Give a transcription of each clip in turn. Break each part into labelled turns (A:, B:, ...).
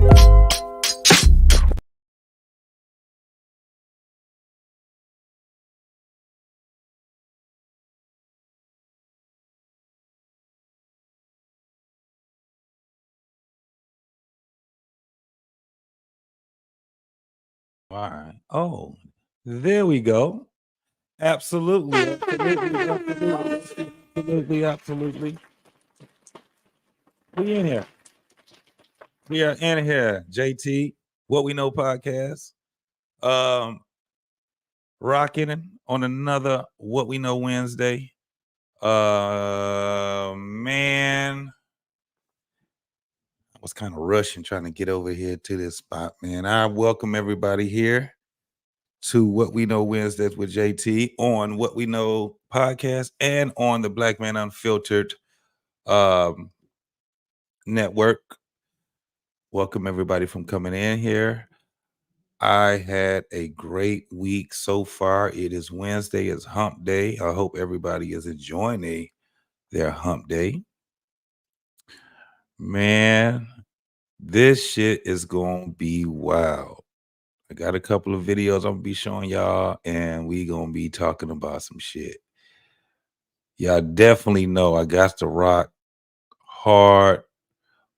A: All right. Oh, there we go. Absolutely. Absolutely. We in here. We are in here. JT, What We Know podcast. Rocking on another What We Know Wednesday. Man, I was kind of rushing trying to get over here to this spot, man. I welcome everybody here to What We Know Wednesdays with JT on What We Know podcast and on the Black Man Unfiltered network. Welcome everybody from coming in here. I had a great week so far. It is Wednesday, it's hump day. I hope everybody is enjoying their hump day. Man, this shit is gonna be wild. I got a couple of videos I'm gonna be showing y'all, and we gonna be talking about some shit. Y'all definitely know I got to rock hard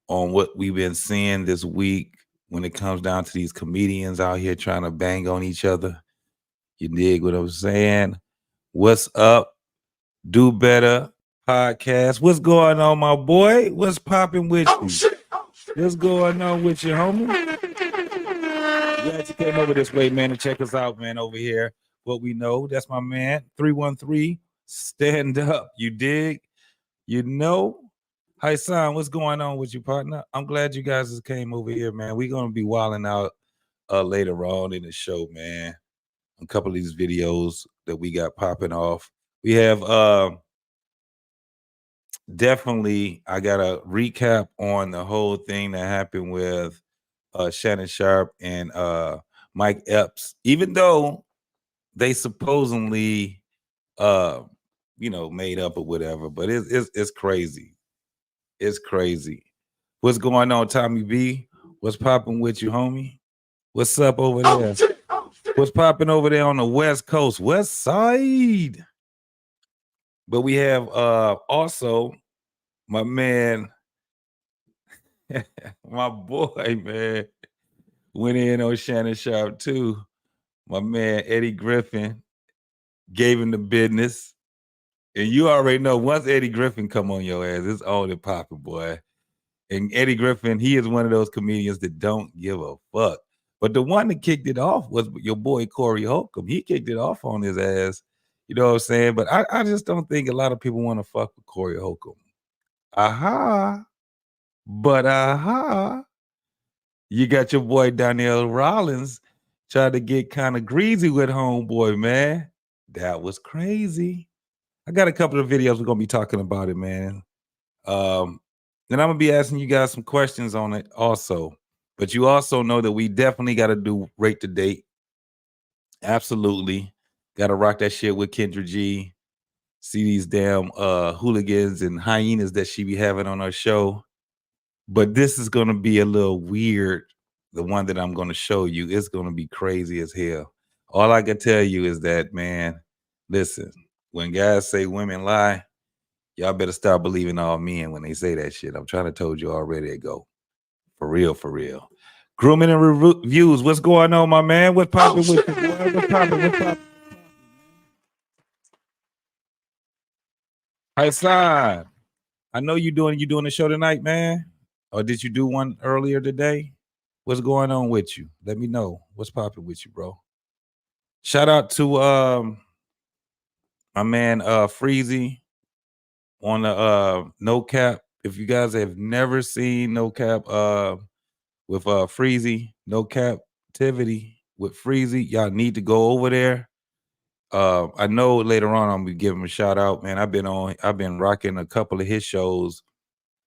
A: on what we've been seeing this week when it comes down to these comedians out here trying to bang on each other. You dig what I'm saying? What's up? Do Better podcast. What's going on, my boy? What's popping with you? What's going on with you, homie? Glad you came over this way, man, to check us out, man, over here. What We Know. That's my man. 313. Stand up. You dig? You know? Hi, son. What's going on with you, partner? I'm glad you guys just came over here, man. We're going to be wilding out later on in the show, man. A couple of these videos that we got popping off. We have definitely, I got a recap on the whole thing that happened with Shannon Sharpe and Mike Epps, even though they supposedly made up or whatever, but it's crazy. It's crazy. What's going on, Tommy B? What's popping with you, homie? What's up over there? What's popping over there on the West Coast, West Side? But we have also my man, my boy, man, went in on Shannon Sharpe too. My man Eddie Griffin gave him the business. And you already know once Eddie Griffin come on your ass, it's on and popping, boy. And Eddie Griffin, he is one of those comedians that don't give a fuck. But the one that kicked it off was your boy Corey Holcomb. He kicked it off on his ass. You know what I'm saying? But I just don't think a lot of people want to fuck with Corey Holcomb. Aha. But you got your boy Donnell Rollins trying to get kind of greasy with homeboy, man. That was crazy. I got a couple of videos we're gonna be talking about it, man. Then I'm gonna be asking you guys some questions on it also. But you also know that we definitely got to do rate the date. Absolutely, got to rock that shit with Kendra G. See these damn hooligans and hyenas that she be having on her show. But this is gonna be a little weird. The one that I'm gonna show you is gonna be crazy as hell. All I can tell you is that, man, listen, when guys say women lie, y'all better start believing all men when they say that shit. I'm trying to told you already to go. For real, for real. Grooming and reviews. What's going on, my man? What's popping with you, boy? What's popping? What's popping? Hi, son. I know you doing the show tonight, man. Or did you do one earlier today? What's going on with you? Let me know. What's popping with you, bro? Shout out to my man Freezy on the No Cap. If you guys have never seen No Cap with Freezy, No Captivity with Freezy, y'all need to go over there. I know later on I'm gonna be giving him a shout out, man. I've been rocking a couple of his shows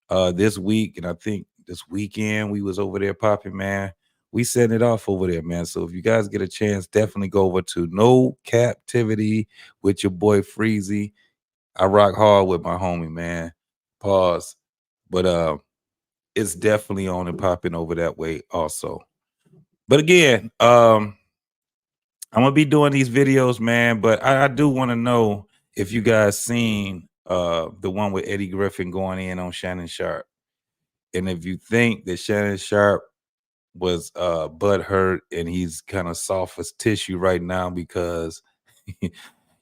A: this week, and I think this weekend we was over there popping, man. We setting it off over there, man. So if you guys get a chance, definitely go over to No Captivity with your boy Freezy. I rock hard with my homie, man. Pause. But it's definitely on and popping over that way also. But again, I'm gonna be doing these videos, man. But I do want to know if you guys seen the one with Eddie Griffin going in on Shannon Sharp, and if you think that Shannon Sharp was butt hurt and he's kind of soft as tissue right now because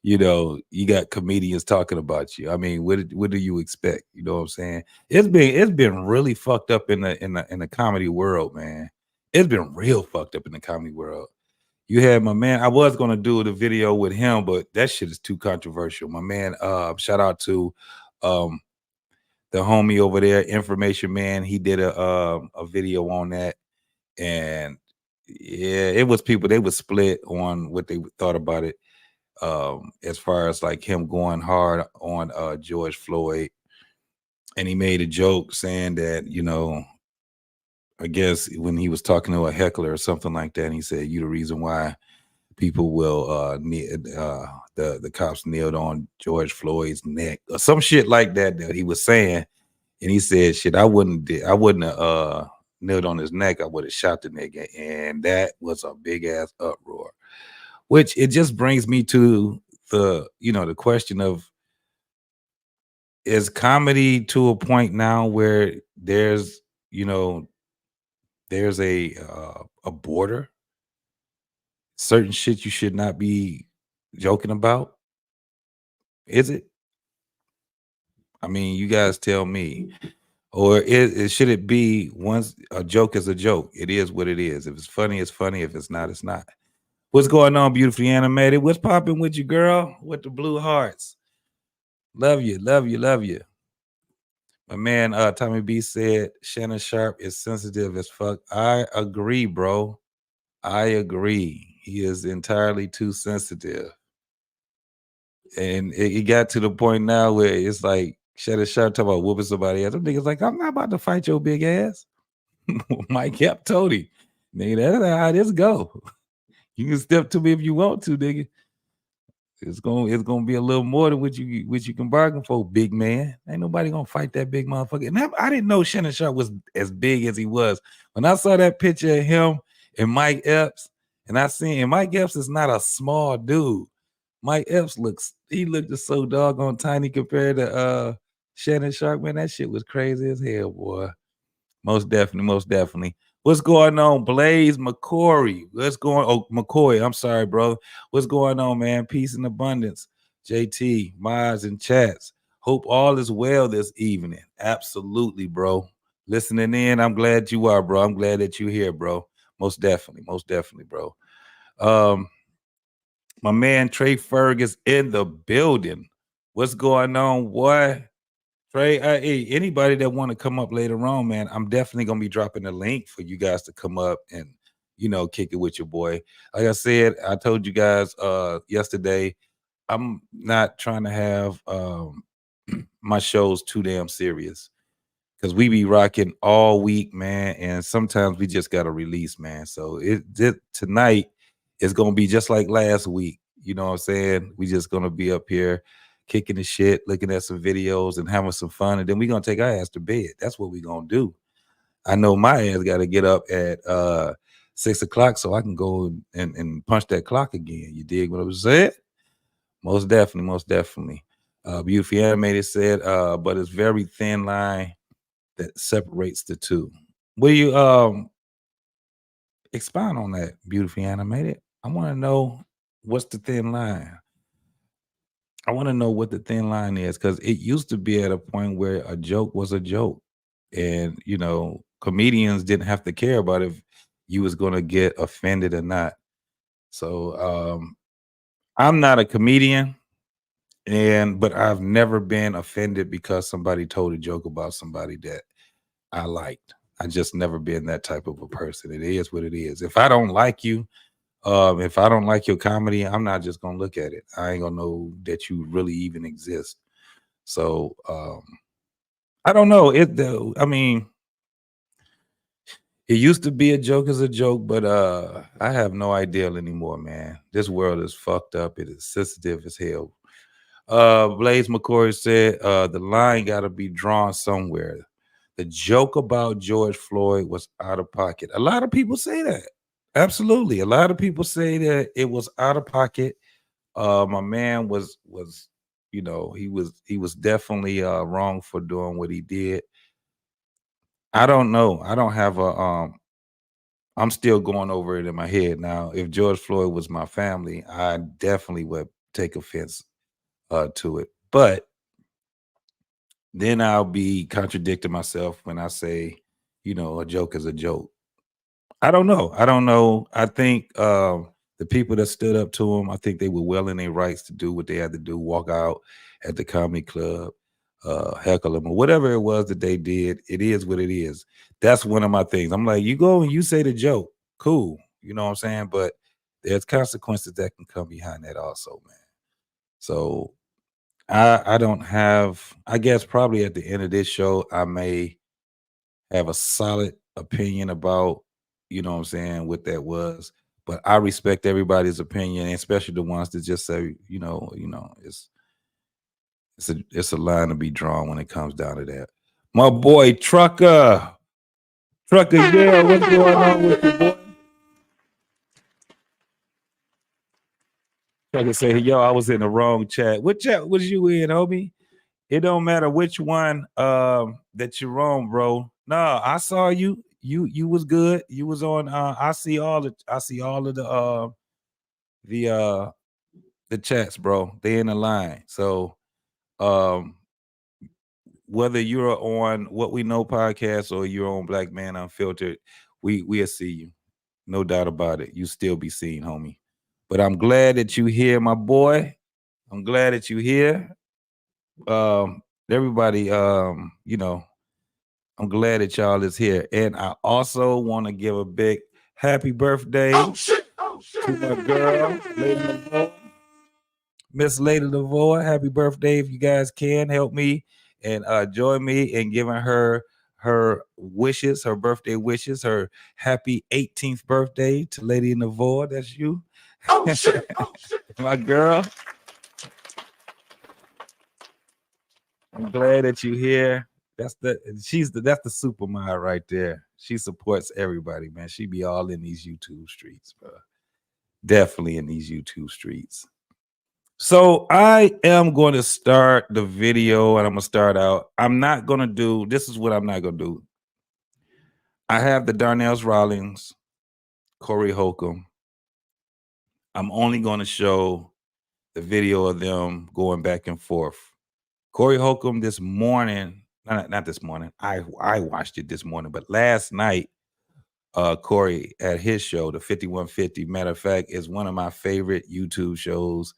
A: you know you got comedians talking about you. I mean, what do you expect? You know what I'm saying? It's been really fucked up in the comedy world, man. It's been real fucked up in the comedy world. You had my man. I was gonna do the video with him, but that shit is too controversial. My man, shout out to um the homie over there, Information Man. He did a video on that, and yeah, it was people they was split on what they thought about it. As far as like him going hard on George Floyd, and he made a joke saying that, I guess when he was talking to a heckler or something like that, and he said, "You the reason why people will the cops kneeled on George Floyd's neck," or some shit like that that he was saying. And he said, "Shit, I wouldn't have kneeled on his neck. I would have shot the nigga." And that was a big ass uproar. Which it just brings me to the question of, is comedy to a point now where you know there's a border, certain shit you should not be joking about? Is it? I mean, you guys tell me. Or should it be, once a joke is a joke? It is what it is. If it's funny, it's funny. If it's not, it's not. What's going on, beautifully animated? What's popping with you, girl? With the blue hearts. Love you, love you, love you. My man, Tommy B said Shannon Sharp is sensitive as fuck. I agree, bro. I agree. He is entirely too sensitive. And it got to the point now where it's like Shannon Sharp talking about whooping somebody ass. Them niggas like, I'm not about to fight your big ass. Mike Ep told him, nigga, that's how this go. You can step to me if you want to, nigga. It's gonna be a little more than what you can bargain for, big man. Ain't nobody gonna fight that big motherfucker. And I didn't know Shannon Sharp was as big as he was. When I saw that picture of him and Mike Epps, and Mike Epps is not a small dude. Mike Epps looked just so doggone tiny compared to Shannon Sharp. Man, that shit was crazy as hell, boy. Most definitely, most definitely. What's going on, Blaze McCory? What's going? Oh, McCoy. I'm sorry, bro. What's going on, man? Peace and abundance. JT, Miles, and chats. Hope all is well this evening. Absolutely, bro. Listening in. I'm glad you are, bro. I'm glad that you're here, bro. Most definitely, bro. Um, my man Trey Fergus in the building. What's going on, boy? Trey, hey, anybody that want to come up later on, man, I'm definitely gonna be dropping a link for you guys to come up and kick it with your boy. Like I said, I told you guys yesterday, I'm not trying to have my shows too damn serious, because we be rocking all week, man, and sometimes we just gotta release, man. So tonight is gonna be just like last week. You know what I'm saying? We just gonna be up here kicking the shit, looking at some videos and having some fun, and then we gonna take our ass to bed. That's what we gonna do. I know my ass gotta get up at 6 o'clock so I can go and punch that clock again. You dig what I'm saying? Most definitely, most definitely. Beautiful Animated said, but it's very thin line that separates the two. Will you expound on that, beautifully animated? I want to know what's the thin line. I want to know what the thin line is, because it used to be at a point where a joke was a joke, and comedians didn't have to care about if you was gonna get offended or not. So I'm not a comedian, but I've never been offended because somebody told a joke about somebody that I liked. I just never been that type of a person. It is what it is. If I don't like you, if I don't like your comedy, I'm not just gonna look at it. I ain't gonna know that you really even exist. So I don't know. I mean, it used to be a joke as a joke, but I have no idea anymore, man. This world is fucked up. It is sensitive as hell. Blaze McCoy said the line gotta be drawn somewhere. The joke about George Floyd was out of pocket. A lot of people say that. Absolutely. A lot of people say that it was out of pocket. My man was he was definitely wrong for doing what he did. I don't know. I don't have a I'm still going over it in my head now. If George Floyd was my family, I definitely would take offense to it. But then I'll be contradicting myself when I say, a joke is a joke. I don't know. I don't know. I think the people that stood up to him, I think they were well in their rights to do what they had to do, walk out at the comedy club, heckle him, or whatever it was that they did. It is what it is. That's one of my things. I'm like, you go and you say the joke, cool. You know what I'm saying? But there's consequences that can come behind that also, man. So I don't have, I guess probably at the end of this show, I may have a solid opinion about, what I'm saying, what that was. But I respect everybody's opinion, especially the ones that just say, it's a line to be drawn when it comes down to that. My boy Trucker, yeah, what's going on with you, boy? Trucker say, yo, I was in the wrong chat. What chat was you in, homie? It don't matter which one that you're on, bro. No, I saw you. You was good. You was on I see all of the uh the chats, bro. They in the line. So um whether you're on What We Know podcast or you're on Black Man Unfiltered, we'll see you. No doubt about it. You still be seen, homie. But I'm glad that you here, my boy. I'm glad that you here. Everybody, I'm glad that y'all is here. And I also want to give a big happy birthday to my girl, Lady Lavore. Miss Lady Lavore. Happy birthday. If you guys can help me and join me in giving her wishes, her birthday wishes, her happy 18th birthday to Lady Lavore. That's you. My girl. I'm glad that you're here. That's the super mind right there. She supports everybody, man. She be all in these YouTube streets, bro. Definitely in these YouTube streets. So I am going to start the video and I'm gonna start out. I'm not gonna do this is what I'm not gonna do. I have the Darnell Rawlings, Corey Holcomb. I'm only gonna show the video of them going back and forth. Corey Holcomb this morning, not this morning. I watched it this morning, but last night, Corey at his show, the 5150. Matter of fact, is one of my favorite YouTube shows.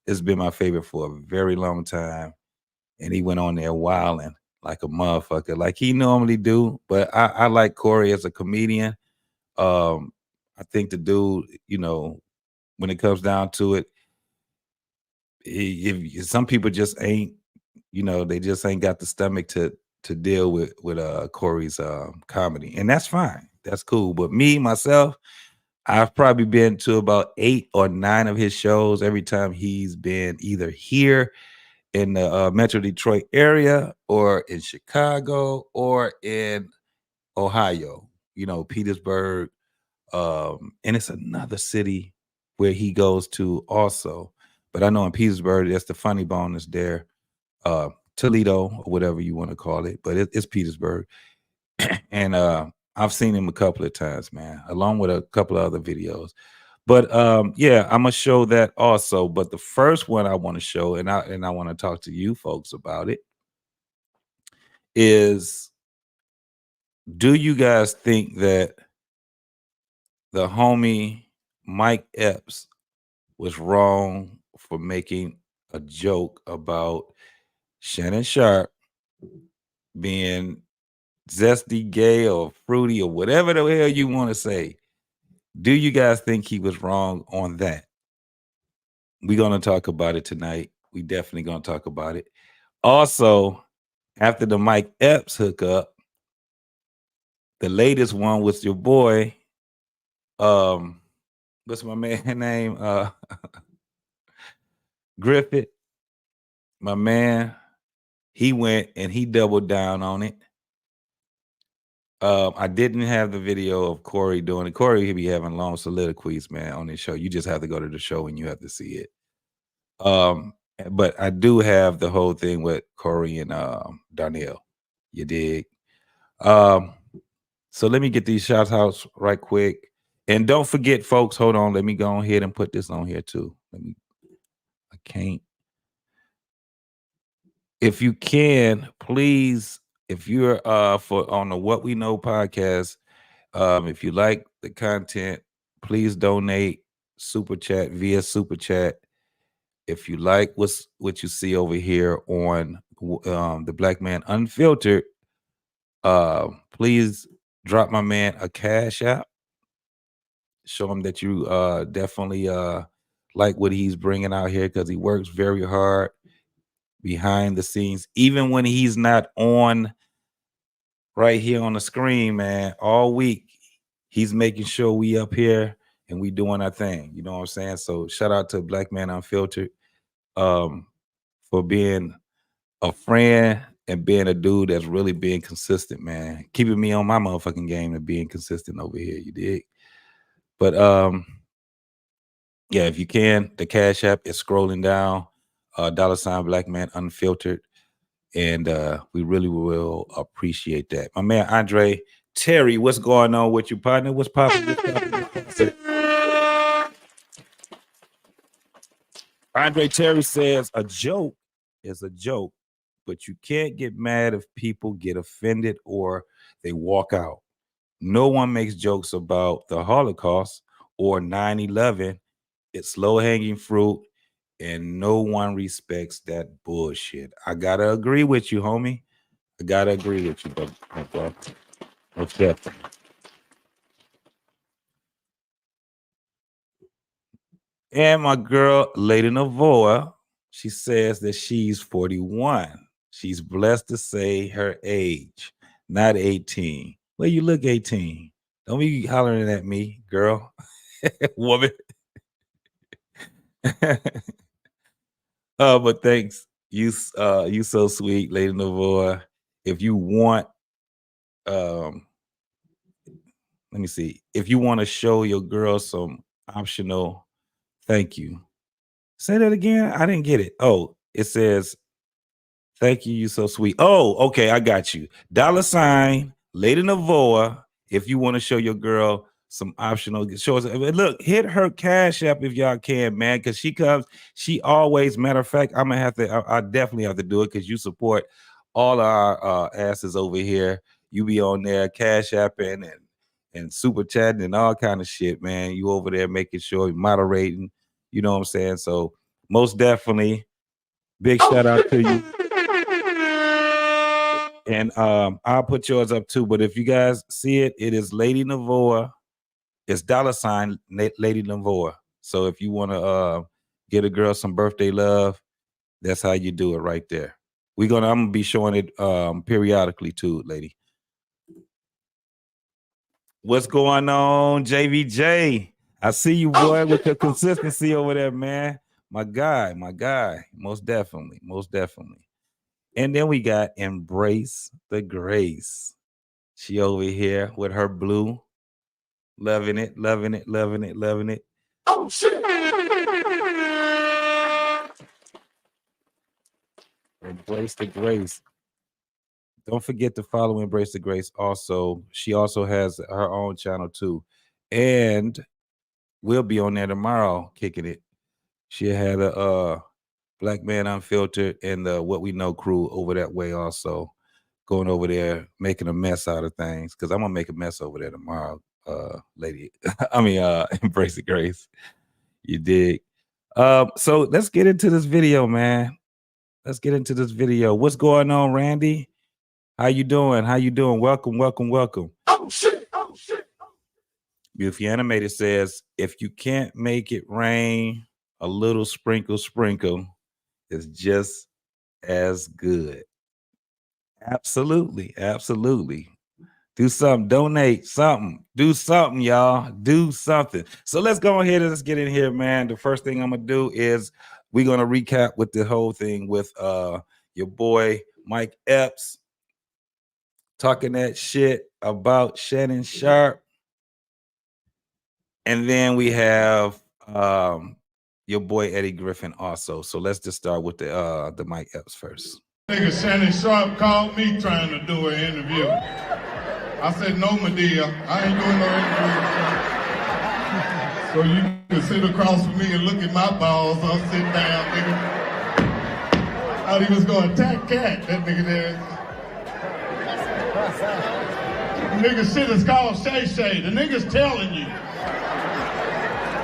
A: It's been my favorite for a very long time. And he went on there wilding like a motherfucker, like he normally do. But I like Corey as a comedian. I think the dude, when it comes down to it, if some people just ain't, they just ain't got the stomach to deal with Corey's comedy, and that's fine. That's cool. But me myself, I've probably been to about 8 or 9 of his shows. Every time he's been either here in the Metro Detroit area, or in Chicago, or in Ohio. Petersburg, and it's another city where he goes to also. But I know in Petersburg, that's the Funny Bone is there. Toledo or whatever you want to call it, but it's Petersburg. And I've seen him a couple of times, man, along with a couple of other videos. But yeah, I'm gonna show that also. But the first one I want to show, and I want to talk to you folks about it, is do you guys think that the homie Mike Epps was wrong for making a joke about Shannon Sharp being zesty, gay, or fruity, or whatever the hell you want to say? Do you guys think he was wrong on that? We're gonna talk about it tonight. We definitely gonna talk about it. Also, after the Mike Epps hookup, the latest one was your boy. What's my man name? Griffith, my man. He went and he doubled down on it. I didn't have the video of Corey doing it. Corey, he be having long soliloquies, man, on this show. You just have to go to the show and you have to see it. But I do have the whole thing with Corey and Darnell. You dig? Um, so let me get these shout outs right quick. And don't forget, folks, hold on. Let me go ahead and put this on here too. I can't. If you can, please, if you're for on the What We Know podcast, if you like the content, please donate super chat via super chat. If you like what you see over here on the Black Man Unfiltered, please drop my man a cash app. Show him that you definitely like what he's bringing out here because he works very hard behind the scenes, even when he's not on right here on the screen, man. All week he's making sure we up here and we doing our thing. You know what I'm saying? So shout out to Black Man Unfiltered for being a friend and being a dude that's really being consistent, man. Keeping me on my motherfucking game and being consistent over here. You dig? But yeah, if you can, the Cash App is scrolling down. $ Black Man Unfiltered. And we really will appreciate that. My man Andre Terry, what's going on with you, partner? What's popping? Andre Terry says a joke is a joke, but you can't get mad if people get offended or they walk out. No one makes jokes about the Holocaust or 9/11. It's low-hanging fruit, and no one respects that bullshit. I gotta agree with you, homie. I gotta agree with you, bro. Most definitely. And my girl, Lady Navoa, she says that she's 41. She's blessed to say her age, not 18. Well, you look 18. Don't be hollering at me, girl, woman. But thanks. You so sweet, Lady Navoa. If you want, let me see. If you want to show your girl some optional, thank you. Say that again. I didn't get it. Oh, it says, thank you. You so sweet. Oh, okay. I got you. $ Lady Navoa. If you want to show your girl some optional shows, look, hit her cash app if y'all can, man. Cause she always, matter of fact, I'm gonna have to, I definitely have to do it because you support all our asses over here. You be on there, cash apping and super chatting and all kind of shit, man. You over there making sure you're moderating, you know what I'm saying? So most definitely, big shout out to you. And I'll put yours up too. But if you guys see it, it is Lady Navoa. It's $ Lady Navoa. So if you want to get a girl some birthday love, that's how you do it right there. I'm gonna be showing it periodically too, lady. What's going on, JVJ? I see you, boy, with the consistency over there, man. My guy, most definitely, most definitely. And then we got Embrace the Grace. She over here with her blue, loving it, loving it, loving it, loving it. Oh shit! Embrace the Grace. Don't forget to follow Embrace the Grace. Also, she also has her own channel too, and we'll be on there tomorrow kicking it. She had a Black Man Unfiltered and the What We Know crew over that way also. Going over there making a mess out of things because I'm gonna make a mess over there tomorrow, lady. I mean, Embrace the Grace. You dig? So let's get into this video, man. Let's get into this video. What's going on, Randy? How you doing? How you doing? Welcome, welcome, welcome. Oh shit! Oh shit! Beautiful Animated says, if you can't make it rain, a little sprinkle, sprinkle is just as good. Absolutely, absolutely. Do something, donate something, do something, y'all. Do something. So let's go ahead and let's get in here, man. The first thing I'm gonna do is we're gonna recap with the whole thing with your boy Mike Epps. talking that shit about Shannon Sharpe. And then we have your boy Eddie Griffin also. So let's just start with the Mike Epps first.
B: Nigga Shannon Sharpe called me trying to do an interview. I said, no, Medea, I ain't doing no interview. So you can sit across from me and look at my balls. I'll sit down, nigga. I thought he was gonna attack Cat, that nigga there. Nigga shit is called Shay Shay. The nigga's telling you.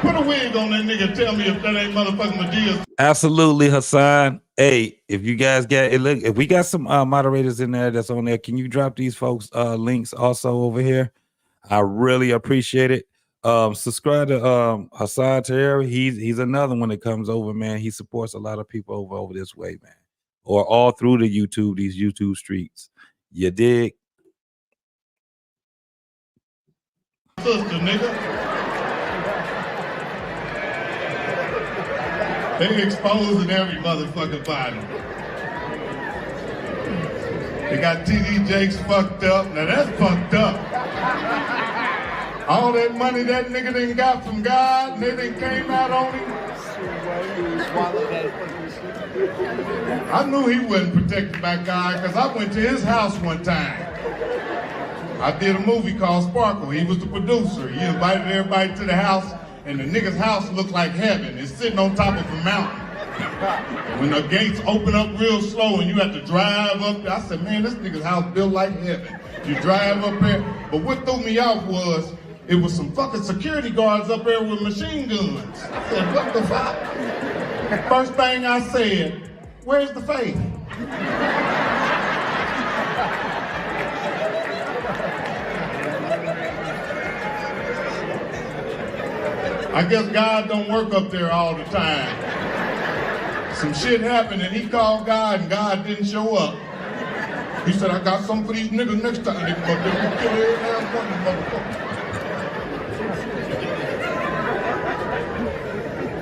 B: Put a wig on that nigga, tell me if that ain't motherfucking Medea.
A: Absolutely, Hassan. Hey, if you guys got it, look, if we got some moderators in there that's on there, can you drop these folks links also over here? I really appreciate it. Subscribe to Hassan Tahiri. He's another one that comes over, man. He supports a lot of people over this way, man. Or all through the YouTube, these YouTube streets. You dig?
B: Sister, nigga. They exposing every motherfucking body. They got TD Jakes fucked up. Now that's fucked up. All that money that nigga done got from God, and they done came out on him. I knew he wasn't protected by God because I went to his house one time. I did a movie called Sparkle. He was the producer. He invited everybody to the house. And the nigga's house looked like heaven. It's sitting on top of a mountain. When the gates open up real slow and you have to drive up there, I said, man, this nigga's house built like heaven. You drive up there. But what threw me off was, it was some fucking security guards up there with machine guns. I said, what the fuck? First thing I said, where's the faith? I guess God don't work up there all the time. Some shit happened and he called God and God didn't show up. He said, I got something for these niggas next time. They gonna kill every last one of them motherfuckers.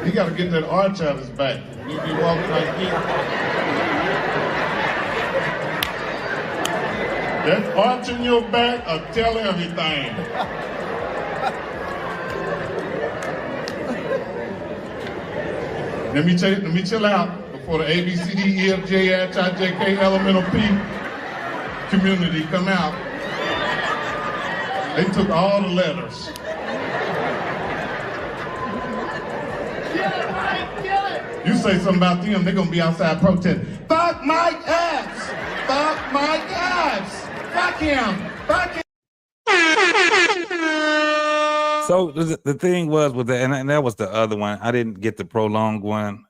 B: He gotta get that arch out his back. He be walking like this. That arch in your back will tell everything. Let me chill out before the A, B, C, D, E, F, G, H, I, J, K, elemental P community come out. They took all the letters. You say something about them, they're gonna be outside protesting. Fuck Mike Epps! Fuck Mike Epps! Fuck him! Fuck him!
A: So the thing was with that, and that was the other one. I didn't get the prolonged one.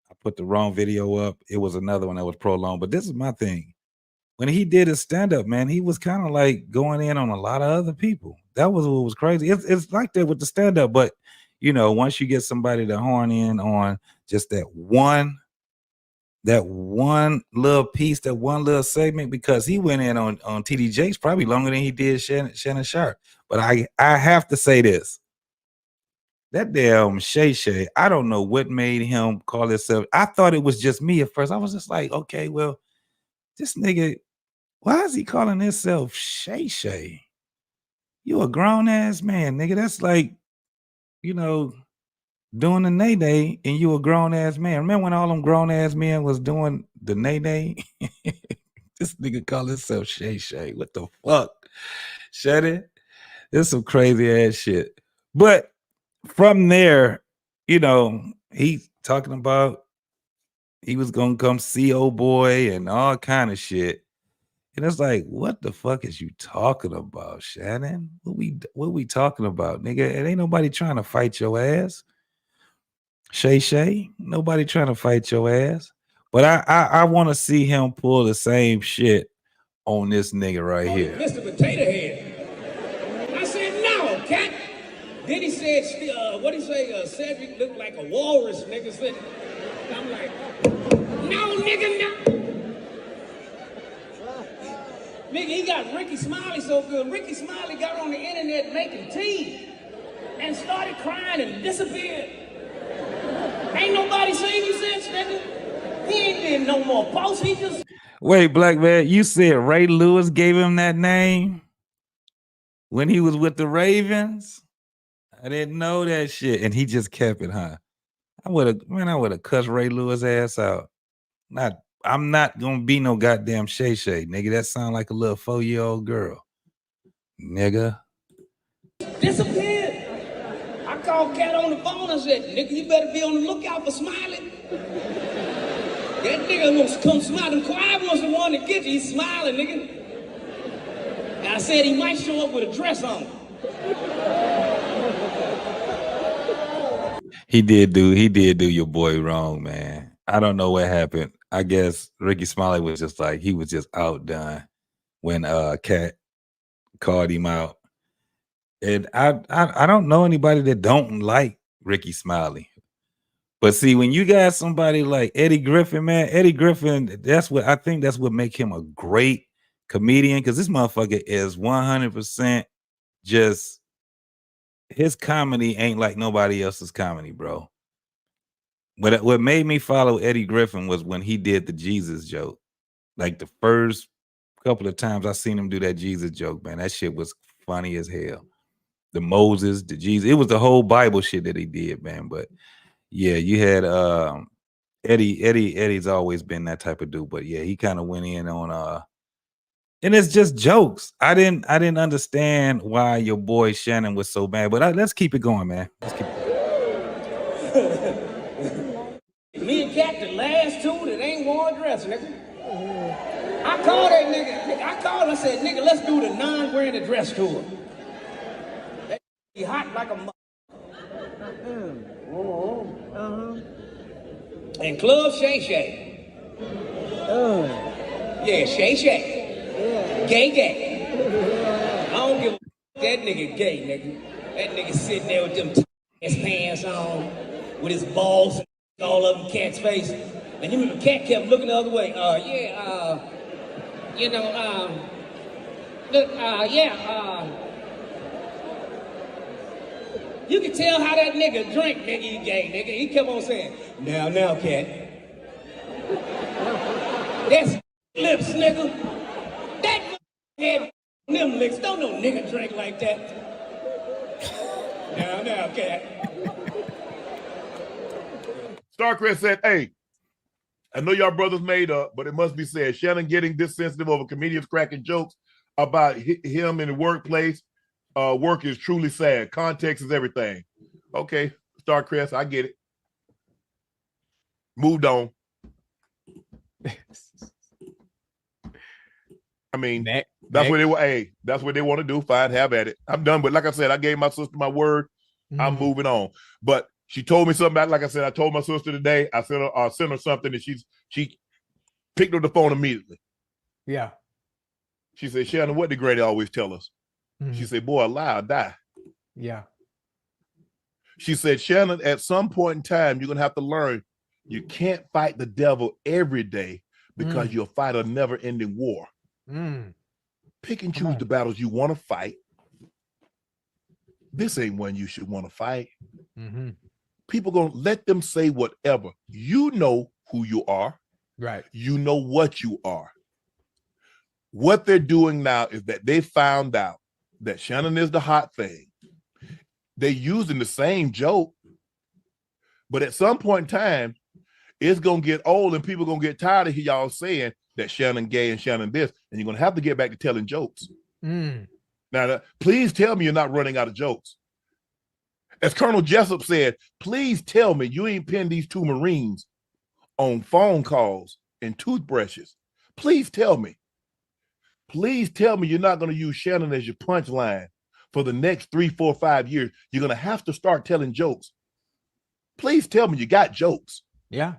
A: I put the wrong video up. It was another one that was prolonged. But this is my thing. When he did his stand-up, man, he was kind of like going in on a lot of other people. That was what was crazy. It's like that with the stand-up, but you know, once you get somebody to horn in on just that one little piece, that one little segment, because he went in on TD Jakes probably longer than he did Shannon Sharpe. But I have to say this. That damn Shay Shay, I don't know what made him call himself. I thought it was just me at first. I was just like, okay, well, this nigga, why is he calling himself Shay Shay? You a grown-ass man, nigga. That's like, you know, doing the nay-nay and you a grown-ass man. Remember when all them grown-ass men was doing the nay-nay? This nigga call himself Shay Shay. What the fuck? Shut it. It's some crazy ass shit. But from there, you know, he talking about he was gonna come see old boy and all kind of shit. And it's like, what the fuck is you talking about, Shannon? What we talking about, nigga? It ain't nobody trying to fight your ass. Shay Shay, nobody trying to fight your ass. But I want to see him pull the same shit on this nigga right here.
C: Mr. Potato Head. I said, no, cat. Then he said, what he say? Cedric looked like a walrus, nigga. Said, I'm like, no, nigga, no. Nigga, he got Ricky Smiley so good. Ricky Smiley got on the internet making tea and started crying and disappeared. Ain't nobody seen you since, nigga. He ain't did no more posts. He just...
A: Wait, black man, you said Ray Lewis gave him that name when he was with the Ravens? I didn't know that shit, and he just kept it, huh? I would have cussed Ray Lewis ass out. I'm not gonna be no goddamn Shay Shay, nigga. That sound like a little 4-year-old girl, nigga.
C: Disappeared. I called Cat on the phone. I said, nigga, you better be on the lookout for Smiley. That nigga wants to come smiling. Quiet wants the one to get you. He's smiling, nigga. And I said he might show up with a dress on.
A: He did do your boy wrong, man. I don't know what happened. I guess Ricky Smiley was just like, he was just outdone when Cat called him out. And I don't know anybody that don't like Ricky Smiley. But see, when you got somebody like Eddie Griffin, man, Eddie Griffin, that's what make him a great comedian, because this motherfucker is 100% just, his comedy ain't like nobody else's comedy, bro. But what made me follow Eddie Griffin was when he did the Jesus joke. Like the first couple of times I seen him do that Jesus joke, man, that shit was funny as hell. The Moses, the Jesus, it was the whole Bible shit that he did, man. But yeah, you had Eddie's always been that type of dude. But yeah, he kind of went in on and it's just jokes. I didn't understand why your boy Shannon was so bad. But let's keep it going, man. Let's keep it going.
C: Me and Cat, the last two that ain't worn a dress, nigga. I called that nigga. I said, nigga, let's do the non-wearing a dress tour. That be hot like a And Club Shay Shay. Yeah, Shay Shay. Gay. I don't give a that nigga gay, nigga. That nigga sitting there with them ass pants on, with his balls all up in Cat's face. And the Cat kept looking the other way. You can tell how that nigga drink, nigga, he gay, nigga. He kept on saying, now, Cat. That's lips, nigga. That had them licks. Don't no nigga drink like that. Now, Cat.
D: Starcrest said, hey, I know y'all brothers made up, but it must be said, Shannon getting this sensitive over comedians cracking jokes about him in the workplace. Work is truly sad. Context is everything. Okay, Starcrest, I get it. Moved on. I mean, that's what they were. Hey, that's what they want to do. Fine, have at it. I'm done. But like I said, I gave my sister my word. I'm moving on. But she told me something about, like I said, I told my sister today, I sent her something, and she picked up the phone immediately.
E: Yeah.
D: She said, Shannon, what did Granny always tell us? She said, boy, a lie or die.
E: Yeah.
D: She said, Shannon, at some point in time, you're going to have to learn you can't fight the devil every day because you'll fight a never-ending war. Pick and choose the battles you want to fight. This ain't one you should want to fight. People gonna let them say whatever. You know who you are.
E: Right.
D: You know what you are. What they're doing now is that they found out that Shannon is the hot thing. They're using the same joke, but at some point in time, it's gonna get old and people gonna get tired of y'all saying that Shannon gay and Shannon this, and you're gonna have to get back to telling jokes. Now, please tell me you're not running out of jokes. As Colonel Jessup said, please tell me you ain't pinned these two Marines on phone calls and toothbrushes. Please tell me. Please tell me you're not going to use Shannon as your punchline for the next 3, 4, 5 years. You're going to have to start telling jokes. Please tell me you got jokes.
E: Yeah.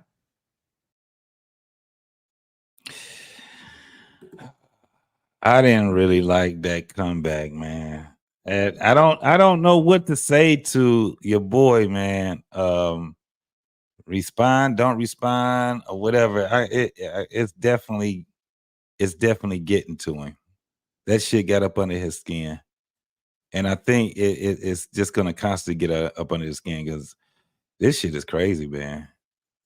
A: I didn't really like that comeback, man. And I don't know what to say to your boy, man. Respond, don't respond, or whatever. It's definitely getting to him. That shit got up under his skin, and I think it's just gonna constantly get up under his skin because this shit is crazy, man.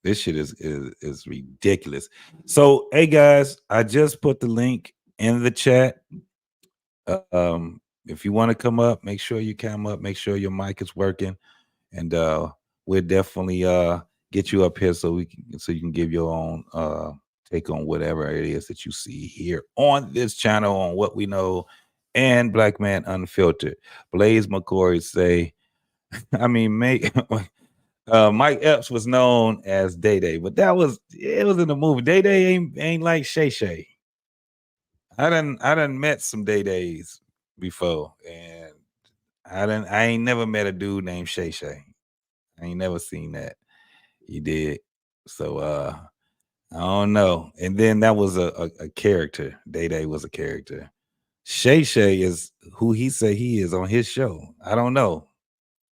A: This shit is ridiculous. So, hey guys, I just put the link in the chat. If you want to come up, make sure you come up. Make sure your mic is working, and we'll definitely get you up here so you can give your own take on whatever it is that you see here on this channel on What We Know and Black Man Unfiltered. Blaze McCoy say, I mean, Mike Epps was known as Day Day, but it was in the movie. Day Day ain't like Shay Shay. I done met some Day Days before, and I ain't never met a dude named Shay Shay. I ain't never seen that. He did. So I don't know. And then that was a character. Day Day was a character. Shay Shay is who he say he is on his show. I don't know.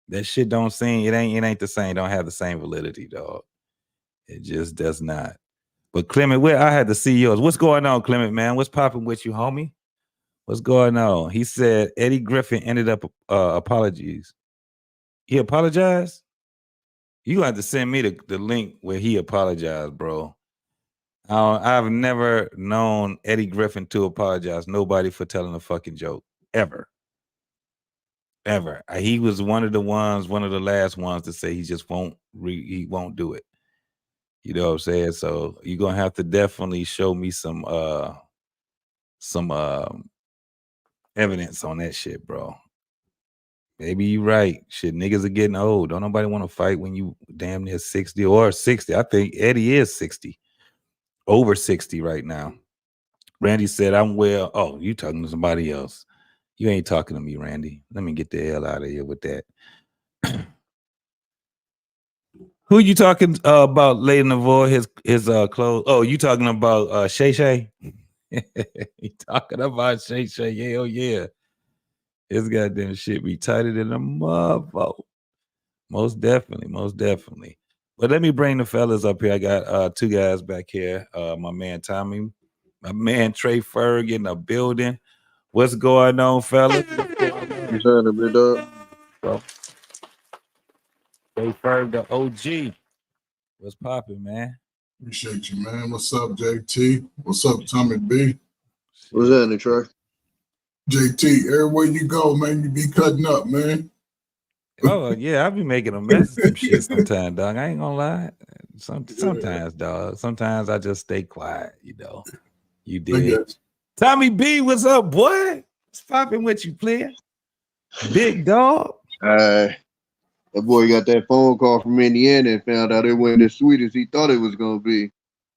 A: That shit don't seem it ain't the same. Don't have the same validity, dog. It just does not. But Clement, I had to see yours. What's going on, Clement, man? What's popping with you, homie? What's going on? He said Eddie Griffin ended up apologies. He apologized? You have to send me the link where he apologized, bro. I've never known Eddie Griffin to apologize. Nobody for telling a fucking joke ever. Ever. He was one of the last ones to say he just won't do it. You know what I'm saying? So you're gonna have to definitely show me some evidence on that shit, bro. Maybe you're right. Shit, niggas are getting old. Don't nobody want to fight when you damn near 60 or 60. I think Eddie is 60. Over 60 right now. Randy said, I'm well. Oh, you talking to somebody else. You ain't talking to me, Randy. Let me get the hell out of here with that. Who you talking about, Lady Navoy, his clothes? Oh, you talking about Shay Shay? You talking about Shay Shay? Hell yeah. His goddamn shit be tighter than a motherfucker. Most definitely. But let me bring the fellas up here. I got two guys back here. My man Tommy, my man Trey Ferg in the building. What's going on, fellas?
E: You saying a bit, dog?
A: Bro. Trey Ferg, the OG. What's popping, man?
F: Appreciate you, man. What's up, JT? What's up, Tommy B?
E: What's that, Trey?
F: JT, everywhere you go, man, you be cutting up, man.
A: Oh yeah, I be making a mess of some shit sometimes, dog. I ain't gonna lie. Sometimes, dog. Sometimes I just stay quiet, you know. You did. Tommy B, what's up, boy? What's popping with you, player? Big dog.
E: That boy got that phone call from Indiana and found out it wasn't as sweet as he thought it was gonna be.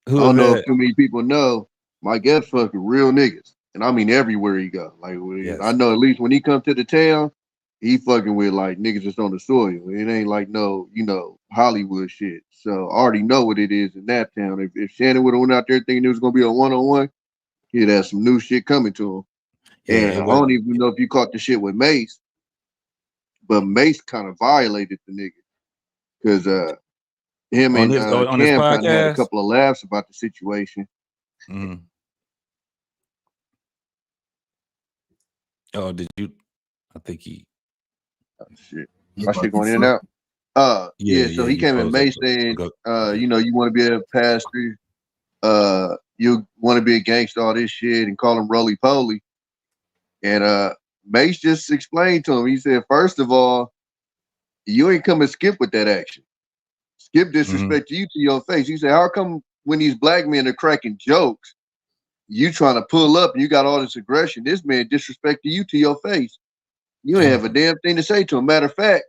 A: Who
E: I don't know if too many people know. Mike Epps fucking real niggas. And I mean everywhere he go. Like yes. I know at least when he come to the town, he fucking with like niggas that's on the soil. It ain't like no, Hollywood shit. So I already know what it is in that town. If Shannon would have went out there thinking it was gonna be a one-on-one, he'd have some new shit coming to him. Yeah, and I don't even know if you caught the shit with Mace, but Mace kind of violated the nigga because him and Cam kind of had a couple of laughs about the situation.
A: Mm-hmm. Oh, did you? I think he.
E: Oh, shit. My shit going in and out. So he came in Mace saying, you want to be a pastor, you want to be a gangster, all this shit, and call him roly poly. And Mace just explained to him, he said, first of all, you ain't come and Skip with that action. Skip disrespect you to your face. He said, how come when these black men are cracking jokes, you trying to pull up and you got all this aggression? This man disrespected you to your face. You ain't have a damn thing to say to him. Matter of fact,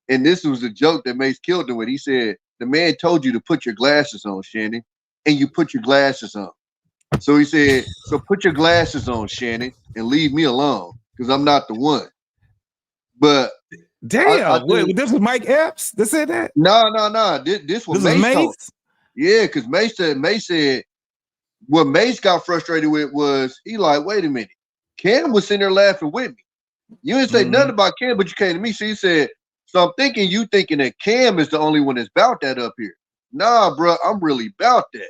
E: and this was a joke that Mace killed him with. He said, the man told you to put your glasses on, Shannon, and you put your glasses on. So he said, so put your glasses on, Shannon, and leave me alone, because I'm not the one. But
A: damn, wait, this was Mike Epps that said that?
E: No. This was Mace. Yeah, because Mace said what Mace got frustrated with was he like, wait a minute, Cam was sitting there laughing with me. You didn't say nothing about Cam, but you came to me. So he said, so I'm thinking you thinking that Cam is the only one that's about that up here. Nah, bro, I'm really about that.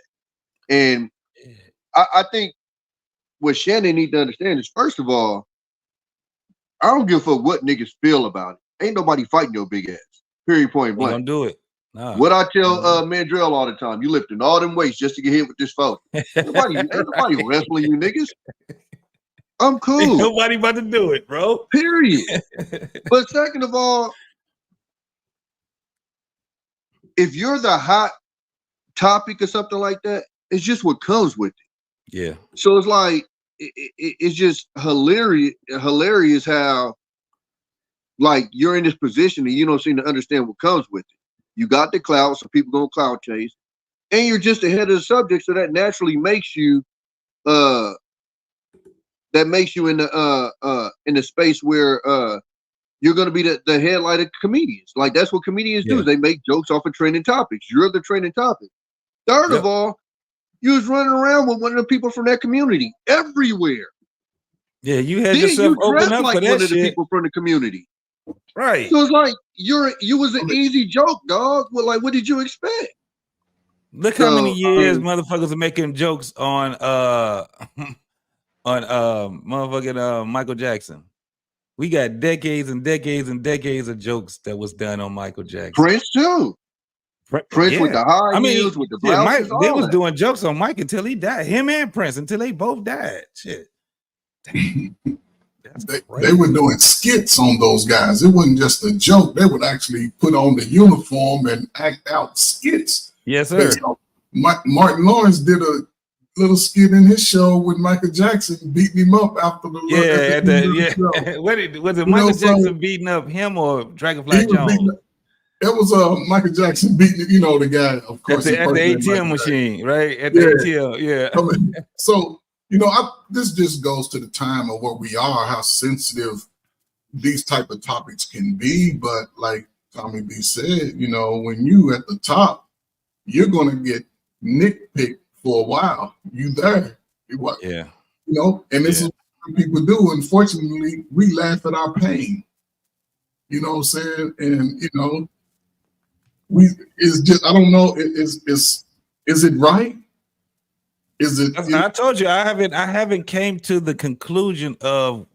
E: And I think what Shannon need to understand is, first of all, I don't give a fuck what niggas feel about it. Ain't nobody fighting your big ass. Period, point blank.
A: Don't do it. Nah.
E: What I tell Mandrell all the time, you lifting all them weights just to get hit with this phone. Nobody wrestling you niggas. I'm cool.
A: Ain't nobody about to do it, bro.
E: Period. But second of all, if you're the hot topic or something like that, it's just what comes with it.
A: Yeah.
E: So it's like it's just hilarious how like you're in this position and you don't seem to understand what comes with it. You got the clout, so people gonna clout chase, and you're just ahead of the subject, so that naturally makes you in the space where you're gonna be the headlight of comedians. Like that's what comedians do. They make jokes off of trending topics. You're the trending topic. Third of all, you was running around with one of the people from that community everywhere.
A: Yeah, you had yourself open up
E: like
A: for that
E: one of the
A: shit.
E: people from the community.
A: Right.
E: So it's like you was an easy joke, dog. Well, like, what did you expect?
A: Look how many years motherfuckers are making jokes on motherfucking Michael Jackson. We got decades and decades and decades of jokes that was done on Michael Jackson.
E: Prince too. Prince with the high heels, with the blouses,
A: Mike, they was doing jokes on Mike until he died. Him and Prince until they both died. Shit.
F: They were doing skits on those guys. It wasn't just a joke. They would actually put on the uniform and act out skits.
A: Yes, sir.
F: Martin Lawrence did a little skit in his show with Michael Jackson beating him up after the
A: was it Michael Jackson beating up him or Dragonfly Jones?
F: It was Michael Jackson beating, the guy, of course.
A: At the ATM machine, right? At the ATM, yeah.
F: So, this just goes to the time of where we are, how sensitive these type of topics can be. But like Tommy B said, when you at the top, you're going to get nitpicked for a while. You there.
A: Yeah.
F: And this is what people do. Unfortunately, we laugh at our pain. You know what I'm saying? And, it's just, I don't know, is it right?
A: I told you I haven't came to the conclusion of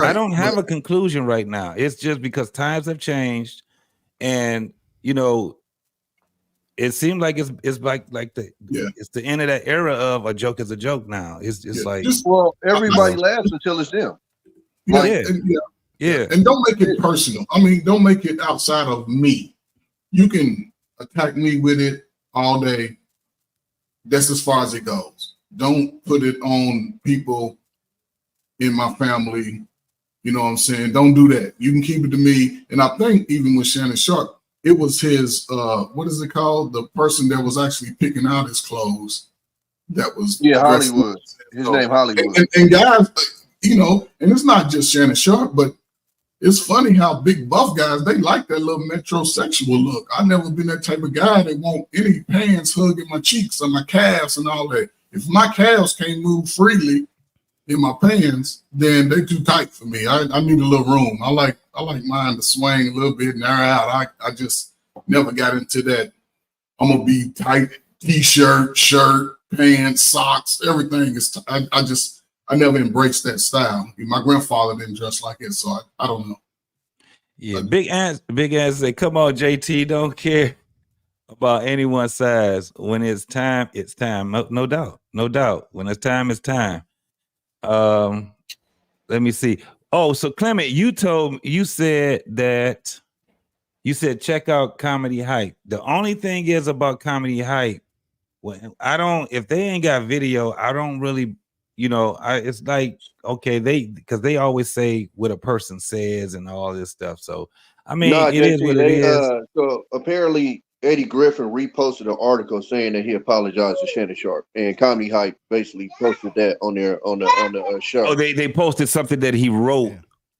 A: I don't have a conclusion right now. It's just because times have changed, and it seemed like it's like it's the end of that era of a joke is a joke now. It's like
E: everybody laughs until it's them.
F: And don't make it personal. I mean, don't make it outside of me. You can attack me with it all day. That's as far as it goes. Don't put it on people in my family. You know what I'm saying? Don't do that. You can keep it to me. And I think even with Shannon Sharpe, it was his, what is it called? The person that was actually picking out his clothes. That was
E: Hollywood. His name Hollywood.
F: And guys, and it's not just Shannon Sharpe, but it's funny how big buff guys, they like that little metrosexual look. I've never been that type of guy that want any pants hugging my cheeks and my calves and all that. If my calves can't move freely in my pants, then they're too tight for me. I need a little room. I like mine to swing a little bit and air out. I just never got into that. I'm gonna be tight t-shirt, shirt, pants, socks, everything is I never embraced that style. My grandfather didn't dress like it, so I don't know.
A: Yeah, big ass say, come on, JT, don't care about anyone's size. When it's time, it's time. No doubt. When it's time, it's time. Let me see. Oh, so Clement, you said check out Comedy Hype. The only thing is about Comedy Hype, if they ain't got video, I don't really, it's like, okay, because they always say what a person says and all this stuff. So I mean, it is what it is.
E: So apparently Eddie Griffin reposted an article saying that he apologized to Shannon Sharpe, and Comedy Hype basically posted that on the show.
A: Oh, they posted something that he wrote.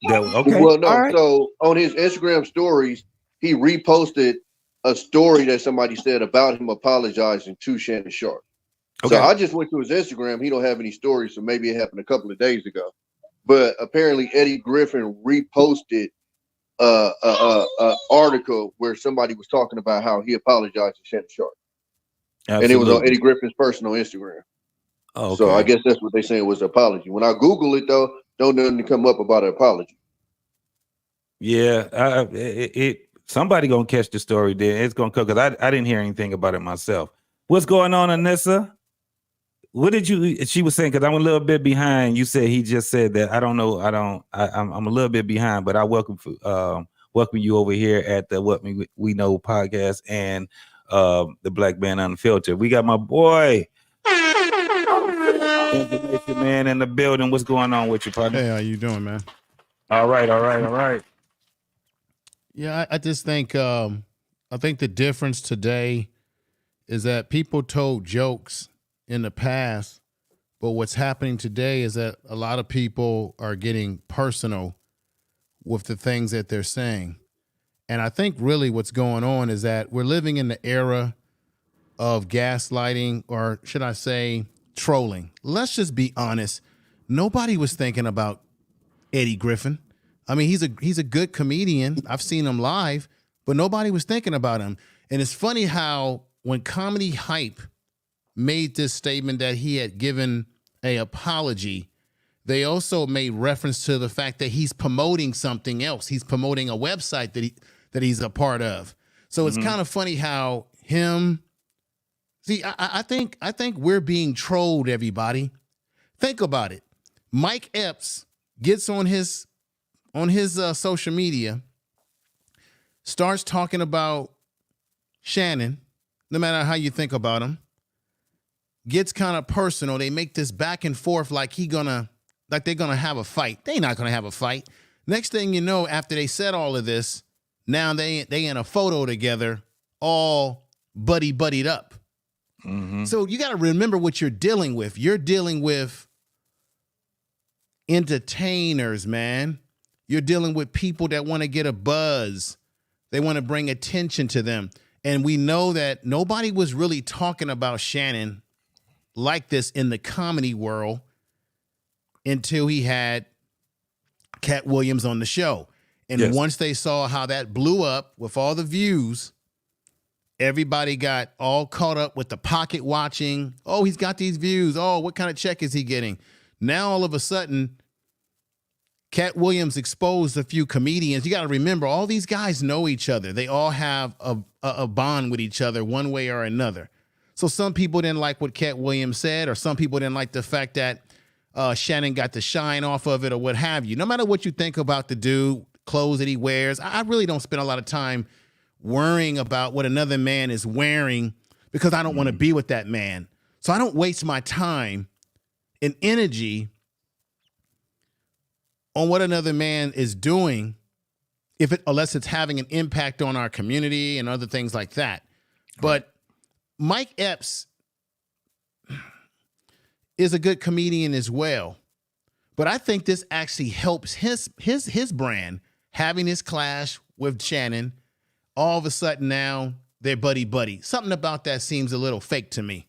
A: That okay.
E: Well, no. Right. So on his Instagram stories, he reposted a story that somebody said about him apologizing to Shannon Sharpe. Okay. So I just went to his Instagram. He don't have any stories, so maybe it happened a couple of days ago. But apparently Eddie Griffin reposted article where somebody was talking about how he apologized to Shannon Sharpe. Absolutely. And it was on Eddie Griffin's personal Instagram. Oh, okay. So I guess that's what they're saying was an apology. When I Google it, though, don't nothing come up about an apology.
A: Yeah, Somebody gonna catch the story there. It's gonna come because I didn't hear anything about it myself. What's going on, Anissa? What did you? She was saying because I'm a little bit behind. You said he just said that. I don't know. I'm a little bit behind, but I welcome you over here at the What We Know podcast and the Black Man Unfiltered. We got my boy, Information Man, in the building. What's going on with you, partner?
G: Hey, how you doing, man?
A: All right.
G: Yeah, I just think I think the difference today is that people told jokes in the past, but what's happening today is that a lot of people are getting personal with the things that they're saying. And I think really what's going on is that we're living in the era of gaslighting, or should I say trolling. Let's just be honest. Nobody was thinking about Eddie Griffin. I mean, he's a good comedian. I've seen him live, but nobody was thinking about him. And it's funny how when Comedy Hype made this statement that he had given an apology, they also made reference to the fact that he's promoting something else. He's promoting a website that he's a part of. So it's kind of funny how him. See, I think we're being trolled, everybody. Think about it. Mike Epps gets on his social media, starts talking about Shannon, no matter how you think about him, gets kind of personal. They make this back and forth like they're gonna have a fight. They're not gonna have a fight. Next thing you know, after they said all of this, now they in a photo together, all buddied up. Mm-hmm. So you got to remember what you're dealing with. You're dealing with entertainers, man. You're dealing with people that want to get a buzz. They want to bring attention to them. And we know that nobody was really talking about Shannon like this in the comedy world until he had Cat Williams on the show. And once they saw how that blew up with all the views, everybody got all caught up with the pocket watching. Oh, he's got these views. Oh, what kind of check is he getting? Now, all of a sudden, Cat Williams exposed a few comedians. You got to remember, all these guys know each other. They all have a bond with each other one way or another. So some people didn't like what Cat Williams said, or some people didn't like the fact that Shannon got the shine off of it or what have you. No matter what you think about the dude, clothes that he wears, I really don't spend a lot of time worrying about what another man is wearing because I don't want to be with that man. So I don't waste my time and energy on what another man is doing unless it's having an impact on our community and other things like that. But Mike Epps is a good comedian as well. But I think this actually helps his brand, having this clash with Shannon. All of a sudden now they're buddy. Something about that seems a little fake to me.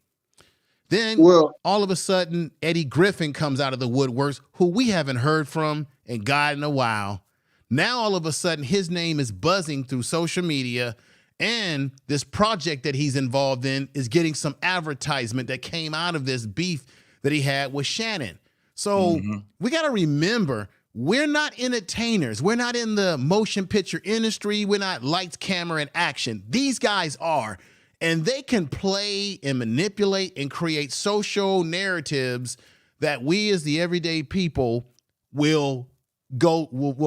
G: Then all of a sudden Eddie Griffin comes out of the woodworks, who we haven't heard from in God in a while. Now all of a sudden his name is buzzing through social media, and this project that he's involved in is getting some advertisement that came out of this beef that he had with Shannon. So we got to remember, we're not entertainers. We're not in the motion picture industry. We're not lights, camera, and action. These guys are. And they can play and manipulate and create social narratives that we as the everyday people will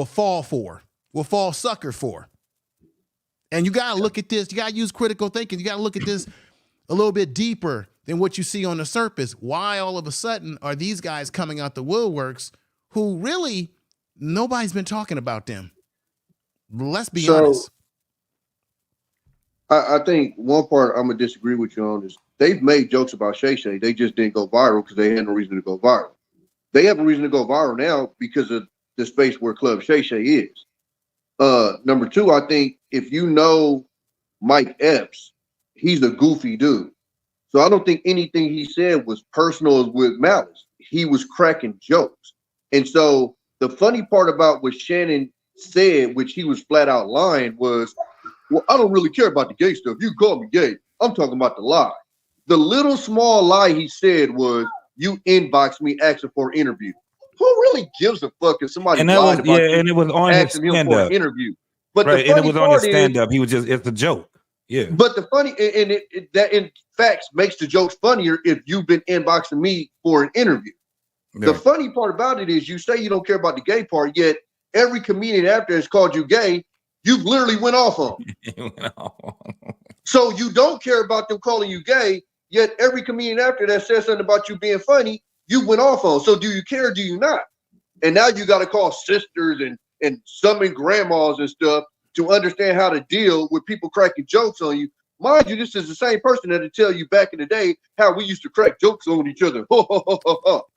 G: fall for, will fall sucker for. And you got to look at this. You got to use critical thinking. You got to look at this a little bit deeper than what you see on the surface. Why all of a sudden are these guys coming out the woodworks who really nobody's been talking about them? Let's be honest.
E: I think one part I'm gonna disagree with you on is they've made jokes about Shay Shay. They just didn't go viral because they had no reason to go viral. They have a reason to go viral now because of the space where Club Shay Shay is. Number two, I think if you know Mike Epps, he's a goofy dude. So I don't think anything he said was personal with malice. He was cracking jokes. And so the funny part about what Shannon said, which he was flat out lying, was, well, I don't really care about the gay stuff. You call me gay. I'm talking about the lie. The little small lie he said was, you inboxed me asking for an interview. Who really gives a fuck if somebody lied about
A: and it was on his
E: asking him for an interview? But
A: right,
E: the
A: and it
E: funny
A: was on his
E: part is,
A: stand up. He was it's a joke. Yeah.
E: but the funny and that in facts makes the jokes funnier if you've been inboxing me for an interview.
A: Yeah.
E: The funny part about it is you say you don't care about the gay part, yet every comedian after has called you gay, you've literally went off on. So you don't care about them calling you gay, yet every comedian after that says something about you being funny, you went off on. So do you care or do you not? And now you got to call sisters and summon grandmas and stuff to understand how to deal with people cracking jokes on you. Mind you, this is the same person that'll tell you back in the day how we used to crack jokes on each other.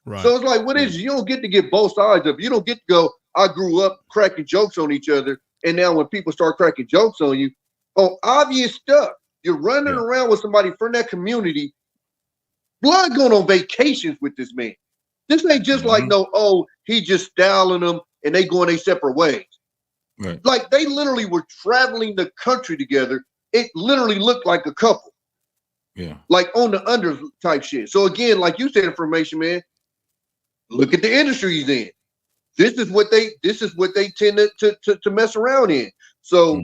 G: Right.
E: So it's like, what is, you don't get to get both sides of it. You don't get to go, I grew up cracking jokes on each other. And now when people start cracking jokes on you, on obvious stuff, you're running around with somebody from that community, blood going on vacations with this man. This ain't just like, no, oh, he just styling them and they going their separate ways.
A: Right.
E: Like they literally were traveling the country together. It literally looked like a couple.
A: Yeah.
E: Like on the under type shit. So again, like you said, information, man, look at the industry he's in. This is what they tend to mess around in. So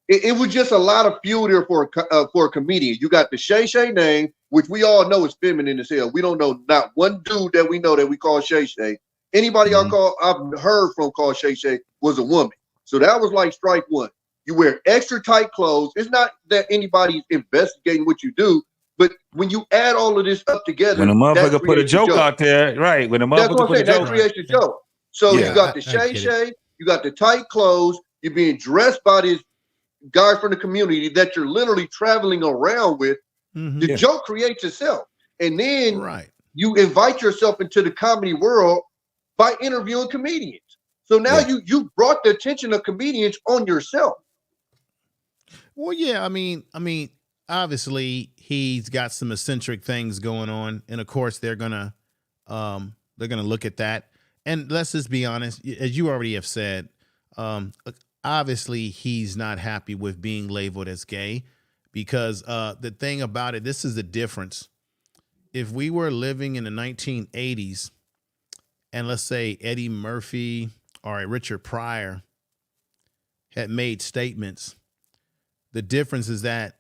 E: it was just a lot of fuel there for a comedian. You got the Shay Shay name, which we all know is feminine as hell. We don't know not one dude that we know that we call Shay Shay. Anybody I've heard from called Shay Shay was a woman. So that was like strike one. You wear extra tight clothes. It's not that anybody's investigating what you do, but when you add all of this up together,
A: when a motherfucker put a joke out there, right? When a motherfucker put a joke,
E: that creates a joke. So you got the Shay Shay, you got the tight clothes, you're being dressed by this guy from the community that you're literally traveling around with. The joke creates itself. And then you invite yourself into the comedy world by interviewing comedians. So now you brought the attention of comedians on yourself.
G: Well, yeah, I mean, obviously he's got some eccentric things going on, and of course they're gonna look at that. And let's just be honest, as you already have said, obviously he's not happy with being labeled as gay, because the thing about it, this is the difference. If we were living in the 1980s, and let's say Eddie Murphy or Richard Pryor had made statements, the difference is that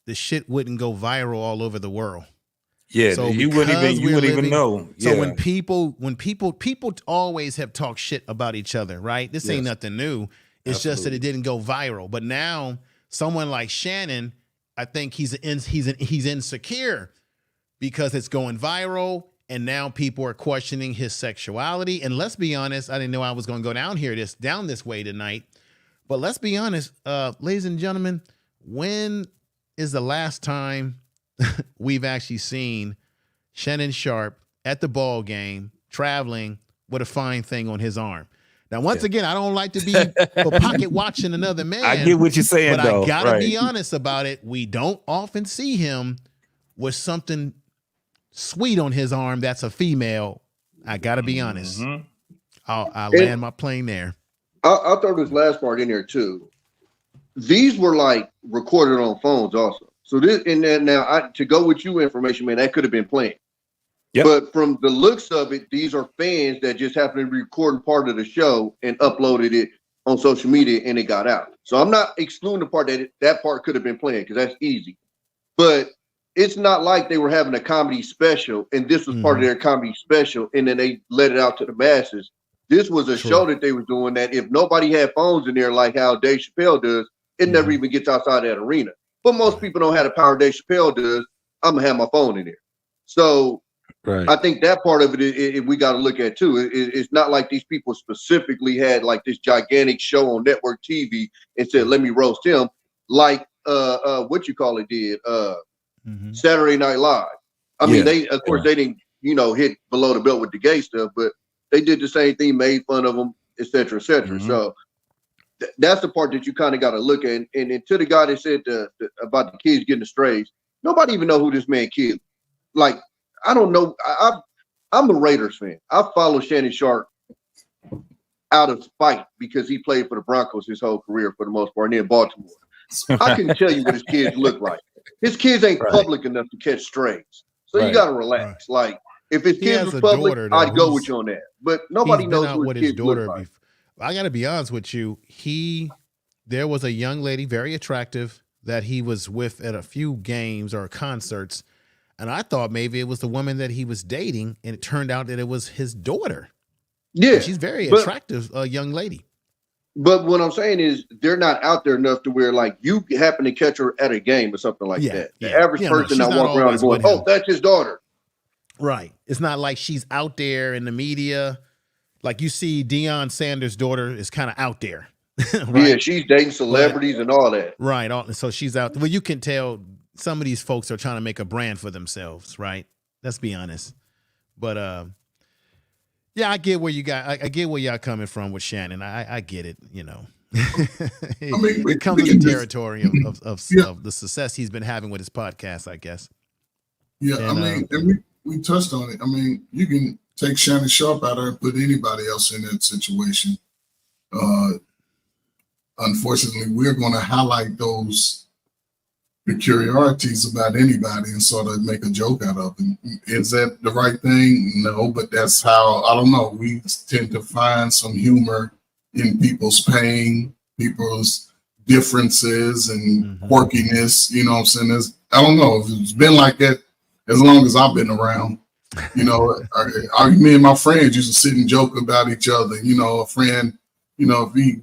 G: the shit wouldn't go viral all over the world.
A: Yeah,
G: so
A: you wouldn't even know.
G: So when people always have talked shit about each other, right? This ain't nothing new. It's just that it didn't go viral. But now someone like Shannon, I think he's insecure because it's going viral, and now people are questioning his sexuality. And let's be honest, I didn't know I was going to go down this way tonight. But let's be honest, ladies and gentlemen, when is the last time we've actually seen Shannon Sharpe at the ball game traveling with a fine thing on his arm? Now, once again, I don't like to be pocket watching another man.
A: I get what you're saying,
G: but
A: though.
G: I gotta be honest about it. We don't often see him with something sweet on his arm that's a female. I gotta be honest. I'll land my plane there.
E: I'll throw this last part in there too. These were like recorded on phones also. So this, and then now to go with you information, man, that could have been planned. Yep. But from the looks of it, these are fans that just happened to be recording part of the show and uploaded it on social media, and it got out. So I'm not excluding the part that part could have been planned, because that's easy. But it's not like they were having a comedy special and this was part of their comedy special and then they let it out to the masses. This was a show that they were doing that if nobody had phones in there like how Dave Chappelle does, it never even gets outside that arena. But most people don't have the power Dave Chappelle does. I'm going to have my phone in there. So I think that part of it we got to look at too. It's not like these people specifically had like this gigantic show on network TV and said, let me roast him, like what you call it did Saturday Night Live. I mean, they of course they didn't, hit below the belt with the gay stuff, but they did the same thing, made fun of them, et cetera, et cetera. So that's the part that you kind of got to look at. And to the guy that said about the kids getting the strays, nobody even know who this man killed. Like, I don't know. I'm a Raiders fan. I follow Shannon Sharpe out of spite because he played for the Broncos his whole career for the most part, near Baltimore. I can tell you what his kids look like. His kids ain't public enough to catch strays. So you got to relax. Like, if his kids was public, I'd go with you on that. But nobody knows who his kids look like.
G: I got to be honest with you. He there was a young lady, very attractive, that he was with at a few games or concerts. And I thought maybe it was the woman that he was dating, and it turned out that it was his daughter.
E: Yeah,
G: and she's very attractive, young lady.
E: But what I'm saying is they're not out there enough to where like you happen to catch her at a game or something like that. The average person that walk around and going, "Oh, that's his daughter."
G: Right. It's not like she's out there in the media. Like you see Deion Sanders' daughter is kind of out there. Right?
E: Yeah, she's dating celebrities and all that.
G: Right. So she's out. Well, you can tell some of these folks are trying to make a brand for themselves, right? Let's be honest. But yeah, I get where I get where y'all coming from with Shannon. I get it, you know. It comes with the territory of the success he's been having with his podcast, I guess.
F: Yeah, and we touched on it. I mean, you can take Shannon Sharpe out there and put anybody else in that situation. Unfortunately, we're going to highlight those peculiarities about anybody and sort of make a joke out of it. Is that the right thing? No, but that's how, I don't know, we tend to find some humor in people's pain, people's differences and quirkiness. You know what I'm saying? I don't know. It's been like that as long as I've been around. You know, me and my friends used to sit and joke about each other. You know, a friend, you know, if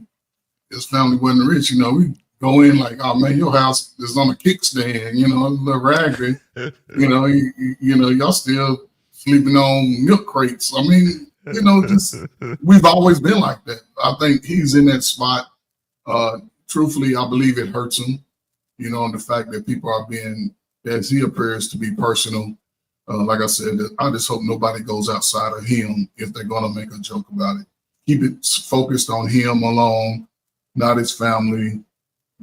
F: his family wasn't rich, you know, we go in like, oh man, your house is on a kickstand, you know, a little raggedy. You know, you know, y'all still sleeping on milk crates. I mean, you know, just we've always been like that. I think he's in that spot. Truthfully, I believe it hurts him, you know, and the fact that people are being, as he appears to be personal. Like I said, I just hope nobody goes outside of him if they're going to make a joke about it. Keep it focused on him alone, not his family,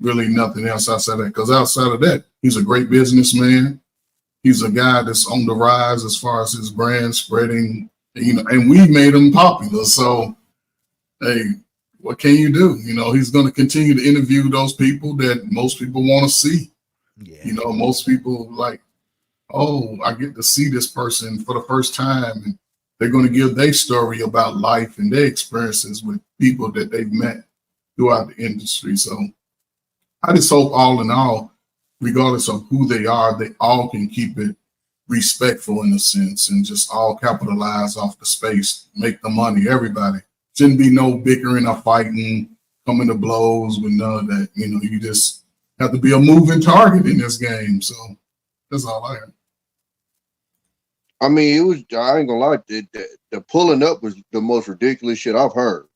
F: really nothing else outside of that. Because outside of that, he's a great businessman. He's a guy that's on the rise as far as his brand spreading, you know, and we made him popular. So, hey, what can you do? You know, he's going to continue to interview those people that most people want to see. Yeah. You know, most people like, oh, I get to see this person for the first time, and they're going to give their story about life and their experiences with people that they've met throughout the industry. So I just hope all in all, regardless of who they are, they all can keep it respectful in a sense and just all capitalize off the space, make the money, everybody. Shouldn't be no bickering or fighting, coming to blows with none of that. You know, you just have to be a moving target in this game. So that's all I have.
E: I mean, I ain't gonna lie, the pulling up was the most ridiculous shit I've heard.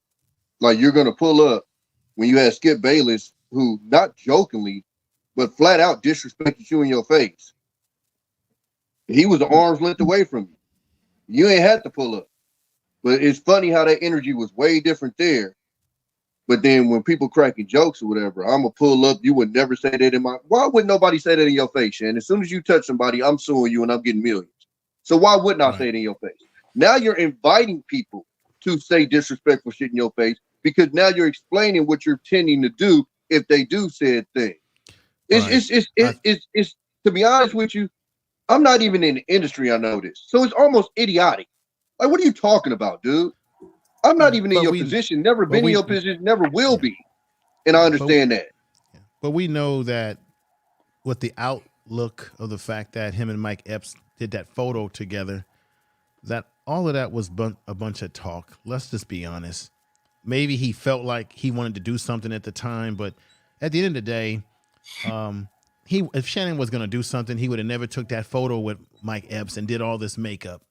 E: Like, you're gonna pull up when you had Skip Bayless, who not jokingly, but flat out disrespected you in your face. He was an arm's length away from you. You ain't had to pull up. But it's funny how that energy was way different there. But then when people cracking jokes or whatever, I'm gonna pull up. You would never say that in my. Why would nobody say that in your face, Shan? As soon as you touch somebody, I'm suing you and I'm getting millions. So why wouldn't I say it in your face? Now you're inviting people to say disrespectful shit in your face because now you're explaining what you're tending to do if they do said thing. It's to be honest with you, I'm not even in the industry. I know this, so it's almost idiotic. Like, what are you talking about, dude? I'm not even in your position. Never been in your position. Never will be. And I understand that.
G: But we know that with the outlook of the fact that him and Mike Epps did that photo together, that all of that was a bunch of talk. Let's just be honest. Maybe he felt like he wanted to do something at the time, but at the end of the day, if Shannon was going to do something, he would have never took that photo with Mike Epps and did all this makeup.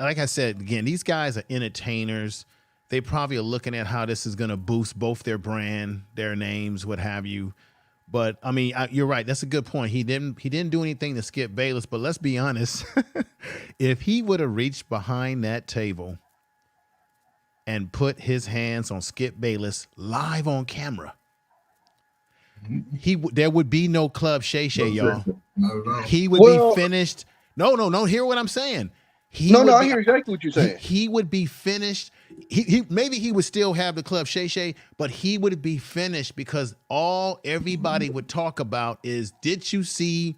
G: Like I said, again, these guys are entertainers. They probably are looking at how this is going to boost both their brand, their names, what have you. But I mean, you're right. That's a good point. He didn't do anything to Skip Bayless. But let's be honest. If he would have reached behind that table and put his hands on Skip Bayless live on camera, there would be no Club Shay Shay, y'all. He would be finished. No. Hear what I'm saying.
E: I hear exactly what you're saying.
G: He would be finished. Maybe he would still have the Club Shay Shay, but he would be finished because all everybody would talk about is, did you see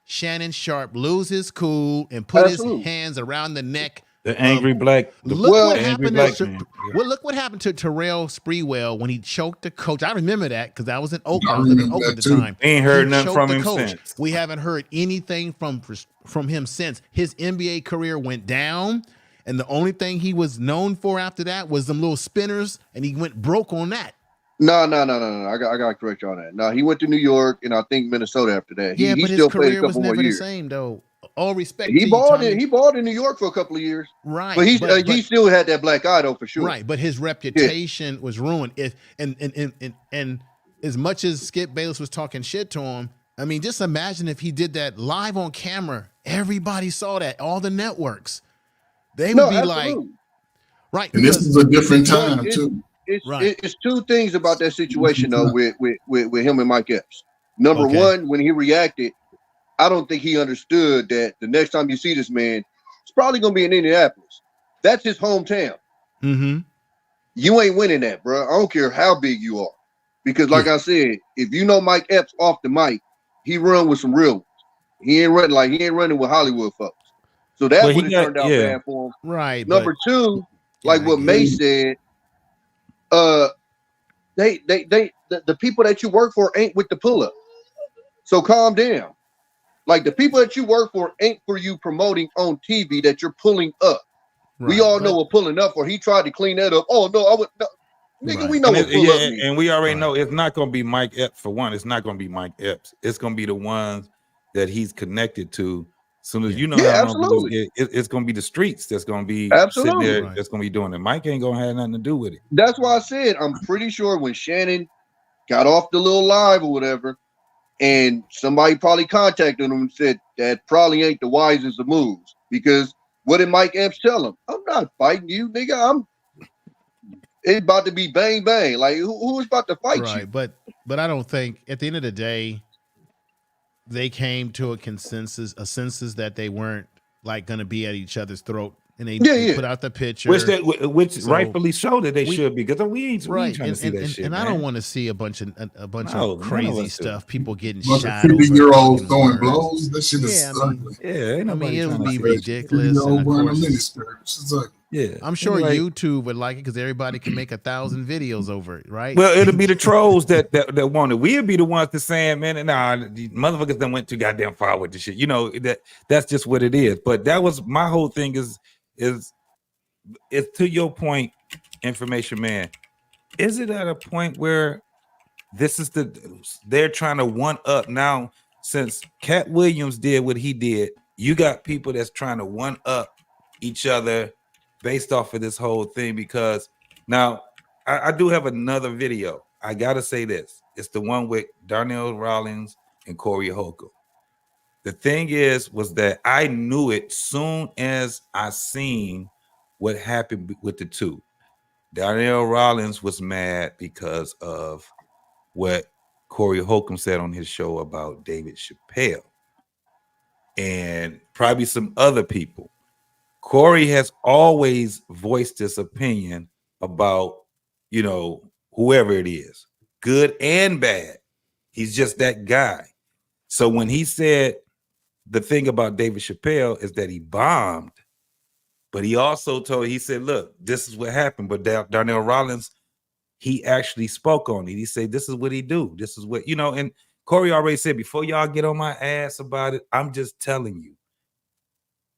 G: Shannon Sharpe lose his cool and put his hands around the neck
A: The angry black.
G: Look what
A: angry
G: happened.
A: black man.
G: Well, look what happened to Terrell Sprewell when he choked the coach. I remember that because I was in Oakland. I was in Oakland at the time.
A: We ain't heard
G: He
A: nothing
G: choked
A: from
G: the
A: him
G: coach.
A: since.
G: We haven't heard anything from him since. His NBA career went down, and the only thing he was known for after that was them little spinners, and he went broke on that.
E: No. I got to correct you on that. No, he went to New York and I think Minnesota after that.
G: Yeah,
E: he
G: but his
E: still played a
G: career was
E: couple more
G: never the
E: years.
G: same, though. All respect
E: He
G: to
E: balled
G: you,
E: in.
G: Tommy.
E: He balled in New York for a couple of years.
G: Right,
E: But he still had that black eye though for sure.
G: right. But his reputation was ruined. And as much as Skip Bayless was talking shit to him, I mean, just imagine if he did that live on camera. Everybody saw that. All the networks, they would be
E: absolutely.
G: like, right.
F: And this is a different time
E: It's-
F: too.
E: It's two things about that situation though with him and Mike Epps. Number one, when he reacted, I don't think he understood that the next time you see this man, it's probably going to be in Indianapolis. That's his hometown.
G: Mm-hmm.
E: You ain't winning that, bro. I don't care how big you are. Because like I said, if you know Mike Epps off the mic, he run with some real ones. He ain't running with Hollywood folks. So that's what it turned out bad for him.
G: Right.
E: Number two, like what May said, the people that you work for ain't with the pull up. So calm down. Like the people that you work for ain't for you promoting on TV that you're pulling up. Right. We all know what pulling up for. He tried to clean that up. Oh no, I would no. Nigga, we know what pull up means.
A: And we already know it's not gonna be Mike Epps for one. It's not gonna be Mike Epps. It's gonna be the ones that he's connected to. As soon as you know how long it's gonna be the streets that's gonna be sitting there, that's gonna be doing it. Mike ain't gonna have nothing to do with it.
E: That's why I said I'm pretty sure when Shannon got off the little live or whatever, and somebody probably contacted him and said that probably ain't the wisest of moves. Because what did Mike Epps tell him? I'm not fighting you, nigga. It's about to be bang bang. Like who's about to fight you?
G: But I don't think at the end of the day they came to a consensus that they weren't like going to be at each other's throat, and they put out the picture,
A: which rightfully so that they should be, because we ain't trying to see that shit.
G: And I don't want to see a bunch of crazy stuff, people getting
F: shot.
G: 50-year-olds
F: throwing blows. That shit is ugly.
A: Yeah,
G: I mean, it would be ridiculous.
F: Yeah,
G: I'm sure YouTube would like it because everybody can make 1,000 videos over it, right?
A: Well, it'll be the trolls that want it. We'll be the ones that saying, man, nah, the motherfuckers that went too goddamn far with the shit. You know, that's just what it is. But that was my whole thing is to your point, information man. Is it at a point where they're trying to one up now? Since Cat Williams did what he did, you got people that's trying to one up each other based off of this whole thing. Because now I do have another video. I gotta say this. It's the one with Darnell Rollins and Corey Holcomb. The thing was that I knew it soon as I seen what happened with the two. Darnell Rollins was mad because of what Corey Holcomb said on his show about David Chappelle and probably some other people. Corey has always voiced his opinion about, whoever it is, good and bad. He's just that guy. So when he said the thing about David Chappelle is that he bombed, but he also he said, look, this is what happened. But Darnell Rollins, he actually spoke on it. He said, this is what he do. This is what, and Corey already said, before y'all get on my ass about it, I'm just telling you,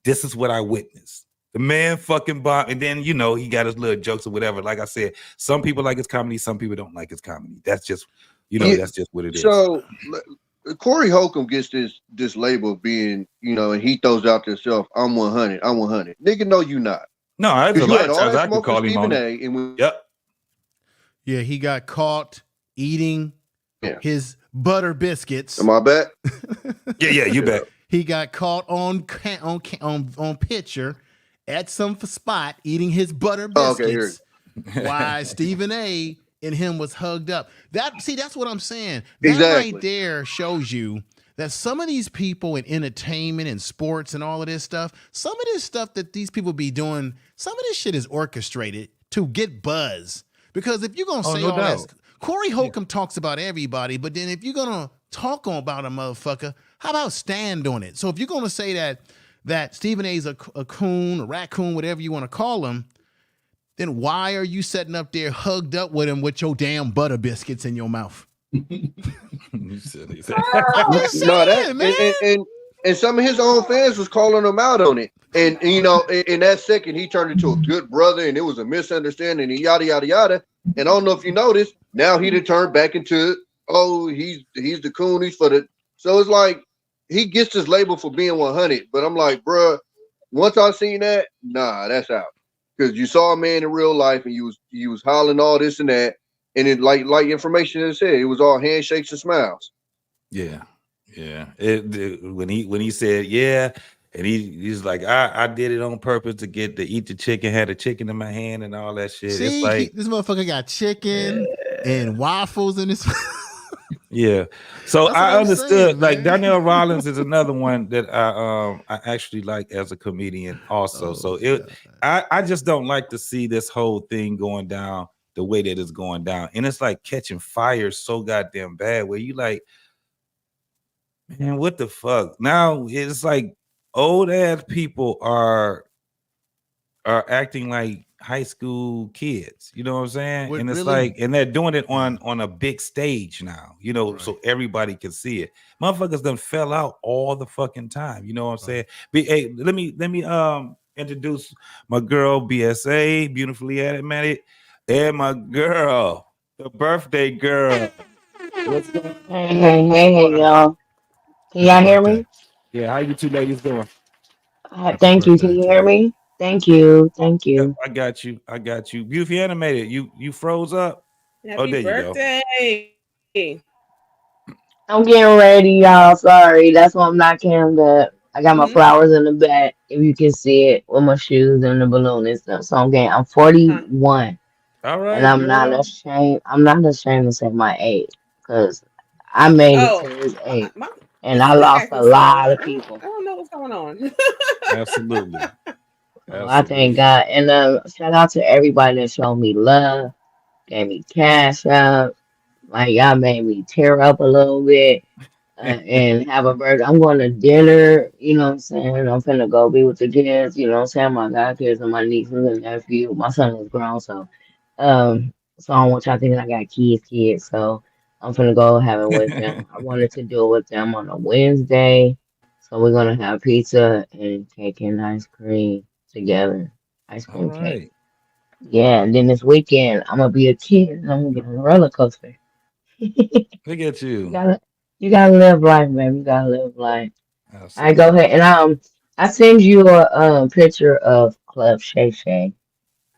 A: this is what I witnessed. The man fucking bombed. And then, he got his little jokes or whatever. Like I said, some people like his comedy. Some people don't like his comedy. That's just, that's just what it is.
E: So Corey Holcomb gets this label of being, and he throws out to himself, I'm 100. I'm 100. Nigga, no, you not.
A: No, I had a lot of times I could call him on
E: it.
A: Yep.
G: Yeah, he got caught eating his butter biscuits.
E: Am I bet?
A: Yeah, you bet.
G: He got caught on picture at some spot eating his butter biscuits. Why Stephen A. and him was hugged up. That's what I'm saying. That right there shows you that some of these people in entertainment and sports and all of this stuff, some of this stuff that these people be doing, some of this shit is orchestrated to get buzz. Because if you're going to say all that, Corey Holcomb talks about everybody, but then if you're going to talk about a motherfucker, how about stand on it? So if you're going to say that that Stephen A's a coon, a raccoon, whatever you want to call him, then why are you sitting up there hugged up with him with your damn butter biscuits in your mouth?
E: No, that
G: man.
E: And some of his own fans was calling him out on it. And you know, in that second, he turned into a good brother, and it was a misunderstanding, and yada yada yada. And I don't know if you noticed, now he done turned back into, oh, he's the coon, he's for the. So it's like he gets this label for being 100, but I'm like, bruh, once I seen that, nah, that's out. Because you saw a man in real life, and you was hollering all this and that, and it like information that said, it was all handshakes and smiles.
A: Yeah. When he said yeah, and he's like, I did it on purpose to eat the chicken, had a chicken in my hand and all that shit.
G: See,
A: it's like
G: this motherfucker got chicken and waffles in his.
A: Yeah, so I understood.
G: Saying,
A: like Donnell Rawlings is another one that I actually like as a comedian also. I just don't like to see this whole thing going down the way that it's going down, and it's like catching fire so goddamn bad. Where you like, man, what the fuck? Now it's like old ass people are acting like high school kids, you know what I'm saying? And it's like, and they're doing it on a big stage now, you know, so everybody can see it. Motherfuckers done fell out all the fucking time, you know what I'm saying? Hey, let me introduce my girl BSA, beautifully animated, and my girl, the birthday girl. What's going on?
H: Hey, y'all. Can y'all hear me?
A: Yeah, how you two ladies doing?
H: Thank you. Can you hear me? Thank you.
A: Yeah, I got you. Beautifully animated. You froze up.
I: Happy birthday.
H: I'm getting ready, y'all. Sorry. That's why I'm not cammed up. I got my flowers in the back, if you can see it, with my shoes and the balloon and stuff. So I'm 41.
A: All right.
H: And I'm not ashamed. I'm not ashamed to say my age, because I made it to this age. And I lost a lot of people.
I: I don't know what's going on.
A: Absolutely.
H: I thank God. And shout out to everybody that showed me love, gave me cash out. Like, y'all made me tear up a little bit and have a birthday. I'm going to dinner, you know what I'm saying? I'm finna go be with the kids, you know what I'm saying? My godkids and my nieces and nephew. My son is grown, so I don't want y'all thinking I got kids. So I'm finna go have it with them. I wanted to do it with them on a Wednesday. So we're gonna have pizza and cake and ice cream together. Ice cream cake. Yeah, and then this weekend I'm gonna be a kid and I'm gonna get on a roller coaster.
A: Look at you.
H: You gotta live life, man. You gotta live life.
A: Absolutely.
H: I go ahead and I send you a picture of Club Shay Shay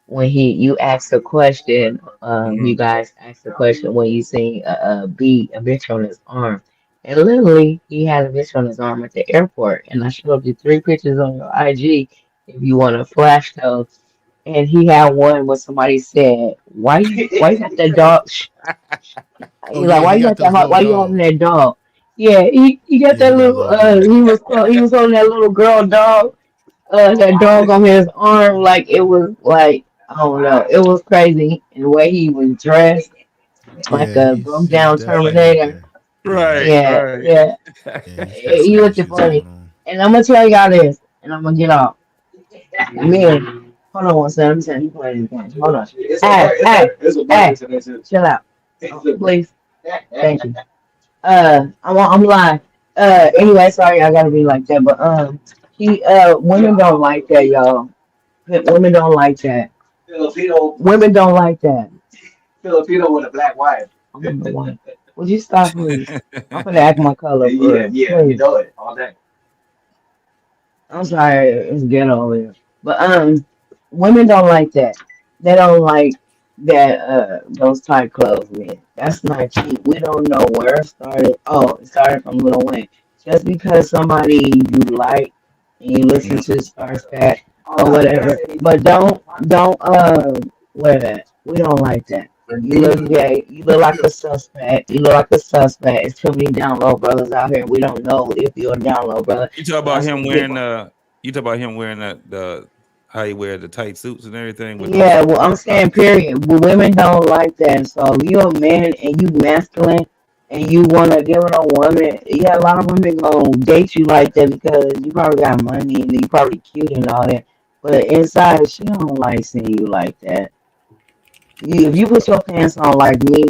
H: when you asked a question. You guys asked a question when you seen a bitch on his arm. And literally, he had a bitch on his arm at the airport. And I showed you 3 pictures on your IG if you want to flash those. And he had one where somebody said, "Why you got that dog?" He's like, "Why you got that? Why you holding that dog?" Yeah, he got that little. He was holding that little girl dog. That dog on his arm, like it was like, I don't know, it was crazy. And the way he was dressed, like a broke down Terminator.
A: Right.
H: Yeah. He looked funny. And I'm gonna tell y'all this, and I'm gonna get off. Man, hold on one second. I'm saying you playing this game. Hold on. Hey, chill out, please. Thank you. I'm live. Anyway, sorry I gotta be like that, but women don't like that, y'all. Women don't like that. Women don't like that.
J: Filipino with a black wife.
H: I'm the one. Would you stop, please? I'm gonna act my color.
J: Yeah, you know it all day.
H: I'm sorry, it's ghetto over here. But women don't like that. They don't like that those tight clothes, man. That's not cheap. We don't know where it started. Oh, it started from Lil Wayne. Just because somebody you like and you listen to Star Stat or whatever, but don't wear that. We don't like that. You look gay. You look like a suspect. It's too many down low brothers out here. We don't know if you're a down low brother.
A: You talk about him wearing the how he wear the tight suits and everything.
H: Yeah, well, I'm saying period. Women don't like that. So if you're a man and you masculine and you want to give it a woman, yeah, a lot of women gonna date you like that because you probably got money and you probably cute and all that. But inside, she don't like seeing you like that. If you put your pants on like me,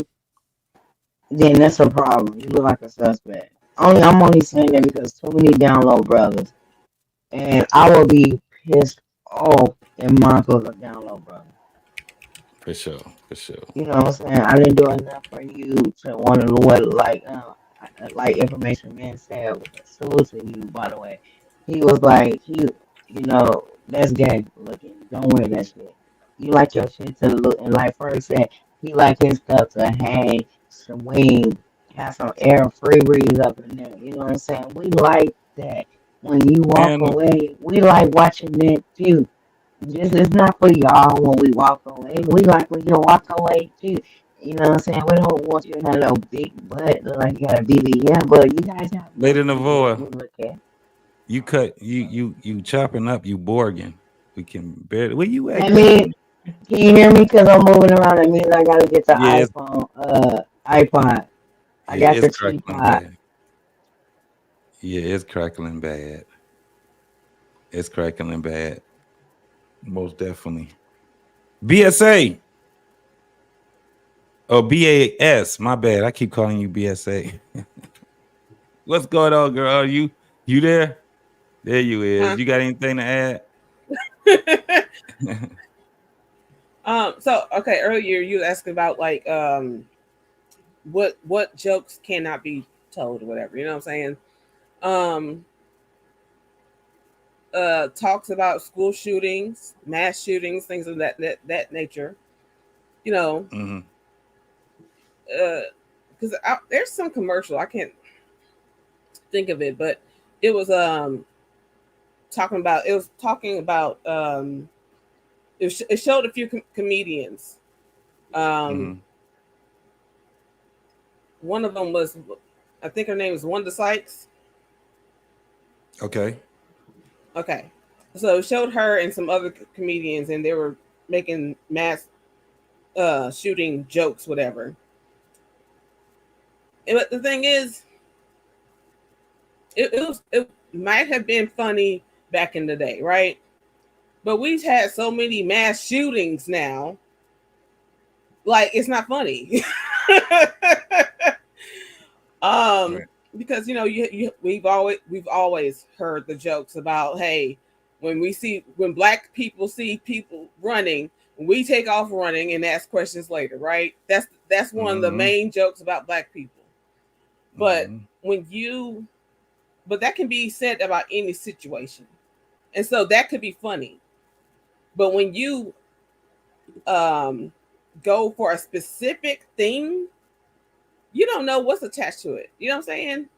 H: then that's a problem. You look like a suspect. I'm only saying that because too many down low brothers, and I will be pissed off if mine goes a down low brother.
A: For sure.
H: You know what I'm saying? I didn't do enough for you to want to what like information man said. Salute to you, by the way. He was like, that's gay looking. Don't wear that shit. You like your shit to look, and like Ferg said, he like his stuff to hang, swing, have some air, free breeze up in there. You know what I'm saying? We like that. When you walk
A: And
H: away, we like watching that too. This is not for y'all when we walk away. We like when you walk away too. You know what I'm saying? We don't want you to have no big butt like you got a BBM, but you guys have
A: Lady
H: nice
A: Navoa,
H: BBM. Look at.
A: you chopping up, you Borging. We can barely. Where you at?
H: I mean, can you hear me? Because I'm moving around. That means I gotta get the
A: Yeah,
H: iPod. I got the
A: it's crackling
H: tripod.
A: bad. Yeah, it's crackling bad. It's crackling bad. Most definitely. BSA. Oh, BAS. My bad. I keep calling you BSA. What's going on, girl? You there? There you is. You got anything to add?
I: So okay, earlier you asked about like what jokes cannot be told or whatever, you know what I'm saying? Talks about school shootings, mass shootings, things of that nature, you know.
A: Mm-hmm.
I: Because there's some commercial, I can't think of it, but it was talking about it showed a few comedians.
A: Mm-hmm.
I: One of them was, I think her name was Wanda Sykes.
A: Okay.
I: So it showed her and some other comedians, and they were making mass shooting jokes, whatever. But the thing is, it might have been funny back in the day, right? But we've had so many mass shootings now, like it's not funny.
A: Right.
I: Because we've always heard the jokes about, hey, when black people see people running, we take off running and ask questions later, right? That's one of the main jokes about black people. But but that can be said about any situation, and so that could be funny. But when you go for a specific thing, you don't know what's attached to it. You know what I'm saying?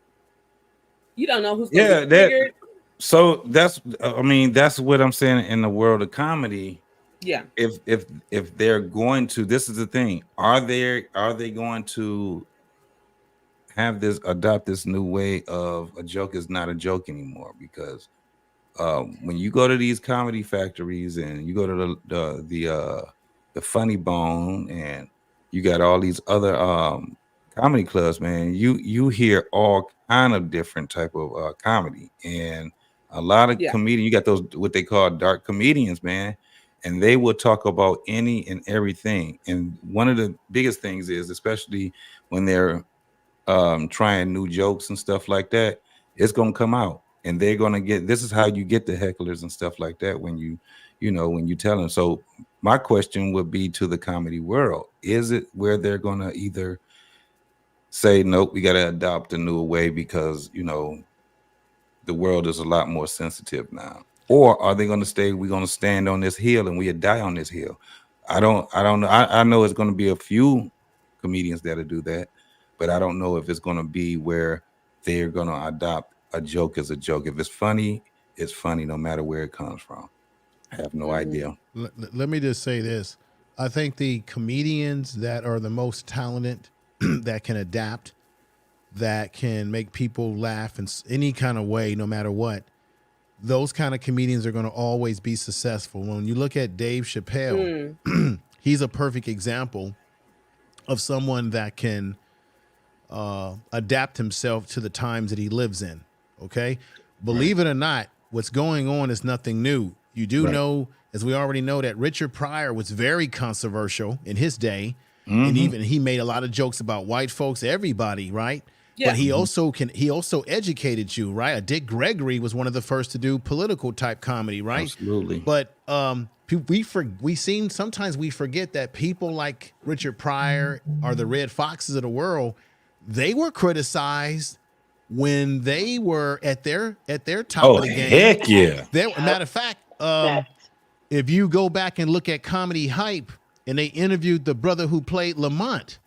I: You don't know who's going to be triggered.
A: So that's what I'm saying in the world of comedy.
I: Yeah.
A: If they're going to, this is the thing. Are they going to adopt this new way of a joke is not a joke anymore? Because when you go to these comedy factories and you go to the Funny Bone and you got all these other comedy clubs, man, you hear all kind of different type of comedy, and a lot of comedians. You got those what they call dark comedians, man, and they will talk about any and everything. And one of the biggest things is, especially when they're trying new jokes and stuff like that, it's gonna come out, and they're gonna get. This is how you get the hecklers and stuff like that when you tell them. So my question would be to the comedy world: is it where they're gonna either say, nope, we got to adopt a new way because the world is a lot more sensitive now, or are they going to stay? We're going to stand on this hill and we die on this hill. I don't know. I know it's going to be a few comedians that'll do that, but I don't know if it's going to be where they're going to adopt a joke as a joke. If it's funny, it's funny no matter where it comes from. I have no idea.
G: Let me just say this. I think the comedians that are the most talented, that can adapt, that can make people laugh in any kind of way, no matter what, those kind of comedians are going to always be successful. When you look at Dave Chappelle, he's a perfect example of someone that can adapt himself to the times that he lives in. Okay, believe it or not, what's going on is nothing new. You do know, as we already know, that Richard Pryor was very controversial in his day, and even he made a lot of jokes about white folks, everybody, right?
I: Yeah.
G: But he also educated you, right? Dick Gregory was one of the first to do political type comedy, right?
A: Absolutely.
G: But sometimes we forget that people like Richard Pryor or the Red Foxes of the world, they were criticized when they were at their top of the game.
A: Heck yeah.
G: Matter of fact, if you go back and look at Comedy Hype, and they interviewed the brother who played Lamont,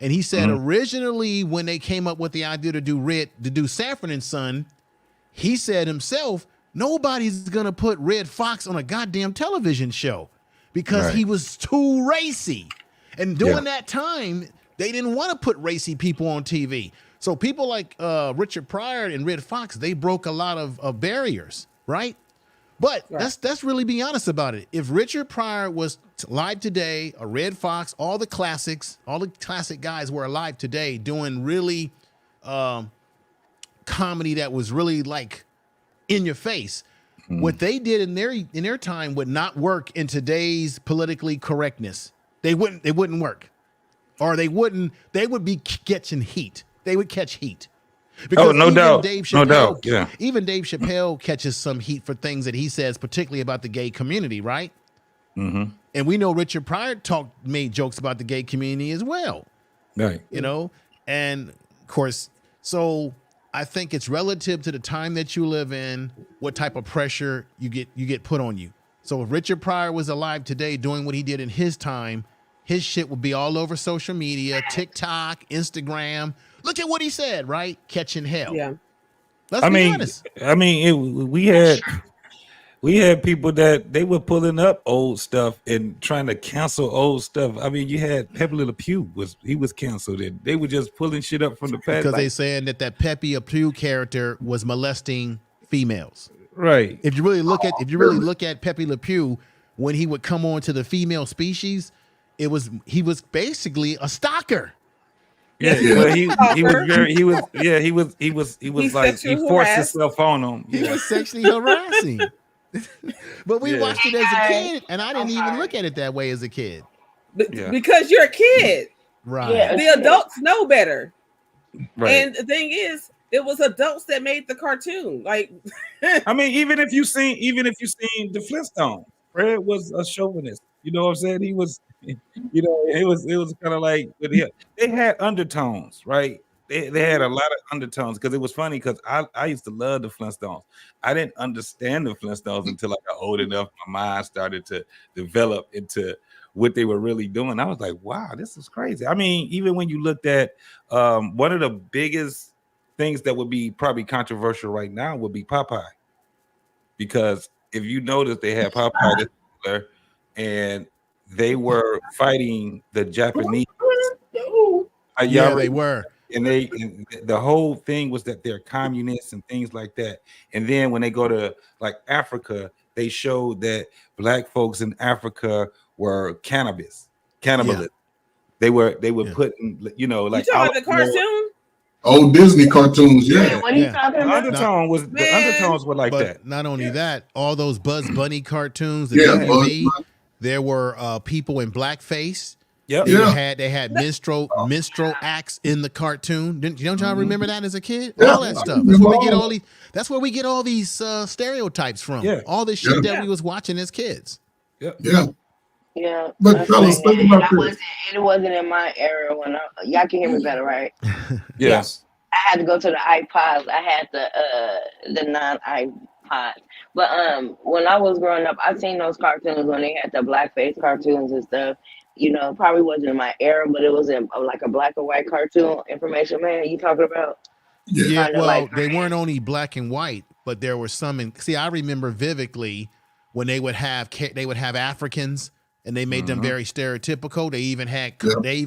G: and he said originally when they came up with the idea to do Sanford and Son, he said himself, nobody's gonna put Red Fox on a goddamn television show because he was too racy. And during that time, they didn't want to put racy people on TV. So people like Richard Pryor and Red Fox, they broke a lot of barriers, right? But let's really be honest about it. If Richard Pryor was live today, a Red Fox, all the classic guys were alive today doing really comedy that was really like in your face. What they did in their time would not work in today's politically correctness. They wouldn't work. Or they would be catching heat. They would catch heat. Because
A: no doubt. No doubt. Yeah.
G: Even Dave Chappelle catches some heat for things that he says, particularly about the gay community, right? And we know Richard Pryor made jokes about the gay community as well.
A: Right.
G: You know, and of course, so I think it's relative to the time that you live in, what type of pressure you get put on you. So if Richard Pryor was alive today doing what he did in his time, his shit would be all over social media, TikTok, Instagram. Look at what he said, right? Catching hell.
I: Yeah.
G: Let's be honest.
A: We had people that they were pulling up old stuff and trying to cancel old stuff. I mean, you had Pepe Le Pew was canceled, and they were just pulling shit up from the past
G: because they saying that Pepe Le Pew character was molesting females.
A: Right.
G: If you really look at Pepe Le Pew, when he would come on to the female species, he was basically a stalker.
A: Yeah, but he forced himself on them.
G: He was sexually harassing. But we watched it as a kid, and I didn't even look at it that way as a kid.
I: Because you're a kid.
G: Right.
I: Yeah, the adults know better.
A: Right.
I: And the thing is, it was adults that made the cartoon. Like
A: I mean, even if you seen the Flintstones, Fred was a chauvinist. You know what I'm saying? He was, it was kind of like they had undertones, right? They had a lot of undertones because it was funny because I used to love the Flintstones. I didn't understand the Flintstones until I got old enough. My mind started to develop into what they were really doing. I was like, wow, this is crazy. I mean, even when you looked at one of the biggest things that would be probably controversial right now would be Popeye. Because if you notice, they had Popeye there, and they were fighting the Japanese.
G: Yeah, they were.
A: And the whole thing was that they're communists and things like that. And then when they go to like Africa, they showed that black folks in Africa were cannibalists.
G: Yeah.
A: They were putting, like
I: you talking about the cartoon?
F: Old Disney cartoons, yeah.
H: What are you talking about?
A: The undertones were like that.
G: Not only that, all those Bugs Bunny cartoons, there were people in blackface.
A: Yep.
G: They had minstrel acts in the cartoon. Don't y'all remember that as a kid?
F: Yeah.
G: All that stuff. That's where we get all these stereotypes from.
A: Yeah.
G: All this shit that we was watching as kids.
A: Yep.
F: Yeah.
H: Yeah,
F: but fellas, think about this.
H: It wasn't in my era when y'all can hear me better, right?
A: Yes.
H: I had to go to the iPods. I had the non-iPod. But when I was growing up, I seen those cartoons when they had the blackface cartoons and stuff. Probably wasn't in my era, but it was in like a black and white cartoon. Information Man, you talking about?
G: Yeah, well, they weren't only black and white, but there were some. See, I remember vividly when they would have Africans. And they made them very stereotypical. They even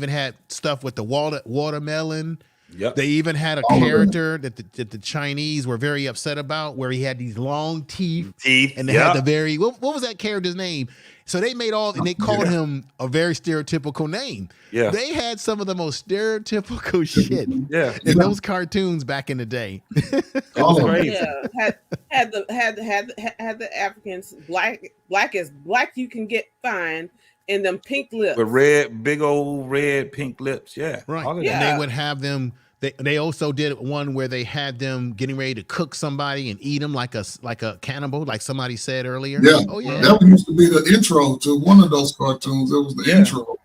G: had stuff with the watermelon.
A: Yep.
G: They even had a character that the Chinese were very upset about, where he had these long teeth, and they had the very what was that character's name? So they made and they called him a very stereotypical name.
A: Yeah.
G: They had some of the most stereotypical shit in those cartoons back in the day.
A: It was crazy.
I: Yeah, had the Africans black as black you can get fine in them pink lips.
A: With big old red pink lips. Yeah.
G: Right.
A: All of
G: And
A: that.
G: they would have them. They also did one where they had them getting ready to cook somebody and eat them like a cannibal, like somebody said earlier.
F: Yeah.
G: Oh yeah.
F: That used to be the intro to one of those cartoons. It was the intro.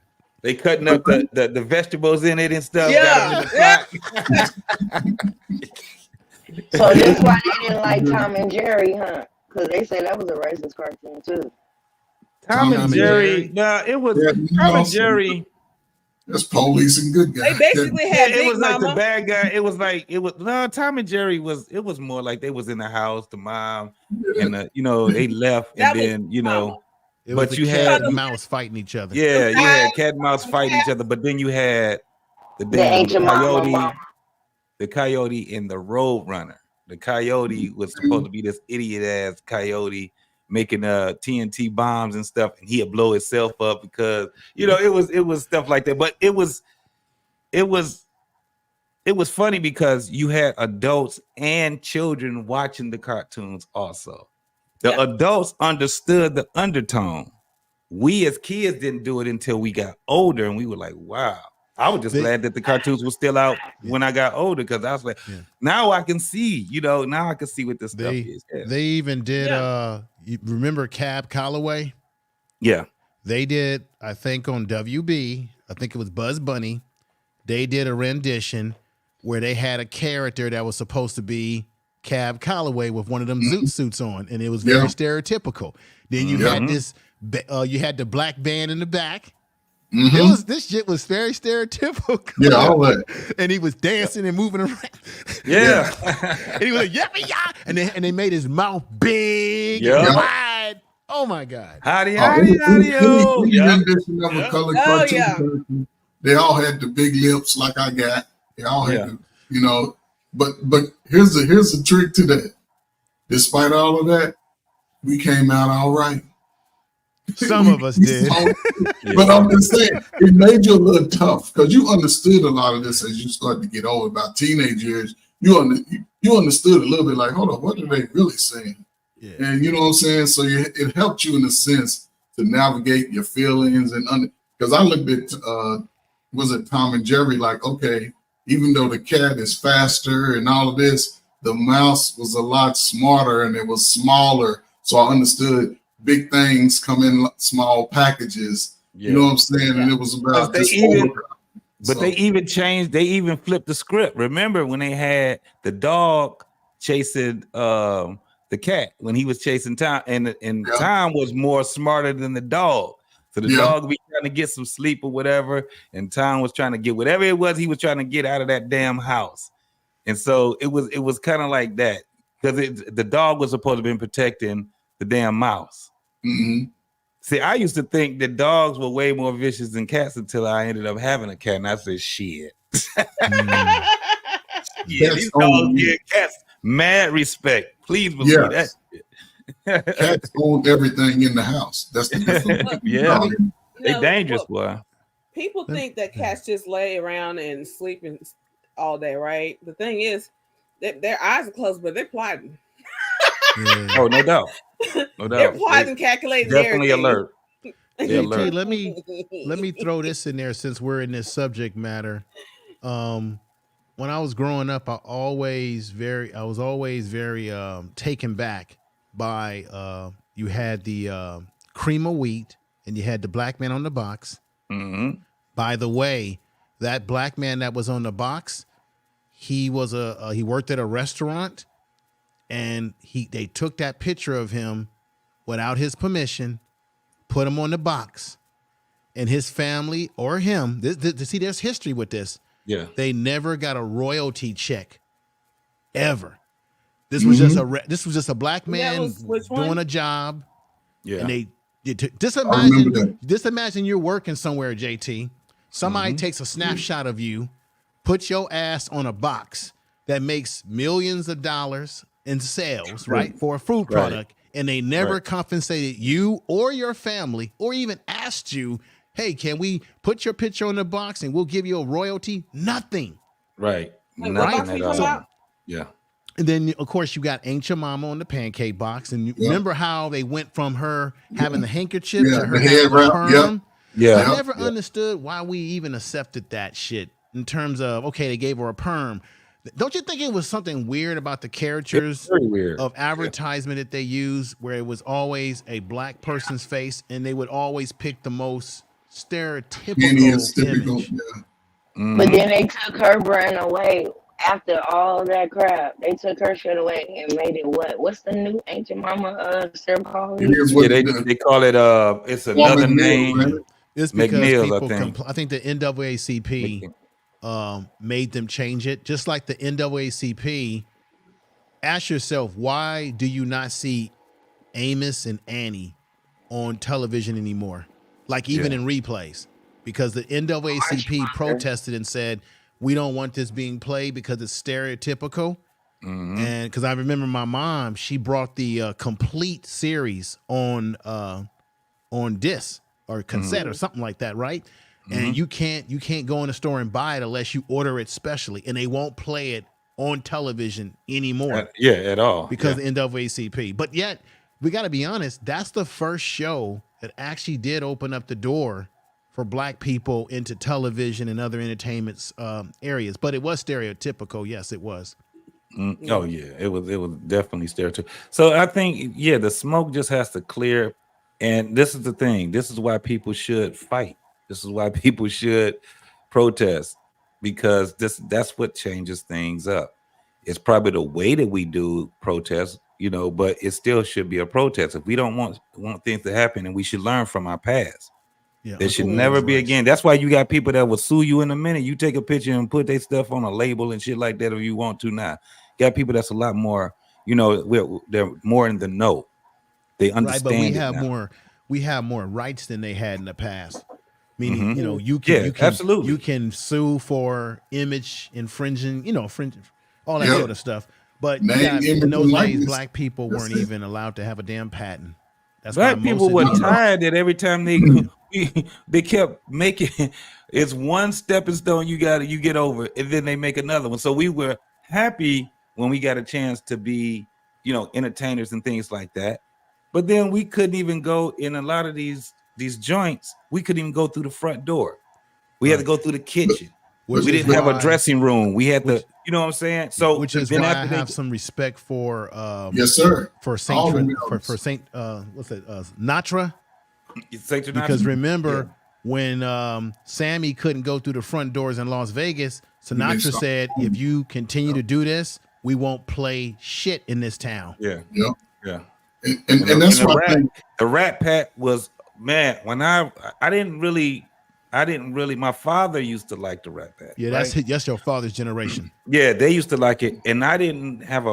A: They cutting up the vegetables in it and stuff.
I: Yeah.
H: So that's why they didn't like Tom and Jerry, huh? Because they say that was a racist cartoon too.
A: Tom and Jerry. No, it was Tom and Jerry.
F: That's police and good guys.
I: They basically had
A: it was
I: Big
A: like
I: Mama.
A: the bad guy. It was Tom and Jerry it was more like they was in the house, the mom and they left
I: That
A: and then
G: It was
A: but
G: the
A: you
G: cat
A: had
G: and mouse fighting each other.
A: yeah, you had cat and mouse fighting each other, but then you had the damn
H: ancient
A: coyote,
H: mama.
A: the coyote and the road runner. The coyote was supposed to be this idiot ass coyote making TNT bombs and stuff, and he'd blow himself up because it was stuff like that. But it was funny because you had adults and children watching the cartoons also. The adults understood the undertone. We as kids didn't do it until we got older, and we were like, wow. I was just glad that the cartoons were still out when I got older, because I was like, now I can see, now I can see what this stuff is. Yeah.
G: They even did you remember Cab Calloway?
A: Yeah.
G: They did, I think on WB, I think it was Buzz Bunny. They did a rendition where they had a character that was supposed to be Cab Calloway with one of them zoot suits on, and it was very stereotypical. Then you had you had the black band in the back. This shit was very stereotypical.
F: Yeah, all that.
G: And he was dancing and moving around.
A: Yeah.
G: And he was like, yeah. And they made his mouth big and wide. Oh my God.
A: Howdy.
F: Any rendition of a colored cartoon, they all had the big lips like I got. They all had but here's the trick to that. Despite all of that, we came out all right.
G: Some of us did.
F: But I'm just saying, it made you a little tough because you understood a lot of this as you started to get old. About teenage years, you understood a little bit like, hold on, what are they really saying? Yeah. And you know what I'm saying? So it helped you in a sense to navigate your feelings because I looked at, was it Tom and Jerry, like, okay, even though the cat is faster and all of this, the mouse was a lot smarter and it was smaller. So I understood big things come in small packages. You know what I'm saying? And it was about
A: they even changed, they even flipped the script. Remember when they had the dog chasing the cat when he was chasing Tom, and Tom was more smarter than the dog. So the dog would be trying to get some sleep or whatever, and Tom was trying to get whatever it was he was trying to get out of that damn house. And so it was kind of like that because the dog was supposed to be protecting the damn mouse. See, I used to think that dogs were way more vicious than cats until I ended up having a cat, and I said, "Shit, these dogs give cats mad respect." Please believe that.
F: Cats own everything in the house. That's the difference.
A: They dangerous, boy.
I: People think that cats just lay around and sleep all day, right? The thing is, their eyes are closed, but they're plotting.
A: Oh, no doubt. No doubt.
I: They're plotting, calculating.
A: Definitely alert.
G: JT, let me throw this in there since we're in this subject matter. When I was growing up, I was always very taken back by you had the cream of wheat and you had the black man on the box. By the way, that black man that was on the box, he worked at a restaurant, and they took that picture of him without his permission, put him on the box, and his family or him. See, there's history with this.
A: Yeah,
G: they never got a royalty check, ever. This was just a black man doing a job. Yeah, and just imagine you're working somewhere, JT. Somebody takes a snapshot of you put your ass on a box that makes millions of dollars in sales, right, for a food product, and they never compensated you or your family or even asked you, hey, can we put your picture on the box and we'll give you a royalty? Nothing.
A: Right.
I: Wait,
A: Nothing
I: what box
A: at
I: we
A: all.
I: talking about?
A: Yeah.
G: And then, of course, you got Ain't Your Mama on the pancake box. And you remember how they went from her having the handkerchief to her
F: the
G: having
F: head
G: a
F: wrap,
G: perm?
A: Yeah.
G: I never understood why we even accepted that shit in terms of, okay, they gave her a perm. Don't you think it was something weird about the characters
A: Very weird.
G: of advertisement that they used where it was always a black person's face and they would always pick the most stereotypical image?
H: But then they took her brand away after all that crap. They took her shit away and made it what? What's the new Ain't Your Mama syrup called?
A: Yeah, they call it it's another name.
G: It's because
A: McNeil's,
G: people I think the NAACP made them change it. Just like the NAACP, ask yourself, why do you not see Amos and Annie on television anymore? Like even in replays. Because the NAACP protested and said, we don't want this being played because it's stereotypical. And because I remember my mom, she brought the complete series on disc or cassette or something like that, right? And you can't go in the store and buy it unless you order it specially, and they won't play it on television anymore.
A: At all.
G: Because of NAACP. But yet, we got to be honest, that's the first show that actually did open up the door for black people into television and other entertainment areas. But it was stereotypical. Yes, it was.
A: Oh yeah, it was definitely stereotypical. So I think the smoke just has to clear, and this is the thing. This is why people should fight. This is why people should protest, because that's what changes things up. It's probably the way that we do protest, but it still should be a protest. If we don't want things to happen, and we should learn from our past.
G: Yeah,
A: there should never be again. That's why you got people that will sue you in a minute. You take a picture and put their stuff on a label and shit like that if you want to now. You got people that's a lot more, they're more in the know. They understand.
G: Right, but we have more rights than they had in the past. Meaning, you can
A: absolutely.
G: You can sue for image infringing, all that sort of stuff. But in those days, black people weren't even allowed to have a damn patent. That's
A: black people were tired that every time they kept making it's one stepping stone you get over, and then they make another one. So we were happy when we got a chance to be, entertainers and things like that. But then we couldn't even go in a lot of these joints. We couldn't even go through the front door. We had to go through the kitchen. We didn't have a dressing room. We had to, you know what I'm saying? So
G: which is why I have some respect for
F: yes, sir.
G: For Saint Natra. Because remember when Sammy couldn't go through the front doors in Las Vegas, Sinatra said, if you continue to do this, we won't play shit in this town.
A: Yeah.
F: And that's why
A: the Rat Pack was, man, when I didn't really, my father used to like the Rat Pack.
G: Yeah, that's your father's generation.
A: Yeah, they used to like it. And I didn't have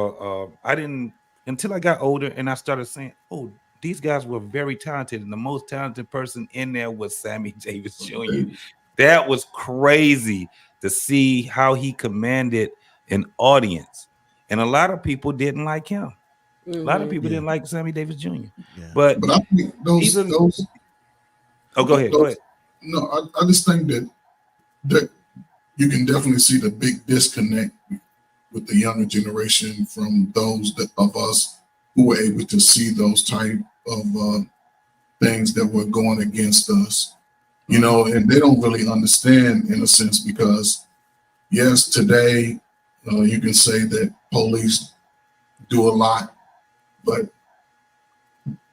A: until I got older and I started saying, oh, these guys were very talented. And the most talented person in there was Sammy Davis Jr. That was crazy to see how he commanded an audience. And a lot of people didn't like him. A lot of people didn't like Sammy Davis Jr.
F: Yeah.
A: But
F: I think those
A: oh, go ahead.
F: No, I just think that you can definitely see the big disconnect with the younger generation from those of us who were able to see those type of things that were going against us, and they don't really understand in a sense because, yes, today you can say that police do a lot, but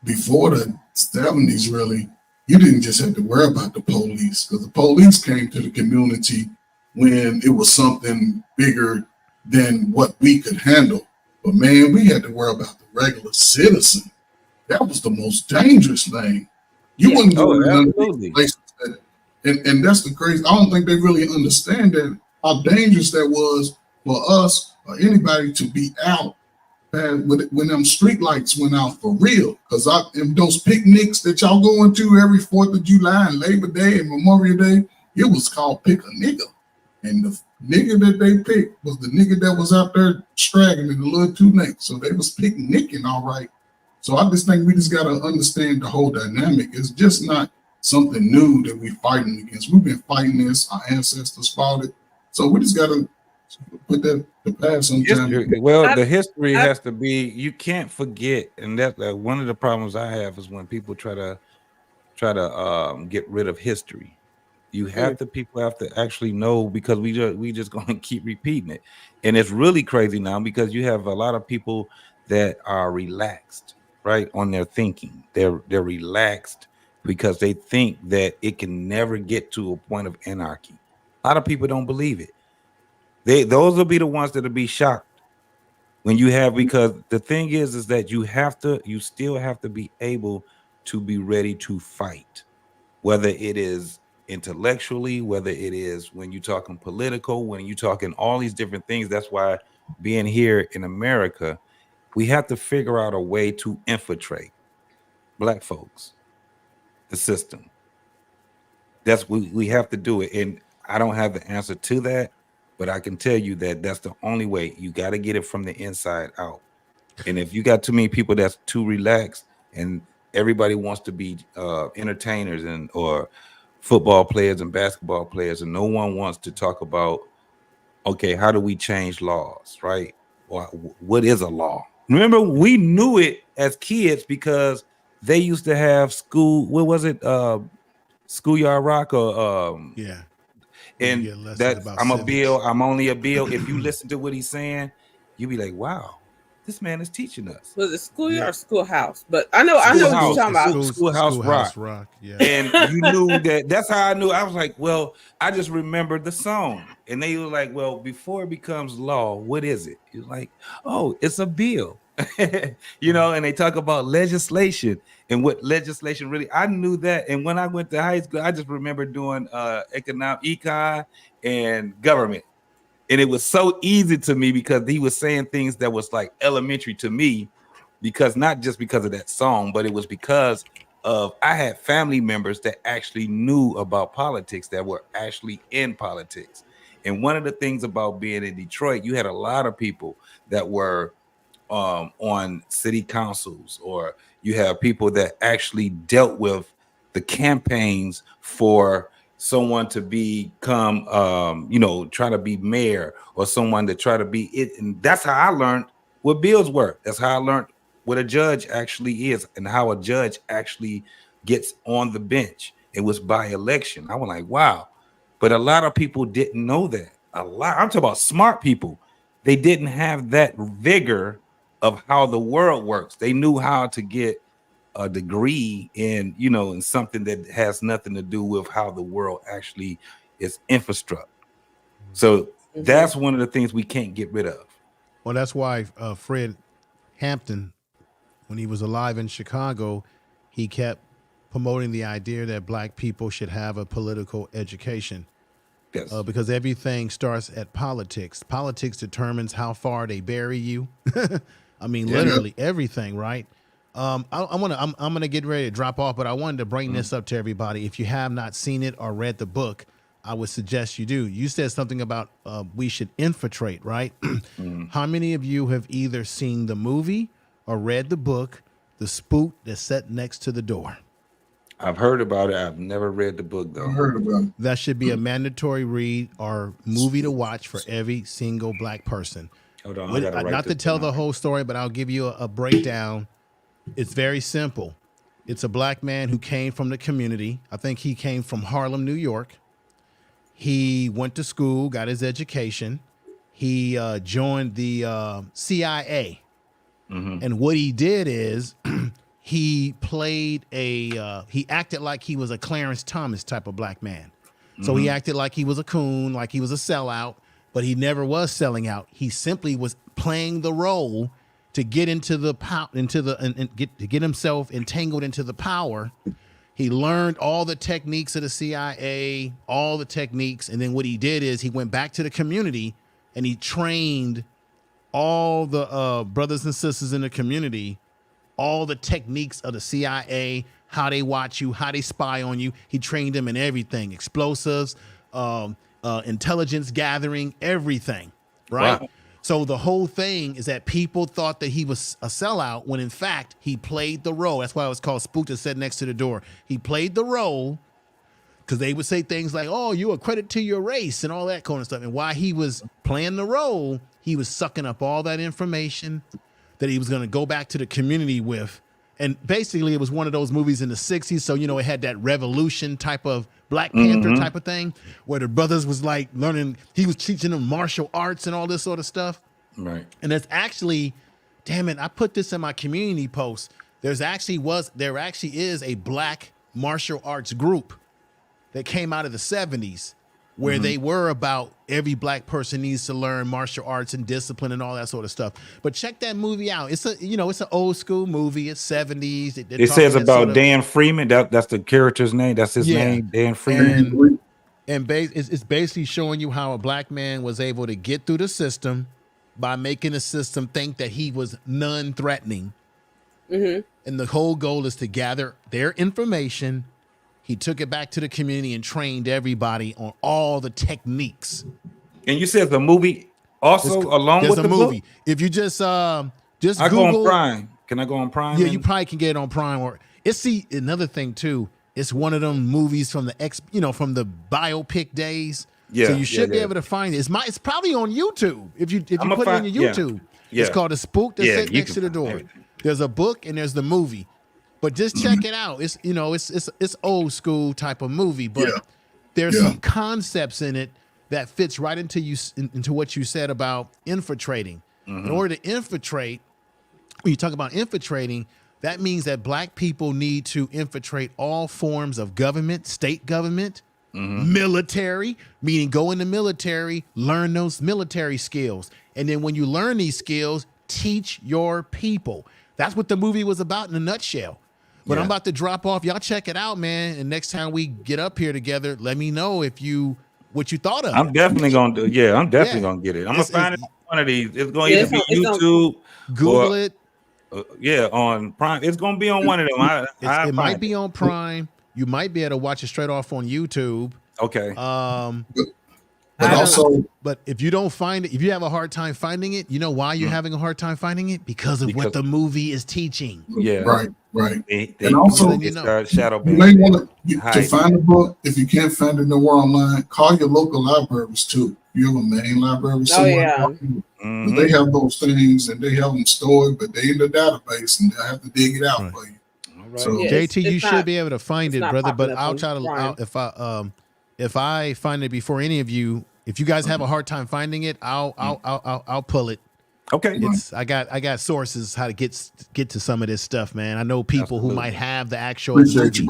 F: before the 70s, really, you didn't just have to worry about the police because the police came to the community when it was something bigger than what we could handle. But man, we had to worry about the regular citizen. That was the most dangerous thing. You wouldn't go to none of these places. And that's the crazy. I don't think they really understand that how dangerous that was for us or anybody to be out when them street lights went out for real. Because those picnics that y'all going to every 4th of July and Labor Day and Memorial Day, it was called Pick a Nigga. And nigga that they picked was the nigga that was out there straggling the little two necks. So they was picnicking all right. So I just think we just gotta understand the whole dynamic. It's just not something new that we're fighting against. We've been fighting this. Our ancestors fought it. So we just gotta put that the past on time.
A: Well, the history has to be. You can't forget, and that's one of the problems I have is when people try to get rid of history. You have to. People have to actually know, because we just going to keep repeating it, and it's really crazy now because you have a lot of people that are relaxed, right, on their thinking. They're relaxed because they think that it can never get to a point of anarchy. A lot of people don't believe it. Those will be the ones that'll be shocked when you have, because the thing is that you still have to be able to be ready to fight, whether it is intellectually, whether it is when you're talking political, when you're talking all these different things. That's why being here in America, we have to figure out a way to infiltrate Black folks, the system. That's we have to do it. And I don't have the answer to that, but I can tell you that that's the only way. You got to get it from the inside out. And if you got too many people that's too relaxed and everybody wants to be entertainers and or football players and basketball players, and no one wants to talk about, okay, how do we change laws, right? Or what is a law? Remember, we knew it as kids because they used to have school. What was it? Schoolyard Rock or
G: yeah.
A: And that I'm civics. A bill. I'm only a bill. If you listen to what he's saying, you be like, wow, this man is teaching us.
I: Was it schoolyard or schoolhouse? But I know what you're talking about.
A: Schoolhouse Rock. Yeah. And you knew that. That's how I knew. I was like, well, I just remembered the song. And they were like, well, before it becomes law, what is it? You're like, oh, it's a bill. You know, and they talk about legislation and what legislation really, I knew that. And when I went to high school, I just remember doing econ and government. And it was so easy to me because he was saying things that was like elementary to me, because not just because of that song, but it was because of I had family members that actually knew about politics, that were actually in politics. And one of the things about being in Detroit, you had a lot of people that were on city councils, or you have people that actually dealt with the campaigns for someone to become try to be mayor, or someone to try to be it. And that's how I learned what bills work. That's how I learned what a judge actually is and how a judge actually gets on the bench. It was by election. I was like, wow. But a lot of people didn't know that. I'm talking about smart people. They didn't have that vigor of how the world works. They knew how to get a degree in, in something that has nothing to do with how the world actually is infrastructure. So that's one of the things we can't get rid of.
G: Well, that's why Fred Hampton, when he was alive in Chicago, he kept promoting the idea that Black people should have a political education.
A: Yes.
G: Because everything starts at politics. Politics determines how far they bury you. I mean, literally everything, right? I'm gonna get ready to drop off, but I wanted to bring this up to everybody. If you have not seen it or read the book, I would suggest you do. You said something about we should infiltrate, right? How many of you have either seen the movie or read the book, The Spook That's Set Next to the Door?
A: I've heard about it. I've never read the book, though.
F: I heard about it.
G: That should be a mandatory read or movie to watch for every single Black person.
A: Hold on,
G: Not to tell the whole story, but I'll give you a breakdown. It's very simple. It's a Black man who came from the community. I think he came from Harlem, New York. He went to school, got his education. He joined the CIA. And what he did is he played he acted like he was a Clarence Thomas type of Black man. So he acted like he was a coon, like he was a sellout, but he never was selling out. He simply was playing the role to get into the get himself entangled into the power. He learned all the techniques of the CIA, all the techniques, and then what he did is he went back to the community and he trained all the brothers and sisters in the community, all the techniques of the CIA, how they watch you, how they spy on you. He trained them in everything: explosives, intelligence gathering, everything, right?
A: Wow.
G: So the whole thing is that people thought that he was a sellout when in fact he played the role. That's why it was called Spook that sat next to the door. He played the role because they would say things like, oh, you're a credit to your race and all that kind of stuff. And while he was playing the role, he was sucking up all that information that he was going to go back to the community with. And basically it was one of those movies in the 60s. So, you know, it had that revolution type of Black Panther type of thing where the brothers was like learning, he was teaching them martial arts and all this sort of stuff.
A: Right.
G: And it's actually, damn it, I put this in my community post. There actually is a Black martial arts group that came out of the 70s where they were about every Black person needs to learn martial arts and discipline and all that sort of stuff. But check that movie out. It's it's an old school movie. It's 70s.
A: It says about Dan Freeman. That's the character's name. That's his name, Dan Freeman.
G: And it's basically showing you how a Black man was able to get through the system by making the system think that he was non-threatening. And the whole goal is to gather their information. He took it back to the community and trained everybody on all the techniques.
A: And you said the movie also along with the
G: movie.
A: book?
G: If you just
A: I
G: Google,
A: go on Prime. Can I go on Prime?
G: Yeah, you probably can get it on Prime. Or another thing too. It's one of them movies from from the biopic days.
A: Yeah,
G: so you should be able to find it. It's probably on YouTube. If you put it on your YouTube, it's called The Spook That Sat Next to the Door. There's a book and there's the movie. But just check it out. It's it's old school type of movie, but there's some concepts in it that fits right into what you said about infiltrating. In order to infiltrate, when you talk about infiltrating, that means that Black people need to infiltrate all forms of government, state government, military, meaning go in the military, learn those military skills. And then when you learn these skills, teach your people. That's what the movie was about in a nutshell. But I'm about to drop off. Y'all check it out, man. And next time we get up here together, let me know what you thought of it.
A: I'm definitely gonna do. Yeah, I'm definitely gonna get it. I'm gonna find it on one of these. It's gonna either be YouTube,
G: Google it.
A: On Prime. It's gonna be on one of them.
G: It might be on Prime. You might be able to watch it straight off on YouTube.
A: Okay.
G: But if you don't find it, if you have a hard time finding it, you know why you're having a hard time finding it? Because what the movie is teaching.
A: Yeah.
F: Right.
A: And
F: also,
A: shadow
F: you may want to find the book. If you can't find it nowhere online, call your local libraries too. You have a main library somewhere. They have those things and they have them stored, but they in the database and they have to dig it out for you.
A: Right.
F: So,
G: JT, you should be able to find it, brother. But I'll try to if I find it before any of you. If you guys have a hard time finding it, I'll pull it.
A: Okay.
G: I got sources how to get to some of this stuff, man. I know people who might have the actual movie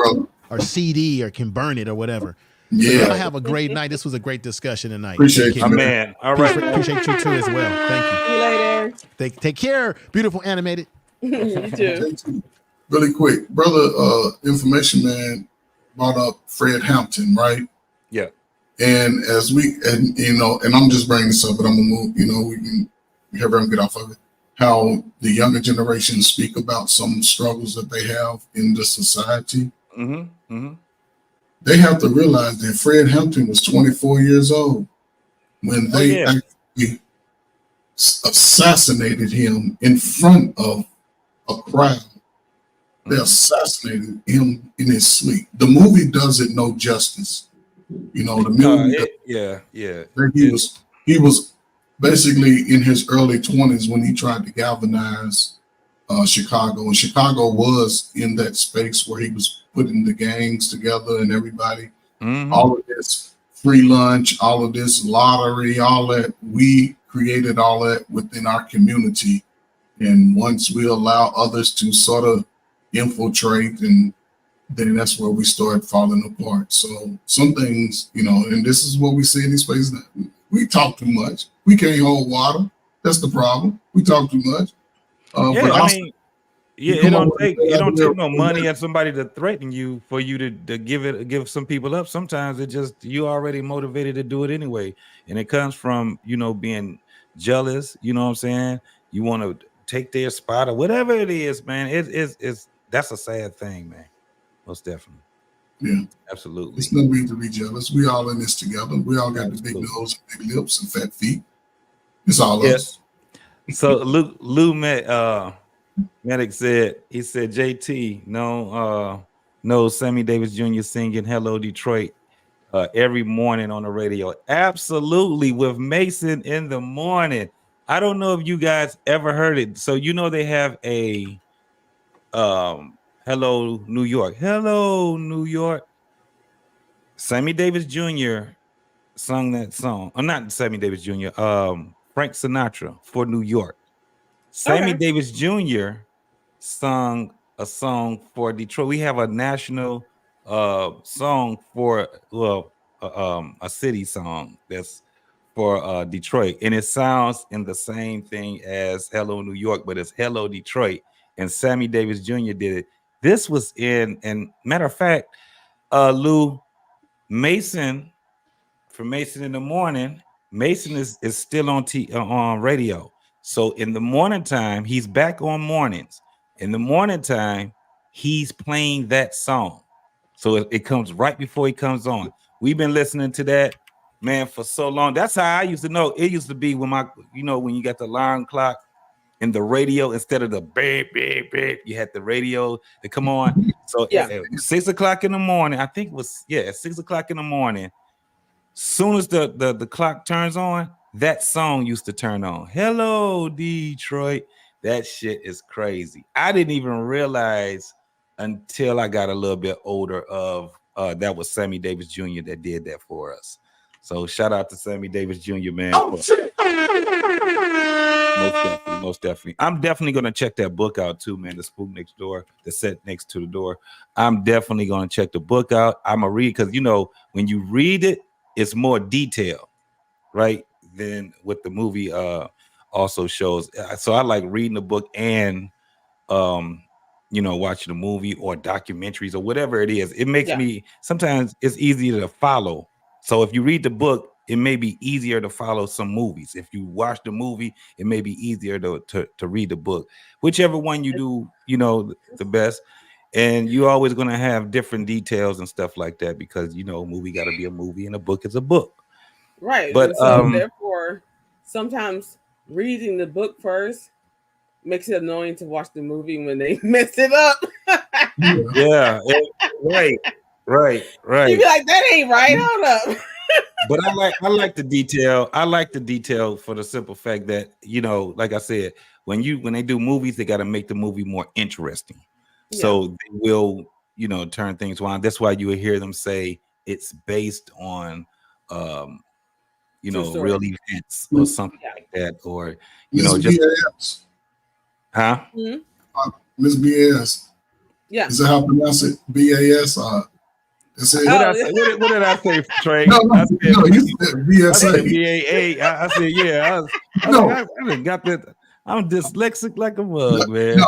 G: or CD or can burn it or whatever.
F: Yeah.
G: Y'all have a great night. This was a great discussion tonight.
F: Appreciate you,
A: man. All right.
G: Appreciate you too as well. Thank you.
I: See you later.
G: Take care, beautiful animated.
I: You too.
F: Really quick, brother. Information man brought up Fred Hampton, right?
A: Yeah.
F: And and I'm just bringing this up, but I'm gonna move. We can have everyone get off of it. How the younger generation speak about some struggles that they have in the society. They have to realize that Fred Hampton was 24 years old when they actually assassinated him in front of a crowd. They assassinated him in his sleep. The movie does it no justice. The movie. He was basically in his early 20s when he tried to galvanize Chicago, and Chicago was in that space where he was putting the gangs together and everybody. All of this free lunch, all of this lottery, all that, we created all that within our community. And once we allow others to sort of infiltrate, and then that's where we start falling apart. So some things, and this is what we see in these places, that we talk too much. We can't hold water. That's the problem. We talk too much.
A: It don't take no money and somebody to threaten you for you to give some people up. Sometimes it just, you already motivated to do it anyway. And it comes from, being jealous, you know what I'm saying? You want to take their spot or whatever it is, man. It's that's a sad thing, man. Most definitely.
F: Yeah.
A: Absolutely.
F: There's no need to be jealous. We all in this together. We all got the big nose and big lips and fat feet. It's all us.
A: So Lou Medic said, he said, JT, no Sammy Davis Jr. singing Hello Detroit every morning on the radio. Absolutely, with Mason in the morning. I don't know if you guys ever heard it. So they have a Hello New York. Hello New York. Sammy Davis Jr. sung that song. Not Sammy Davis Jr. Frank Sinatra for New York. Sammy Davis Jr. sung a song for Detroit. We have a national song for a city song that's for Detroit, and it sounds in the same thing as Hello New York, but it's Hello Detroit. And Sammy Davis Jr. did it. This was and matter of fact, Lou, Mason from Mason in the morning. Mason is still on radio. So in the morning time, he's back on mornings. In the morning time, he's playing that song. So it comes right before he comes on. We've been listening to that, man, for so long. That's how I used to know. It used to be when when you got the alarm clock and the radio, instead of the beep, beep, beep, you had the radio to come on. So at 6 o'clock in the morning, I think it was, at 6 o'clock in the morning, soon as the clock turns on, that song used to turn on. Hello, Detroit. That shit is crazy. I didn't even realize until I got a little bit older of that was Sammy Davis Jr. that did that for us. So shout out to Sammy Davis Jr., man. Oh, shit. Most definitely. I'm definitely going to check that book out too, man. The Spook Next Door, the set next to the door. I'm definitely going to check the book out. I'm going to read, because, when you read it, it's more detailed, right, than what the movie also shows. So I like reading the book and watching the movie or documentaries or whatever it is. It makes me, sometimes it's easier to follow. So if you read the book, it may be easier to follow some movies. If you watch the movie, it may be easier to read the book. Whichever one you do, the best. And you're always going to have different details and stuff like that, because movie got to be a movie and a book is a book,
I: right?
A: But
I: so therefore, sometimes reading the book first makes it annoying to watch the movie when they mess it up. Right.
A: You
I: be like, that ain't right. Hold up.
A: But I like the detail. I like the detail for the simple fact that like I said, when they do movies, they got to make the movie more interesting. So they will, turn things around. That's why you will hear them say it's based on, real events or something like that, or just
F: BAS.
A: Huh?
F: Miss BAS.
I: Yeah.
F: Is that how I pronounce it? BAS.
A: What did I say, Trey?
F: No, you said BSA.
A: I said BAA. I said, yeah. I didn't got that. I'm dyslexic like a mug, man.
F: No.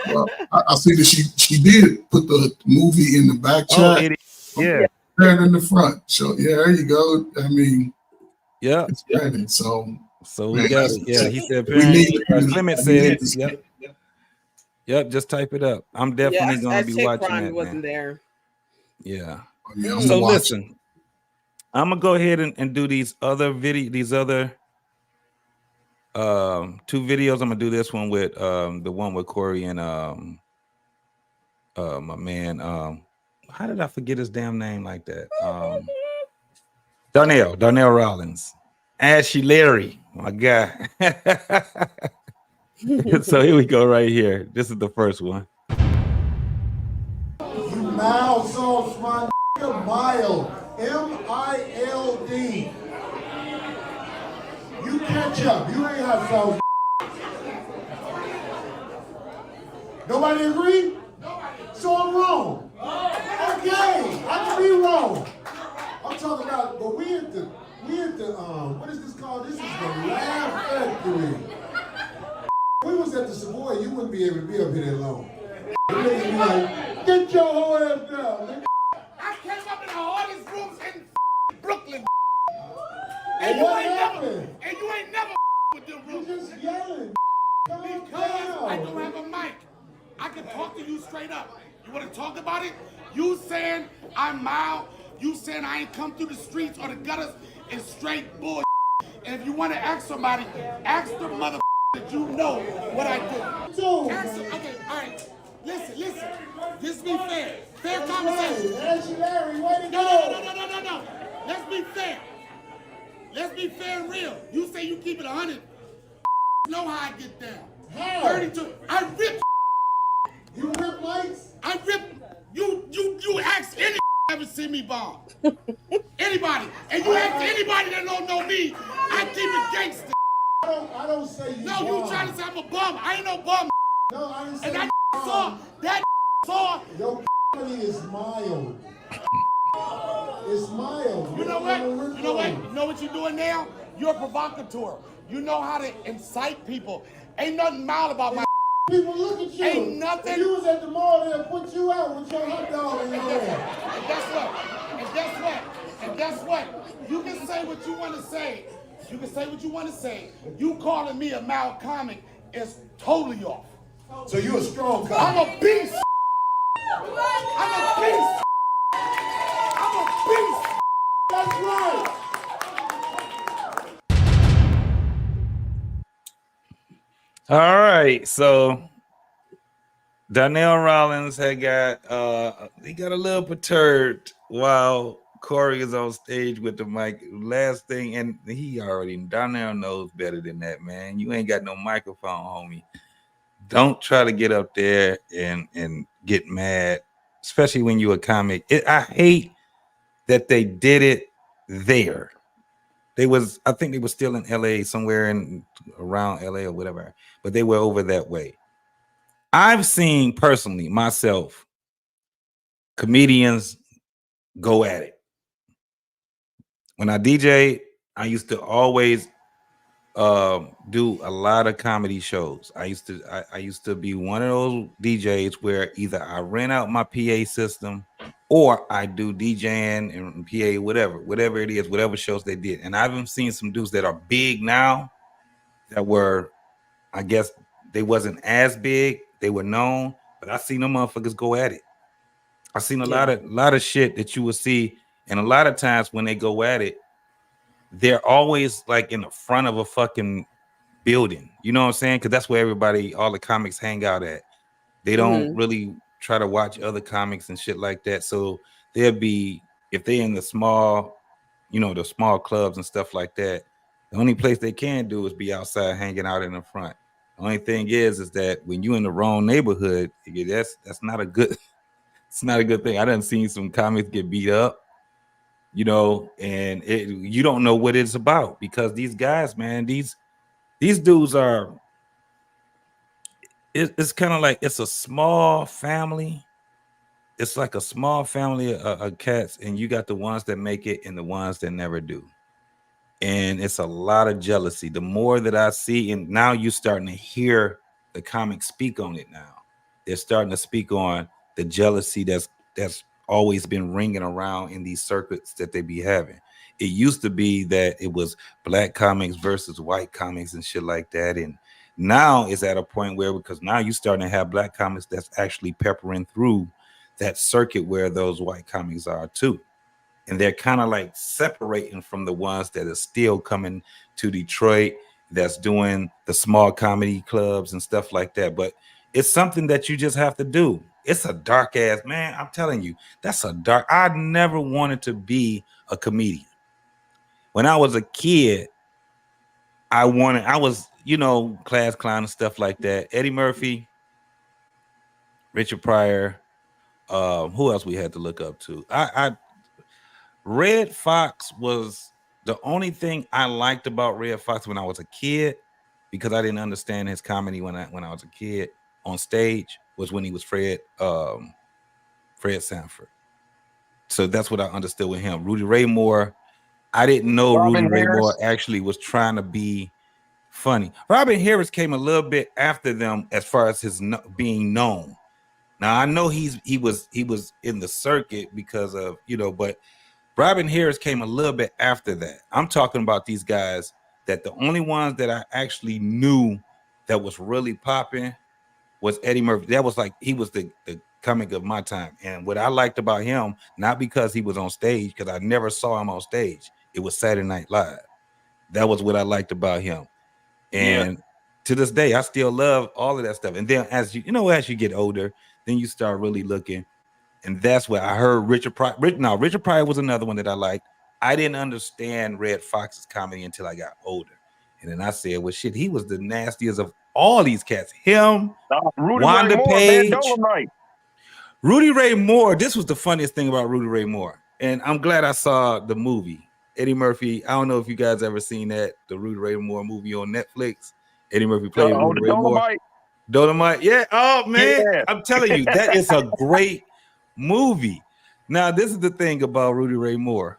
F: Well, I see that she did put the movie in the back chat. There in the front. So there you go. I mean, it's ready. So
A: we got it. Yeah, he said Clement said it. Yep, just type it up. I'm definitely gonna be watching that.
I: Wasn't there?
A: Yeah. So listen, I'm gonna go ahead and do these other two videos. I'm gonna do this one with the one with Corey and my man. How did I forget his damn name like that? Darnell Rollins. Ashy Larry, my guy. So here we go right here. This is the first one.
K: You mild sauce, my nigga, mild. M-I-L-D. You catch up. You ain't hot sauce. Nobody agree? So I'm wrong. Okay, I can be wrong. I'm talking about, but we at the what is this called? This is the Laugh Factory. We was at the Savoy, you wouldn't be able to be up here that long. The niggas be like, get your whole ass down, nigga.
L: I came up in the hardest rooms in Brooklyn.
K: And what happened?
L: And you ain't never with them rooms.
K: You just yelling.
L: Because I don't have a mic. I can talk to you straight up. You want to talk about it? You saying I'm mild, you saying I ain't come through the streets or the gutters is straight bull. And if you want to ask somebody, ask the mother that you know what I do. Ask them, okay, all right. Listen. This be fair. Fair conversation. No. Let's be fair. Let's be fair and real. You say you keep it 100. Know how I get down. How? 32. I rip. You rip lights? I rip. You ask any ever see me bomb. Anybody. And you ask anybody that don't know me, I keep it gangster. I don't say you. No, you trying to say I'm a bum. I ain't no bum. No, I didn't say. And that saw. Your is mild. It's mild. You know what? You know what you're doing now? You're a provocateur. You know how to incite people. Ain't nothing mild about my. People look at you. Ain't nothing. If you was at the mall, they'll put you out with your hot dog in your hand. And guess what? You can say what you want to say. You calling me a mild comic is totally off. So you a strong comic. I'm a beast. That's right.
A: All right, so Donnell Rawlings had he got a little perturbed while Corey is on stage with the mic. Last thing, and Donnell knows better than that, man. You ain't got no microphone, homie. Don't try to get up there and get mad, especially when you're a comic. I hate that they did it there. I think they were still in LA, somewhere around LA or whatever, but they were over that way. I've seen personally myself comedians go at it. When I DJ, I used to always do a lot of comedy shows. I used to be one of those DJs where either I rent out my PA system or I do DJing and PA, whatever it is, whatever shows they did. And I've seen some dudes that are big now that were, I guess they wasn't as big, they were known, but I seen them motherfuckers go at it. I seen a lot of shit that you will see, and a lot of times when they go at it, they're always like in the front of a fucking building. You know what I'm saying? Because that's where all the comics hang out at. They don't really try to watch other comics and shit like that. So they'll be, if they're in the small, the small clubs and stuff like that, the only place they can do is be outside hanging out in the front. The only thing is that when you're in the wrong neighborhood, that's not a good, it's not a good thing. I done seen some comics get beat up, and you don't know what it's about, because these guys, man, these dudes are, it's kind of like, it's a small family. It's like a small family of cats, and you got the ones that make it and the ones that never do. And it's a lot of jealousy. The more that I see, and now you're starting to hear the comics speak on it now. They're starting to speak on the jealousy that's always been ringing around in these circuits that they be having. It used to be that it was black comics versus white comics and shit like that. And now it's at a point where, because now you're starting to have black comics that's actually peppering through that circuit where those white comics are too. And they're kind of like separating from the ones that are still coming to Detroit, that's doing the small comedy clubs and stuff like that. But it's something that you just have to do. It's a dark ass, man. I'm telling you, I never wanted to be a comedian. When I was a kid, I was, class clown and stuff like that. Eddie Murphy, Richard Pryor, who else we had to look up to? Red Fox was the only thing I liked about Red Fox when I was a kid, because I didn't understand his comedy when I was a kid on stage, was when he was Fred Sanford. So that's what I understood with him. Rudy Ray Moore, I didn't know Rudy Ray Moore actually was trying to be funny. Robin Harris came a little bit after them as far as his being known. Now I know he was in the circuit because of, but Robin Harris came a little bit after that. I'm talking about these guys that the only ones that I actually knew that was really popping was Eddie Murphy. That was like, he was the comic of my time. And what I liked about him, not because he was on stage, because I never saw him on stage, it was Saturday Night Live. That was what I liked about him. And to this day, I still love all of that stuff. And then as you get older, then you start really looking. And that's where I heard Richard Pryor. Richard Pryor was another one that I liked. I didn't understand Red Fox's comedy until I got older. And then I said, well, shit, he was the nastiest of all these cats. Him, Wanda Page, Rudy Ray Moore. This was the funniest thing about Rudy Ray Moore. And I'm glad I saw the movie. Eddie Murphy. I don't know if you guys ever seen that, the Rudy Ray Moore movie on Netflix. Eddie Murphy played Rudy Ray Moore. Dolomite. Yeah. Oh, man. Yeah. I'm telling you, that is a great movie. Now, this is the thing about Rudy Ray Moore.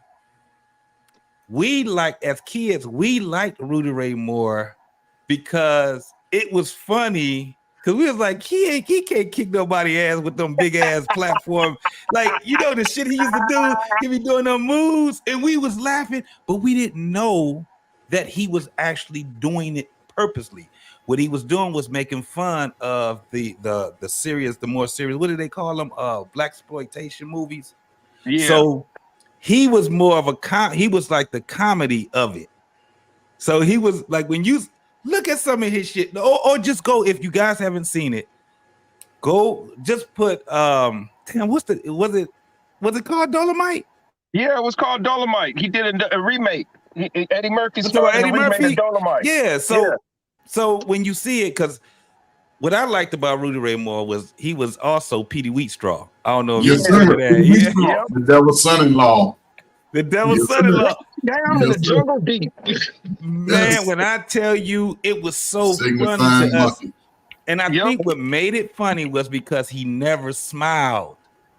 A: As kids, we liked Rudy Ray Moore because it was funny. Because we was like, he can't kick nobody ass with them big ass platform. Like, the shit he used to do, he be doing them moves, and we was laughing, but we didn't know that he was actually doing it purposely. What he was doing was making fun of the serious, the more serious, what do they call them? Blaxploitation movies. Yeah. So he was more of he was like the comedy of it. So he was like, when you look at some of his shit, or just go, if you guys haven't seen it, go just put was it called Dolomite?
M: Yeah, it was called Dolomite. He did a remake. Eddie Murphy's
A: Eddie Murphy.
M: Dolomite.
A: Yeah, so when you see it, because what I liked about Rudy Ray Moore was he was also Petey Wheatstraw. I don't know if you remember that.
F: Yeah. The devil's son-in-law.
A: The devil's son-in-law.
M: Down in the jungle deep.
A: Man, when I tell you, it was so funny to us. And I think what made it funny was because he never smiled.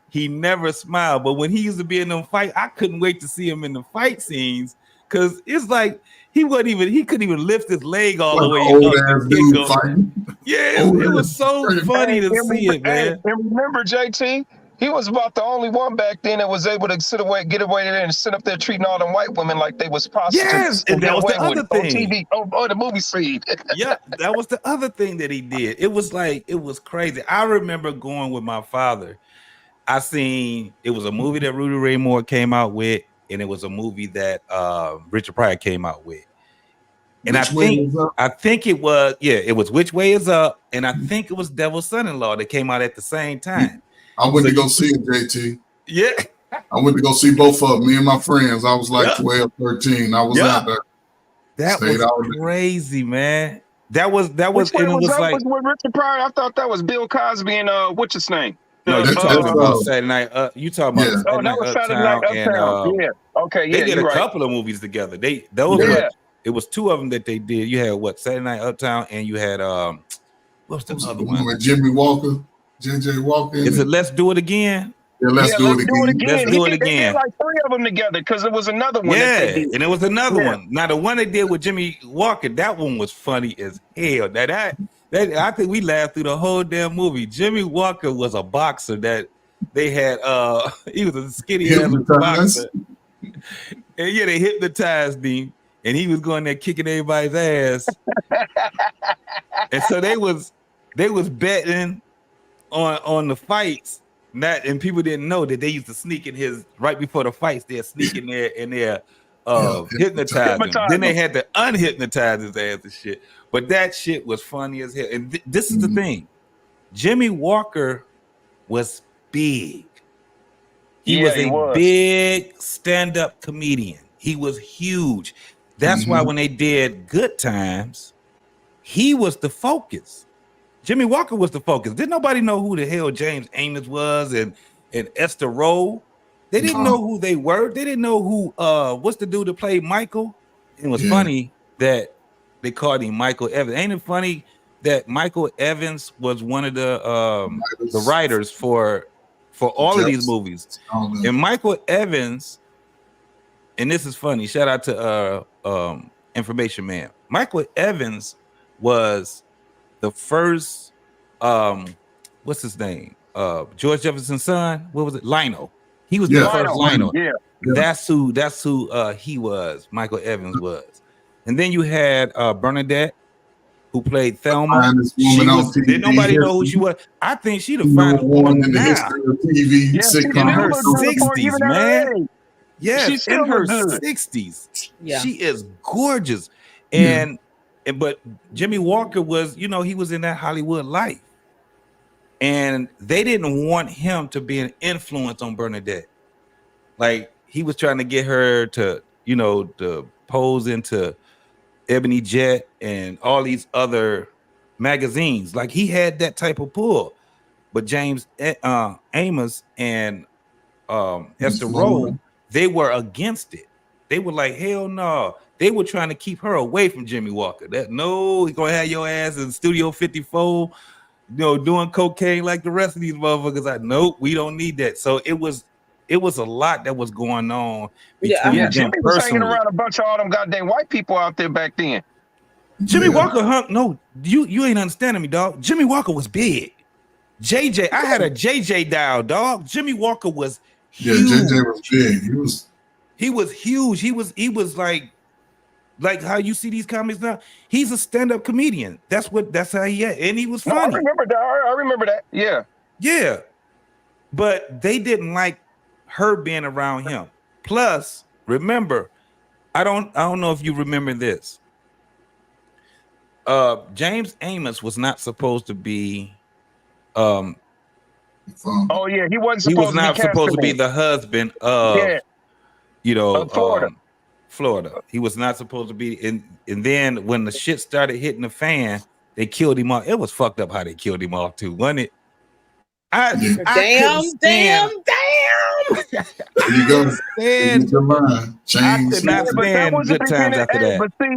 A: He never smiled. But when he used to be in them fights, I couldn't wait to see him in the fight scenes, because it's like he couldn't even lift his leg all the way up. Yeah, it was so funny to see it, man.
M: And remember, JT, he was about the only one back then that was able to get away there and sit up there treating all them white women like they was prostitutes.
A: Yes, and that was the other thing.
M: On TV, on the movie scene.
A: Yeah, that was the other thing that he did. It was crazy. I remember going with my father. It was a movie that Rudy Ray Moore came out with, and it was a movie that Richard Pryor came out with. And I think it was Which Way Is Up, and I think it was Devil's Son-in-Law that came out at the same time.
F: I went to go see it, JT.
A: Yeah.
F: I went to go see both of them, me and my friends. I was like 12, 13. I was out there.
A: That was crazy, man. That was it was like
M: with Richard Pryor. I thought that was Bill Cosby and what's his name?
A: No, you talking about Saturday Night. You talking about
M: Saturday Night Uptown.
A: Yeah.
M: Okay.
A: They did a couple of movies together. It was two of them that they did. You had Saturday Night Uptown, and you had what's the other one?
F: With Jimmy Walker, JJ Walker.
A: Is it Let's Do It Again?
F: Yeah, let's do it again.
A: Let's do it again.
M: They did like three of them together, because there was another one.
A: Yeah, and it was another one. Now the one they did with Jimmy Walker, that one was funny as hell. That I think we laughed through the whole damn movie. Jimmy Walker was a boxer that they had. He was a skinny ass boxer, and they hypnotized him, and he was going there kicking everybody's ass. And so they was betting on the fights. And people didn't know that they used to sneak in right before the fights. They're sneaking there and they're hypnotize him. Then they had to unhypnotize his ass and shit. But that shit was funny as hell. And this is the thing: Jimmy Walker was big. He was a big stand-up comedian. He was huge. That's why when they did Good Times, he was the focus. Jimmy Walker was the focus. Didn't nobody know who the hell James Amos was and Esther Rowe? They didn't know who they were. They didn't know who what's the dude that played Michael? It was funny that they called him Michael Evans. Ain't it funny that Michael Evans was one of the writers for all of these movies? And Michael Evans, and this is funny, shout out to Information Man. Michael Evans was the first, what's his name? George Jefferson's son. What was it? Lionel. He was the first Lionel. Yeah. That's who he was. Michael Evans was. And then you had Bernadette. who played Thelma.
F: Finest
A: She
F: woman on
A: was.
F: TV
A: Did nobody know who
F: history.
A: she was? I think she the
F: Number
A: finest
F: one
A: woman
F: in the
A: now
F: history of TV
M: Yeah, she
A: in
M: still
A: her
M: look good for
A: sixties,
M: even her
A: man.
M: age. She
A: Yes,
M: still
A: in her
M: look good.
A: 60s.
I: Yeah.
A: She is gorgeous.
F: Yeah.
A: But Jimmy Walker was, you know, he was in that Hollywood life. And they didn't want him to be an influence on Bernadette. Like he was trying to get her to, you know, to pose into Ebony Jet and all these other magazines. Like he had that type of pull. But James Amos and Esther Rowe, they were against it. They were like, hell no. They were trying to keep her away from Jimmy Walker. That no, he's gonna have your ass in Studio 54, you know, doing cocaine like the rest of these motherfuckers. Like, nope, we don't need that. So it was a lot that was going on between
M: Yeah,
A: them
M: Jimmy was hanging
A: personally.
M: around a bunch of all them goddamn white people out there back then.
A: Jimmy Walker hung. No, you ain't understanding me, dog. Jimmy Walker was big. JJ, I had a JJ dial, dog. Jimmy Walker was huge.
F: Yeah, JJ was big.
A: He was huge. He was like how you see these comics now. He's a stand-up comedian. That's how he had, and he was
M: No, I
A: funny.
M: remember that. I remember that. Yeah.
A: Yeah. But they didn't like her being around him. Plus, remember, I don't know if you remember this. James Amos was not supposed to be
M: Oh yeah, he wasn't supposed
A: he was
M: to
A: not
M: be
A: supposed to be
M: castrated.
A: the husband of you know
M: Of Florida.
A: Florida. He was not supposed to be and then when the shit started hitting the fan, they killed him off. It was fucked up how they killed him off too, wasn't it?
I: Damn.
F: There you go. Change.
A: I could not
M: But that
A: stand
M: was the
A: good times
M: beginning.
A: after
M: Hey,
A: that.
M: but see,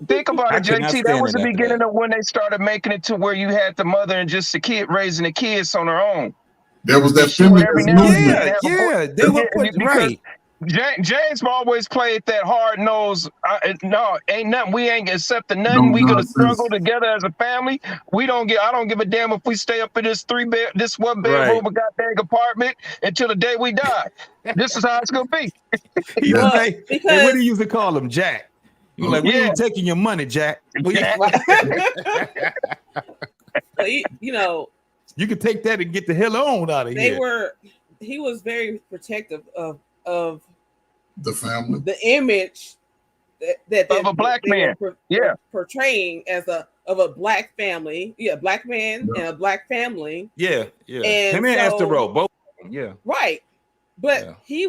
M: think about
A: I
M: it,
A: could not
M: JT. That
A: stand
M: was the
A: it after
M: beginning
A: that.
M: of when they started making it to where you had the mother and just the kid raising the kids on her own.
F: There was that
M: She would every
F: feminist
M: now and
F: movement.
M: then have a
A: Yeah,
M: boy-
A: they were put,
M: because
A: right.
M: James always played that hard nose. No, ain't nothing. We ain't accepting nothing.
F: No
M: We gonna
F: nonsense.
M: struggle together as a family. I don't give a damn if we stay up in this one bedroom, a goddamn apartment until the day we die. This is how it's gonna be.
A: He was like,
I: because-
A: and what do you used to call him, Jack? He was like, we ain't taking your money, Jack.
I: So, you know,
A: you can take that and get the hell on out of here.
I: He was very protective of
F: The family.
I: the image that
M: Of a black man. Yeah.
I: portraying as a black family, black man and a black family,
A: Yeah.
I: And
A: Him and
I: so-
A: Esther Rowe, both. Yeah.
I: right? But
A: Yeah.
I: he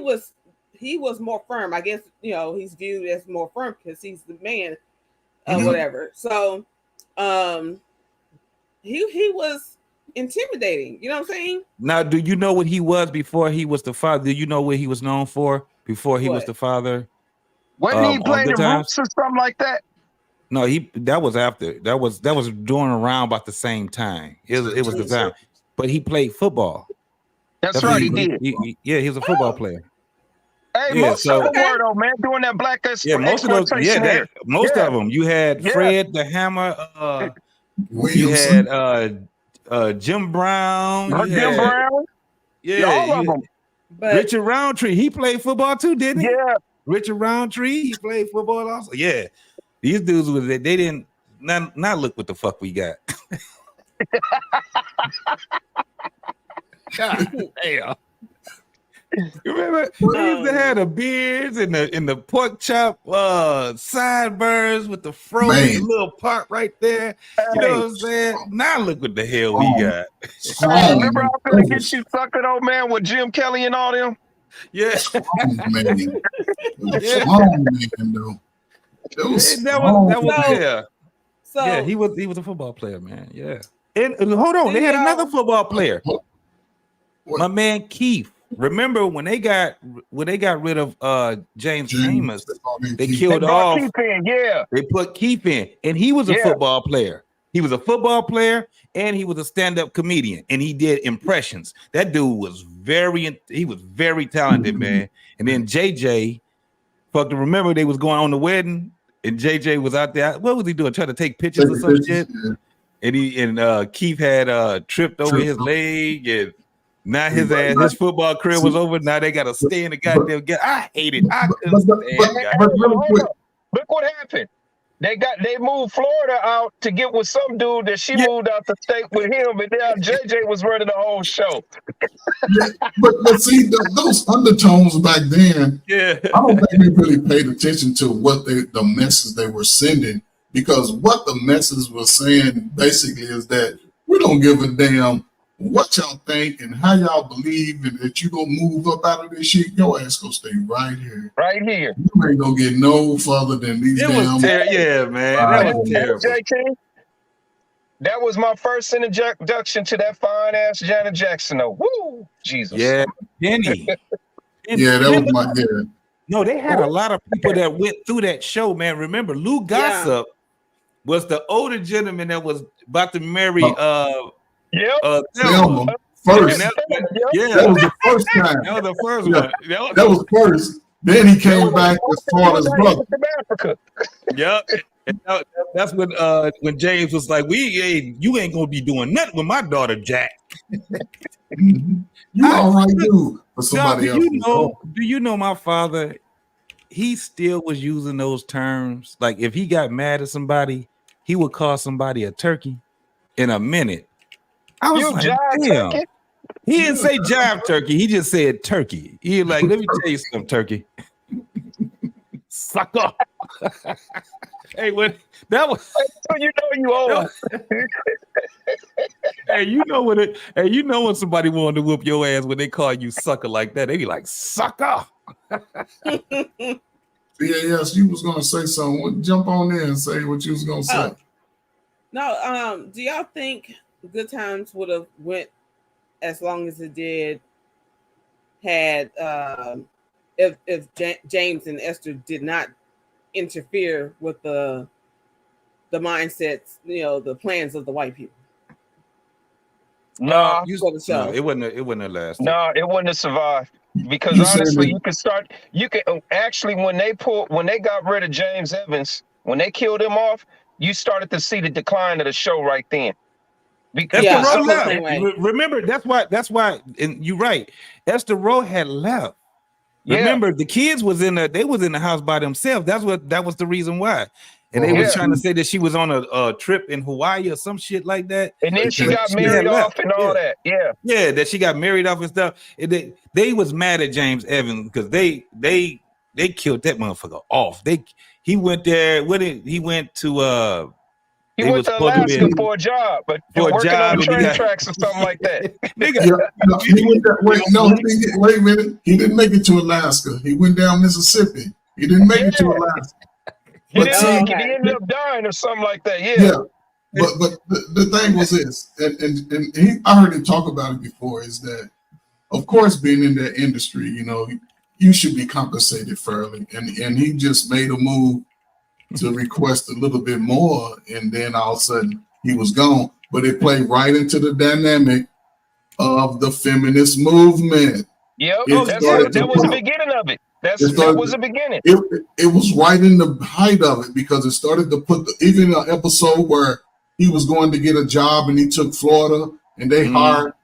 I: was more firm. I guess he's viewed as more firm because he's the man, whatever. So, he was intimidating. You know what I'm saying?
A: Now, do you know what he was before he was the father? Do you know what he was known for before he was
I: What?
A: the father?
M: Wasn't he
A: on
M: playing
A: Good
M: the
A: Times?
M: Roots or something like that?
A: No, that was after. That was doing around about the same time. It was the time, but he played football.
M: That's
A: what
M: right, he did.
A: Yeah, he was a football player.
M: Hey,
A: Yeah,
M: most
A: so-
M: of them were though, man, doing that black
A: Yeah, most of those. Yeah,
M: exploitation era.
A: most
M: Yeah.
A: of them. You had
M: Yeah.
A: Fred the Hammer. You
F: Williamson.
A: had Jim Brown. You
M: Jim
A: had-
M: Brown.
A: Yeah,
M: all of
A: you-
M: them.
I: But
A: Richard Roundtree. He played football too, didn't he?
M: Yeah.
A: Richard Roundtree. He played football also. Yeah, these dudes was they didn't not look what the fuck we got. God damn. You remember they used to have the beards and the pork chop sideburns with the frozen
F: Man.
A: little part right there. You know what I'm saying? Now look what the hell we got.
M: Hey, remember I'm gonna get you sucker old man with Jim Kelly and all them?
A: Yeah.
F: Man.
A: Yeah.
F: Strong man, though.
A: That was
I: So-
A: yeah.
I: so
A: Yeah, he was a football player, man. Yeah. And hold on, they had another football player. My man Keith. Remember when they got rid of James Amos, they killed
M: They brought
A: off.
M: Keith in, yeah.
A: They put Keith in, and he was a
M: Yeah.
A: football player. He was a football player, and he was a stand-up comedian, and he did impressions. That dude was very talented, man. And then JJ, fucking remember they was going on the wedding, and JJ was out there. What was he doing? Trying to take pictures or some shit. And Keith had tripped over his leg, and now his football career was over. Now they got to stay in the goddamn game. I hate it. I couldn't stand it.
M: Hold up. Look what happened. They moved Florida out to get with some dude that she moved out the state with him, and now JJ was running the whole show.
F: But see, those undertones back then, I don't think we really paid attention to what the message they were sending, because what the message was saying basically is that we don't give a damn what y'all think and how y'all believe, and that you gonna move up out of this shit. Your ass gonna stay right here.
M: Right here.
F: You ain't gonna get no further than these damn.
A: Yeah, man. That was terrible.
M: JT, that was my first introduction to that fine ass Janet Jackson. Though. Woo, Jesus.
A: Yeah, Penny.
F: Yeah, that was my dad.
A: No, they had a lot of people that went through that show, man. Remember, Lou Gossip was the older gentleman that was about to marry
F: Thelma. First. That was the first time.
A: That was the first one.
F: That was first. Then he came back as Florida's brother.
M: From Africa.
A: Yep. That's when James was like, you ain't gonna be doing nothing with my daughter, Jack.
F: You all right, dude. For somebody else.
A: Do you know my father? He still was using those terms. Like if he got mad at somebody, he would call somebody a turkey in a minute. I was like, damn. Turkey? He didn't say jive turkey. He just said turkey. He like, let me tell you something, turkey. Sucker. Hey, when that was,
M: so you know you old.
A: Hey, you know when somebody wanted to whoop your ass when they call you sucker like that, they be like, sucker.
F: Yes, you was gonna say something. Jump on there and say what you was gonna say.
I: No, do y'all think Good Times would have went as long as it did had if James and Esther did not interfere with the mindsets, the plans of the white people?
M: No,
A: it wouldn't have lasted.
M: No, it wouldn't have survived. Because honestly, when they got rid of James Evans, when they killed him off, you started to see the decline of the show right then. Because
A: Esther Rowe left. Remember, that's why, and you're right. Esther Rowe had left. Remember, the kids was in the house by themselves. That was the reason why. And they was trying to say that she was on a trip in Hawaii or some shit like that.
M: And then she got married off and all that. Yeah. Yeah,
A: that she got married off and stuff. And they was mad at James Evans because they killed that motherfucker off. He went there. He went to
M: Alaska for a job, but working on train tracks or something like that.
F: Wait a minute. He didn't make it to Alaska. He went down Mississippi. He didn't make it to Alaska.
M: He ended up dying or something like that.
F: But the thing was this, and I heard him talk about it before, is that, of course, being in that industry, you should be compensated fairly. And he just made a move to request a little bit more, and then all of a sudden he was gone. But it played right into the dynamic of the feminist movement.
M: Yep, that was the beginning of it. That was the beginning.
F: It was right in the height of it, because it started to put even an episode where he was going to get a job and he took Florida, and they hired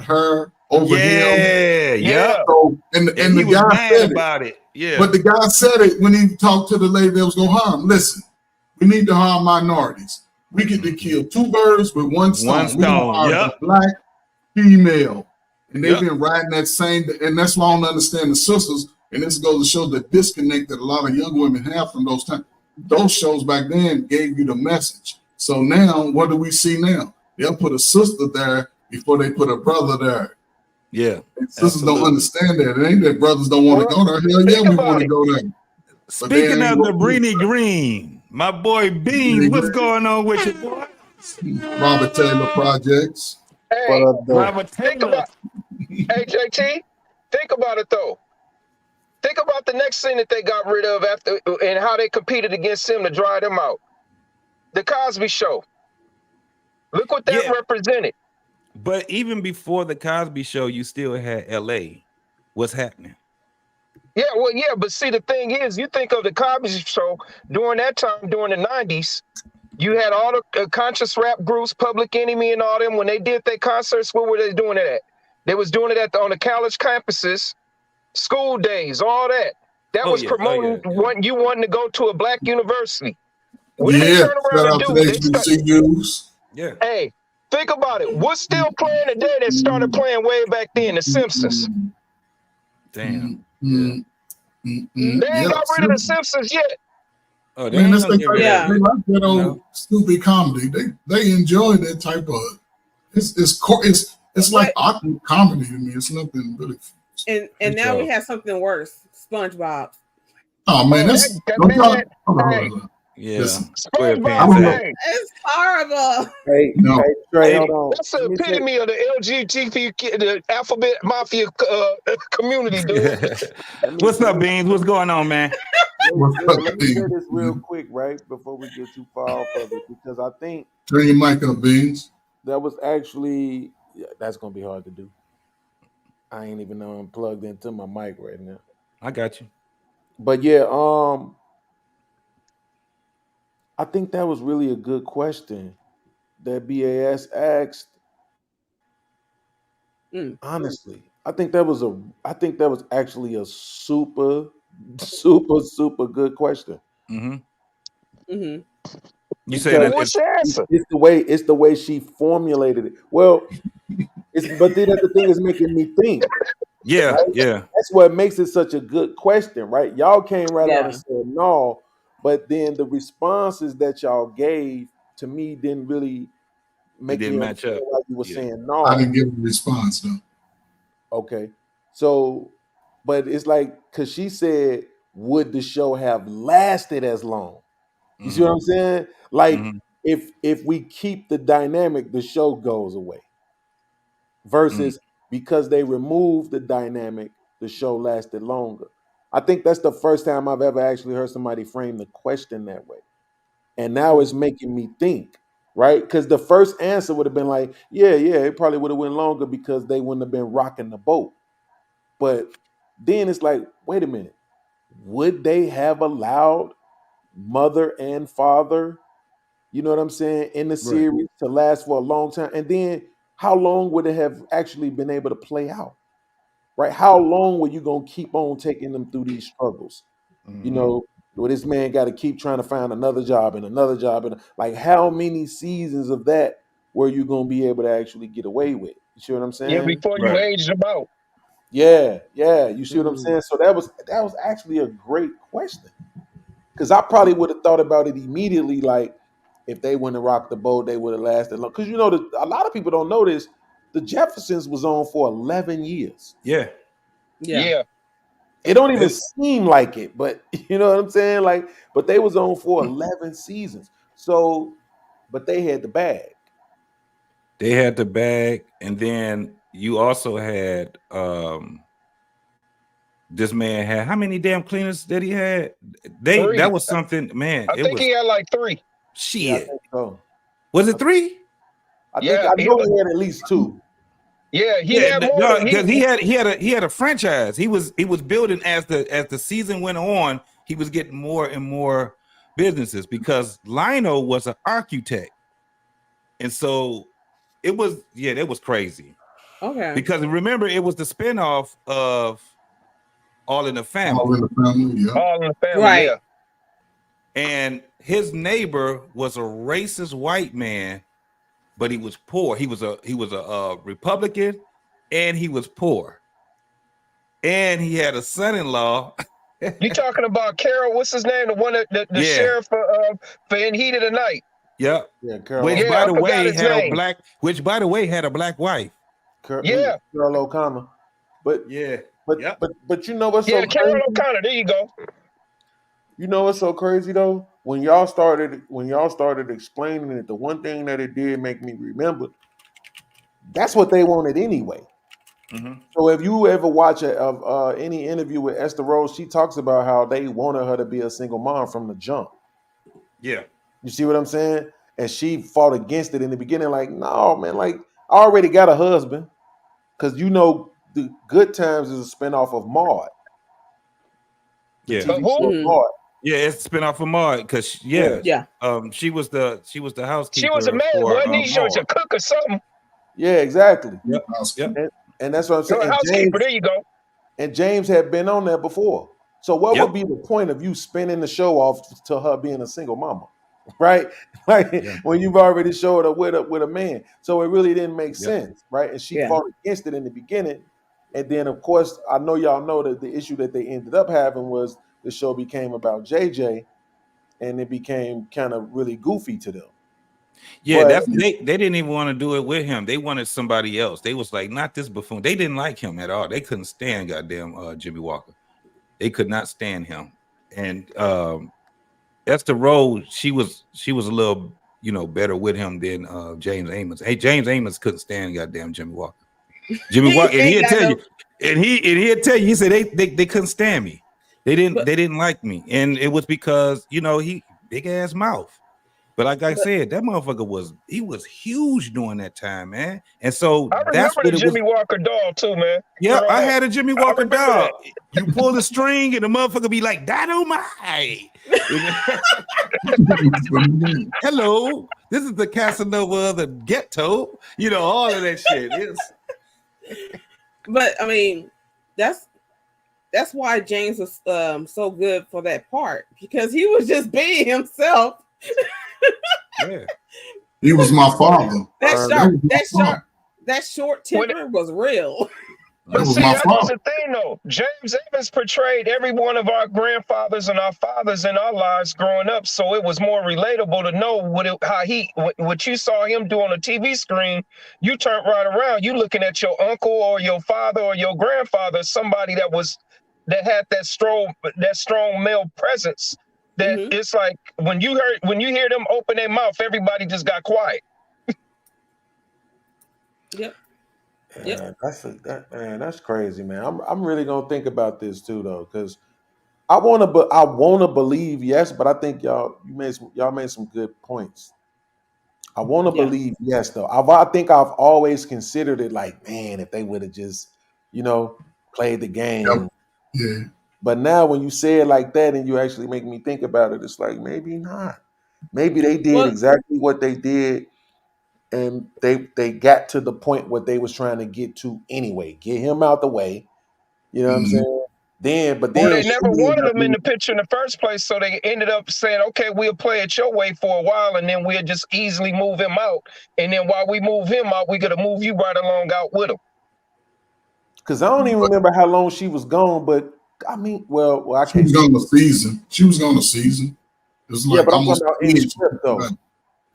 F: her over him.
A: Yeah.
F: So, and the
A: he
F: guy said
A: about it. Yeah.
F: But the guy said it when he talked to the lady that was going to hire him. Listen, we need to hire minorities. We get to kill two birds with one stone. We hire a black female. And they've been riding that same, and that's why I don't understand the sisters. And this goes to show the disconnect that a lot of young women have from those times. Those shows back then gave you the message. So now, what do we see now? They'll put a sister there before they put a brother there.
A: Yeah.
F: Sisters don't understand that. It ain't that brothers don't want to go there. Hell yeah, we want to go there.
A: Speaking of the Breeny Green, my boy Bean, what's going on with you, boy?
F: Robert Taylor Projects.
M: Hey, Robert Taylor. Hey, JT, think about it though. Think about the next thing that they got rid of after, and how they competed against him to dry them out. The Cosby Show. Look what that represented.
A: But even before the Cosby Show, you still had LA. What's happening?
M: Yeah, but see, the thing is, you think of the Cosby Show during that time, during the 90s, you had all the conscious rap groups, Public Enemy and all them, when they did their concerts, where were they doing it at? They was doing it on the college campuses, school days, all that. That was promoting you wanting to go to a black university. What did they
F: Yeah,
M: turn
F: shout
M: around and
F: out to
M: do?
F: the HBCUs.
A: Yeah.
M: Hey, think about it. What's still playing today that started playing way back then? The Simpsons.
A: Damn.
F: Mm,
M: They
F: yeah,
M: ain't got rid of the Simpsons yet.
A: Oh, they
F: man,
A: ain't
F: that's
A: gonna
F: they,
A: get
F: type,
A: rid of
F: they
A: it.
F: like that old
A: No.
F: stupid comedy. They enjoy that type of. It's like awkward comedy to me. It's nothing really.
I: And now we have something worse. SpongeBob.
F: Oh man, that's don't y'all. Hold on.
A: Yeah.
F: Listen,
M: SpongeBob.
I: It's horrible.
J: Hey,
F: No.
J: hey, Trey,
A: Hey,
J: hold on.
M: That's the epitome of the LGBT, the alphabet mafia community, dude.
A: What's up, Beans? What's going on, man?
J: Let me say this real quick, right, before we get too far off of it, because I think
F: Turn your mic up, Beans.
J: that was actually that's gonna be hard to do. I ain't even know I'm plugged into my mic right now.
A: I got you.
J: But yeah, I think that was really a good question that BAS asked. Honestly, I think that was actually a super good question.
A: You
J: Because
A: say that
M: What's your answer?
J: it's the way she formulated it. Well, but then the thing is making me think.
A: Yeah,
J: right?
A: yeah.
J: That's what makes it such a good question, right? Y'all came right out and
I: Yeah.
J: said no, but then the responses that y'all gave to me didn't really make
A: didn't
J: me
A: match
J: understand
A: up.
J: why you were
A: Yeah.
J: saying no.
F: I didn't give a response though.
J: Okay. So, but it's like, because she said, would the show have lasted as long? You see what I'm saying? Like, if we keep the dynamic, the show goes away. Versus because they removed the dynamic, the show lasted longer. I think that's the first time I've ever actually heard somebody frame the question that way. And now it's making me think, right? Because the first answer would have been like, yeah, it probably would have went longer because they wouldn't have been rocking the boat. But then it's like, wait a minute, would they have allowed mother and father, you know what I'm saying, in the series to last for a long time? And then how long would it have actually been able to play out? Right? How long were you gonna keep on taking them through these struggles? You know, where this man got to keep trying to find another job and another job, and like how many seasons of that were you gonna be able to actually get away with? You see what I'm saying?
M: Yeah, before you aged them out.
J: Yeah. You see what I'm saying? So that was actually a great question. Because I probably would have thought about it immediately, like if they wouldn't have rocked the boat, they would have lasted long. Because you know, a lot of people don't know this. The Jeffersons was on for 11 years.
A: Yeah.
J: It don't even seem like it, but you know what I'm saying? Like, but they was on for 11 seasons. So, but they had the bag.
A: They had the bag, and then you also had this man had how many damn cleaners that he had?
M: Three.
A: That was something, man.
M: I think he had like 3.
A: Shit.
J: Yeah, I think so.
A: Was it 3?
J: I know he had at least 2.
M: Yeah, he had more than
A: because he had a franchise. He was building as the season went on. He was getting more and more businesses because Lionel was an architect, and so it was crazy.
I: Okay.
A: Because remember, it was the spinoff of All in the Family.
F: All in the Family, yeah.
M: All in the Family,
I: Right.
M: yeah.
A: And his neighbor was a racist white man, but he was poor. He was a Republican, and he was poor. And he had a son-in-law.
M: You talking about Carol? What's his name? The one that the sheriff for In Heat of the Night.
A: Yep.
J: Yeah, Carol.
A: Which,
M: Yeah,
A: by
M: I
A: the
M: forgot
A: way,
M: his name.
A: had a black wife.
M: Yeah.
J: Carol O'Connor. But
A: Yeah.
J: But you know what's
M: Yeah,
J: so
M: Carol
J: crazy?
M: O'Connor. There you go.
J: You know what's so crazy though? When y'all started explaining it, the one thing that it did make me remember, that's what they wanted anyway. So if you ever watch any interview with Esther Rose, she talks about how they wanted her to be a single mom from the jump.
A: Yeah.
J: You see what I'm saying? And she fought against it in the beginning, like, no, man, like I already got a husband. Because you know the Good Times is a spinoff of Maude.
A: Yeah.
J: TV show Maude.
A: Yeah, it's a spinoff of Maude because she was the housekeeper.
M: She was a maid, wasn't he? She was a cook or something.
J: Yeah, exactly.
A: Yep.
J: And that's what I'm saying.
M: No, housekeeper. There you go.
J: And James had been on there before. So what would be the point of you spinning the show off to her being a single mama? right? Like
A: Yeah.
J: when you've already showed up with a man. So it really didn't make sense, right? And she
I: Yeah.
J: fought against it in the beginning. And then of course, I know y'all know that the issue that they ended up having was the show became about JJ and it became kind of really goofy to them.
A: Yeah,
J: But
A: they didn't even want to do it with him. They wanted somebody else. They was like, not this buffoon. They didn't like him at all. They couldn't stand goddamn Jimmy Walker. They could not stand him. And Esther Rowe, she was a little, better with him than James Amos. Hey, James Amos couldn't stand goddamn Jimmy Walker. Jimmy Walker, and he'll tell you, he said they couldn't stand me. They didn't like me, and it was because he big ass mouth. But like I said, that motherfucker was huge during that time, man. And so
M: I
A: that's
M: remember
A: what
M: the Jimmy Walker doll too, man.
A: Yeah, I had a Jimmy Walker doll.
M: that.
A: You pull the string and the motherfucker be like, "Dynamite." Hello, this is the Casanova of the ghetto. All of that shit.
I: But I mean, that's why James was so good for that part, because he was just being himself.
A: Yeah.
F: He was my father.
I: That short temper was real.
M: But see, that was the thing, though. James Evans portrayed every one of our grandfathers and our fathers in our lives growing up, so it was more relatable to know what you saw him do on the TV screen. You turned right around, you looking at your uncle or your father or your grandfather, somebody that had that strong male presence. That it's like when you hear them open their mouth, everybody just got quiet.
I: Yep.
J: Yeah, that's crazy, man. I'm really gonna think about this too, though, because I wanna believe yes, but I think y'all made some good points. I want to believe yes, though. I think I've always considered it like, man, if they would have just, played the game.
F: Yeah.
J: But now when you say it like that and you actually make me think about it, it's like maybe not. Maybe they did exactly what they did, and they got to the point what they was trying to get to anyway. Get him out the way. You know what I'm saying?
M: They never wanted him in the picture in the first place, so they ended up saying, okay, we'll play it your way for a while, and then we'll just easily move him out. And then while we move him out, we're going to move you right along out with him.
J: Because I don't even remember how long she was gone, but I mean, I can't.
F: She was gone the season. It was like
J: but I'm
F: almost
J: talking about in the script, though.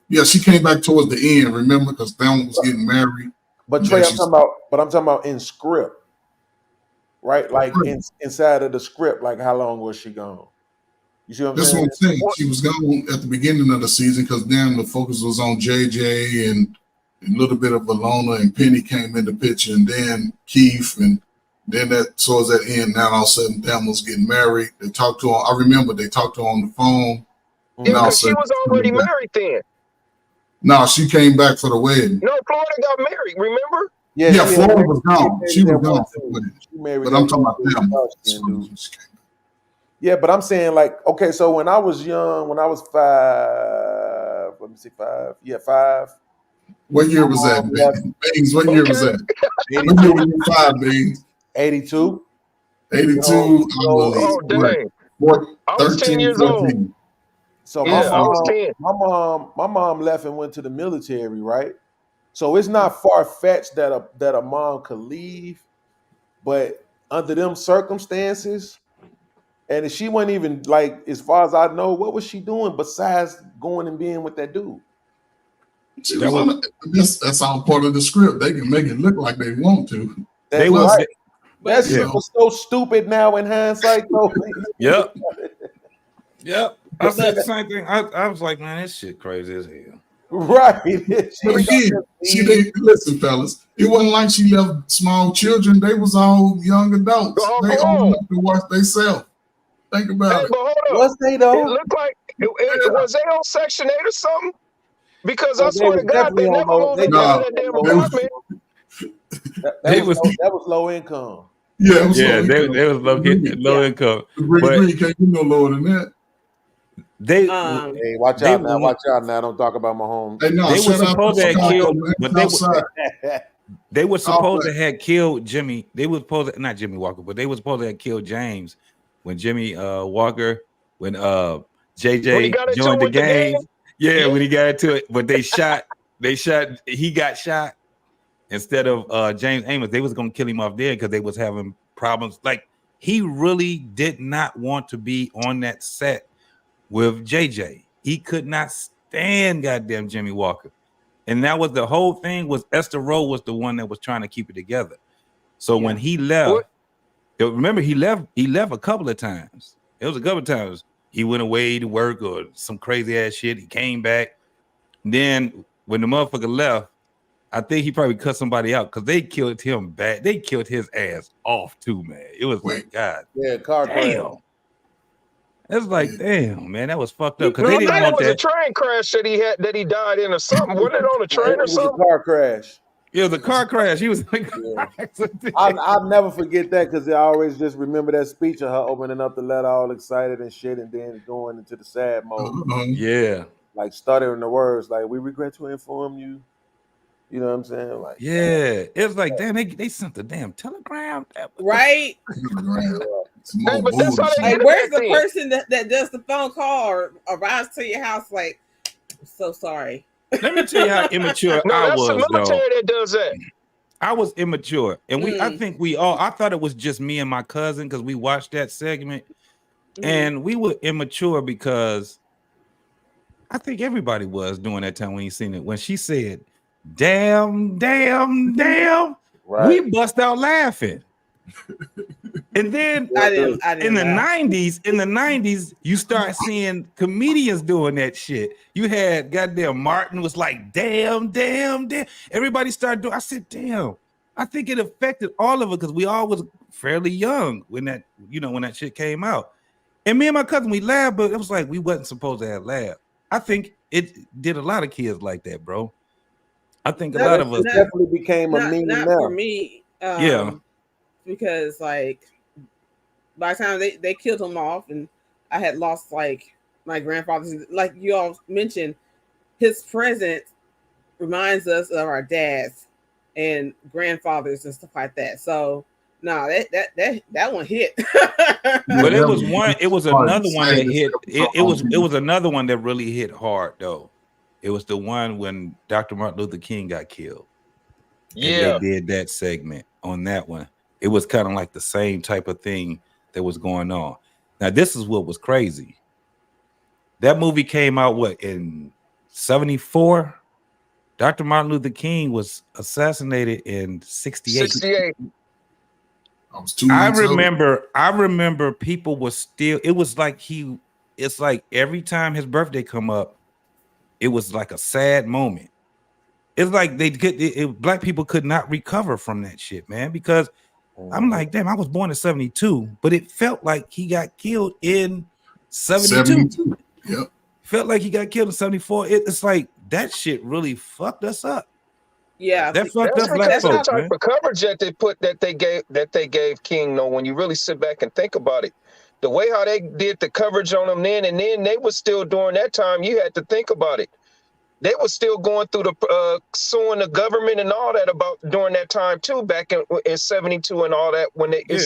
F: Yeah, she came back towards the end. Remember, because Thelma was getting married.
J: But Trey, I'm talking about in script, right? Like inside of the script, like how long was she gone? You see what I'm saying?
F: That's what I'm saying. She was gone at the beginning of the season because then the focus was on JJ and a little bit of Valona, and Penny came in the picture, and then Keith, and then towards that end, now all of a sudden Thelma's getting married. They talked to her. I remember they talked to her on the phone.
M: Yeah, because she was already married then.
F: No, she came back for the wedding.
M: No, Florida got married, remember?
F: Yeah, Florida was gone. She was gone for the wedding. But I'm talking about Thelma.
J: Yeah, but I'm saying, like, okay, so when I was young, when I was 5, let me see, 5. Yeah, 5.
F: What year was that, Beans? What year was that? What year were you 5, Beans?
J: 82.
F: 82.
M: Oh, dang. I was 10 years 14. Old.
J: So my mom left and went to the military, right? So it's not far-fetched that a mom could leave, but under them circumstances, and she wasn't even, like, as far as I know, what was she doing besides going and being with that dude?
F: That's all part of the script. They can make it look like they want to.
J: That shit was so stupid now in hindsight, though.
A: Yep. I said the same thing. I was like, man, this shit crazy as hell.
J: Right.
F: But again, listen, fellas. It wasn't like she left small children. They was all young adults. They old enough to watch themselves. Think about it.
M: But hold on.
J: Was they though?
M: It looked like was they on Section 8 or something? Because I swear to God, they never moved into that damn apartment.
J: That was low income.
F: Yeah, it was
A: they was low income.
F: Green can't get no lower than that.
J: Hey, watch out now! Don't talk about my home.
F: Hey, no,
A: they were supposed to have killed, but they were supposed to have killed Jimmy. They were supposed to, not Jimmy Walker, but they were supposed to have killed James when Jimmy Walker, when JJ joined the gang. Yeah, when he got into it, but he got shot instead of James Amos. They was gonna kill him off there because they was having problems. Like, he really did not want to be on that set with JJ. He could not stand goddamn Jimmy Walker. And that was the whole thing. Was Esther Rowe was the one that was trying to keep it together. So when he left, remember he left a couple of times. It was a couple of times. He went away to work or some crazy ass shit. He came back. Then when the motherfucker left, I think he probably cut somebody out because they killed him bad. They killed his ass off too, man. It was like, God,
J: yeah, car crash.
A: It's like, damn, man, that was fucked up because
M: No,
A: they didn't want
M: was
A: that.
M: a train crash that he died in or something. Wasn't it on a train or something?
J: It was a car crash.
A: It was a car crash. He was like,
J: I'll never forget that because I always just remember that speech of her opening up the letter all excited and shit and then going into the sad mode.
A: Yeah.
J: Like stuttering the words, like, we regret to inform you. You know what I'm saying? Like,
A: yeah. It was like, damn, they sent the damn telegram.
I: Right?
M: Hey, but that's how they
I: Like,
M: did it
I: where's
M: back
I: the
M: then.
I: person that does the phone call or arrives to your house? Like, I'm so sorry.
A: Let me tell you how immature
M: No,
A: I
M: that's
A: was,
M: the military
A: though.
M: that does that.
A: I was immature, and I think I thought it was just me and my cousin because we watched that segment, and we were immature because I think everybody was during that time when you seen it. When she said, damn, we bust out laughing. And then in the 90s, you start seeing comedians doing that shit. You had goddamn Martin was like, damn. Everybody started doing. I said, damn. I think it affected all of it because we all was fairly young when that shit came out. And me and my cousin, we laughed, but it was like we wasn't supposed to have laughed. I think it did a lot of kids like that, bro. I think a lot of us
J: definitely became a meme
I: not
J: now.
I: for me. Because like by the time they killed him off, and I had lost like my grandfather's, like you all mentioned, his presence reminds us of our dads and grandfathers and stuff like that. So no, that one hit.
A: But it was another one that hit. It was another one that really hit hard though. It was the one when Dr. Martin Luther King got killed.
M: Yeah,
A: and they did that segment on that one. It was kind of like the same type of thing that was going on. Now, this is what was crazy. That movie came out in 1974. Dr. Martin Luther King was assassinated in 1968. I remember people were still. It was like it's like every time his birthday come up, it was like a sad moment. It's like black people could not recover from that shit, man, because I'm like, damn, I was born in 1972, but it felt like he got killed in 1972.
F: Yep.
A: Felt like he got killed in 1974. It's like that shit really fucked us up.
I: Yeah,
A: that fucked up black
M: That's
A: folks,
M: the type
A: man.
M: of coverage that they gave King. No, when you really sit back and think about it, the way how they did the coverage on him then, and then they was still during that time. You had to think about it. They were still going through the suing the government and all that about during that time too, back in 1972 and all that.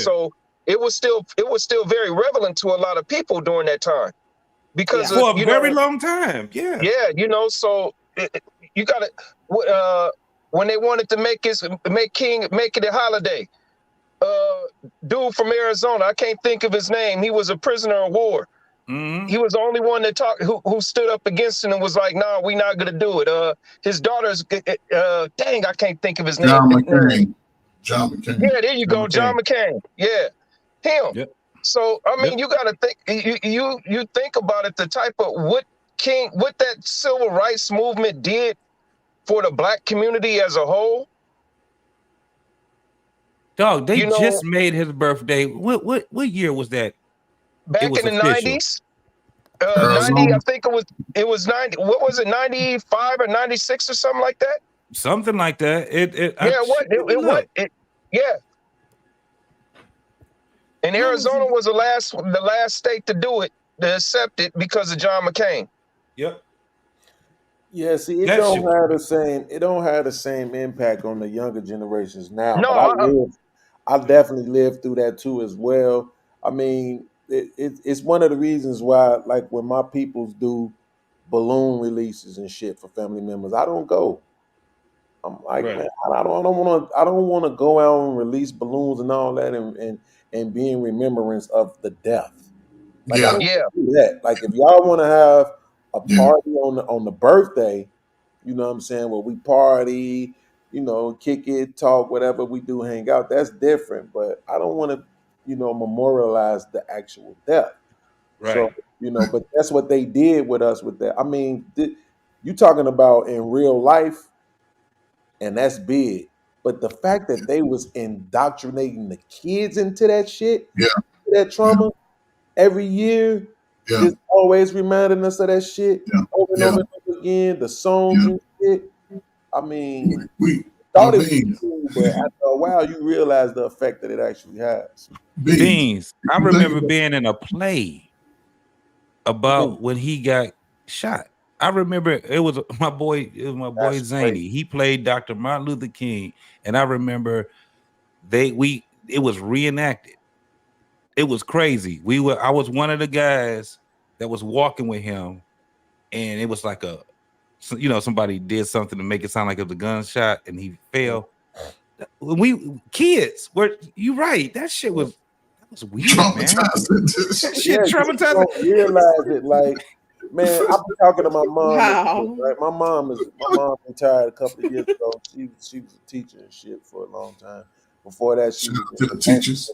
M: So it was still very relevant to a lot of people during that time because
A: for a very long time. Yeah.
M: So you got to when they wanted to make it a holiday. Dude from Arizona, I can't think of his name. He was a prisoner of war.
A: Mm-hmm.
M: He was the only one that who stood up against it and was like, "Nah, we're not gonna do it." His daughter's dang, I can't think of his name.
F: John McCain.
M: Yeah, there you go, John McCain. Yeah, him.
A: Yep.
M: So I mean, you gotta think. You think about it. The type of what that civil rights movement did for the black community as a whole.
A: Dog, they just made his birthday. What year was that?
M: Back in the 90s. 90, I think it was 90. What was it, 95 or 96 or something like that?
A: Something like that.
M: Yeah. And Arizona was the last state to do it, to accept it because of John McCain.
A: Yep.
J: Yeah, see, it don't have the same impact on the younger generations now.
M: No,
J: I definitely lived through that too as well. I mean, it's one of the reasons why, like when my peoples do balloon releases and shit for family members. I don't go. I'm like,
A: Right.
J: man, I don't want to go out and release balloons and all that and be in remembrance of the death. Like I don't do that. Like if y'all want to have a party on the birthday, you know what I'm saying? Well, we party, you know, kick it, talk, whatever we do, hang out. That's different. But I don't want to, you know, memorialize the actual death.
A: Right.
J: So, you know, but that's what they did with us with that. I mean, you talking about in real life, and that's big. But the fact that they was indoctrinating the kids into that shit, that trauma every year, just always reminding us of that shit over and over and over again, the songs and shit. I mean,
F: we
J: thought it was cool, but after a while you realize the effect that it actually has.
A: Beans. I remember being in a play about when he got shot. I remember it was my boy Zany. He played Dr. Martin Luther King, and I remember it was reenacted. It was crazy. I was one of the guys that was walking with him, and it was like somebody did something to make it sound like it was a gunshot, and he fell. When you right? That shit was weird, man. That shit traumatizing.
J: You realize it, like, man, I've been talking to my mom.
I: Wow.
J: Right? My mom retired a couple of years ago. She was a teacher and shit for a long time. Before that, she was
F: to the teachers.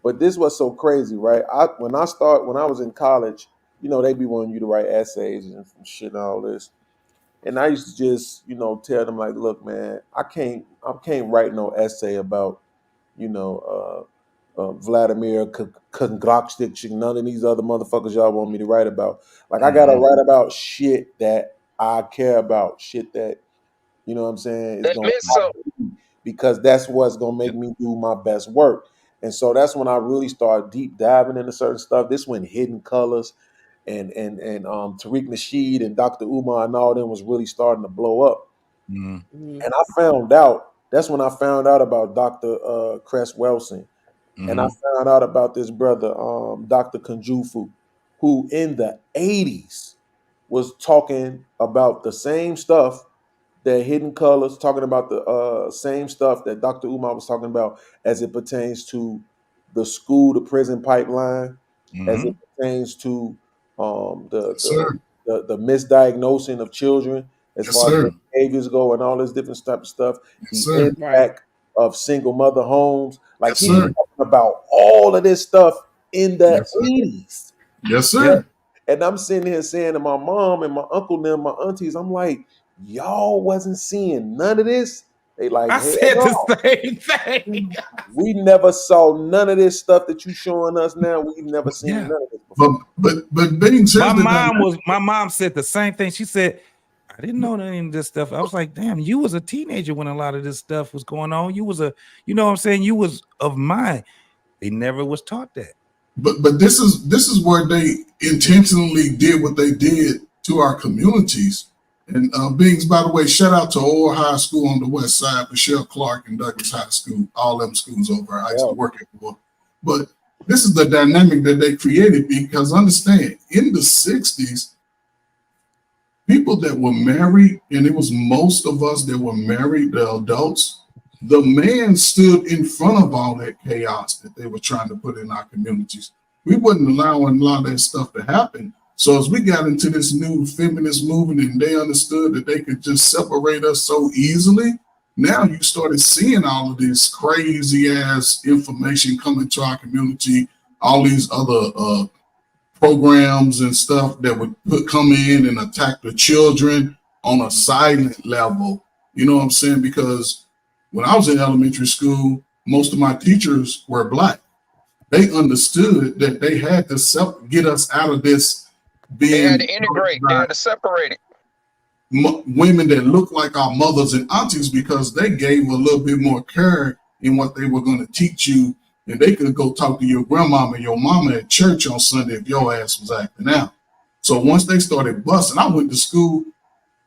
J: But this was so crazy, right? When I was in college, you know, they be wanting you to write essays and shit and all this. And I used to just, you know, tell them like, look, man, I can't write no essay about, you know, Vladimir Kondrashnik, none of these other motherfuckers y'all want me to write about. Like, I gotta write about shit that I care about, shit that, you know what I'm saying, is gonna happen, because that's what's gonna make me do my best work. And so that's when I really started deep diving into certain stuff. This when Hidden Colors and Tariq Nasheed and Dr. Umar and all them was really starting to blow up. And that's when I found out about Dr. Cress Welsing. And I found out about this brother, Dr. Kunjufu, who in the 80s was talking about the same stuff that Hidden Colors, talking about the same stuff that Dr. Umar was talking about as it pertains to the school to prison pipeline, as it pertains to the misdiagnosing of children as far as their behaviors go and all this different type of stuff, the impact of single mother homes. Like he's talking about all of this stuff in the 80s.
F: Yes, sir.
J: And I'm sitting here saying to my mom and my uncle and my aunties, I'm like, y'all wasn't seeing none of this? They like,
A: I said the same thing.
J: We never saw none of this stuff that you showing us now. We've never seen none of it before.
F: But being
A: my mom said the same thing. She said, I didn't know any of this stuff. I was like, damn, you was a teenager when a lot of this stuff was going on. You was you know what I'm saying? You was of mine. They never was taught that.
F: But this is where they intentionally did what they did to our communities. And Bings, by the way, shout out to Orr High School on the west side, Michelle Clark and Douglas High School, all them schools over. I used to work at for. But this is the dynamic that they created, because understand, in the 60s, people that were married, and it was most of us that were married, the adults, the man stood in front of all that chaos that they were trying to put in our communities. We wasn't allowing a lot of that stuff to happen. So as we got into this new feminist movement and they understood that they could just separate us so easily, now you started seeing all of this crazy ass information coming to our community, all these other programs and stuff that would come in and attack the children on a silent level. You know what I'm saying? Because when I was in elementary school, most of my teachers were Black. They understood that they had to get us out of this being.
M: They had to integrate. They had to separate it.
F: Women that look like our mothers and aunties, because they gave a little bit more care in what they were going to teach you. And they could go talk to your grandmama and your mama at church on Sunday if your ass was acting out. So once they started busing, I went to school.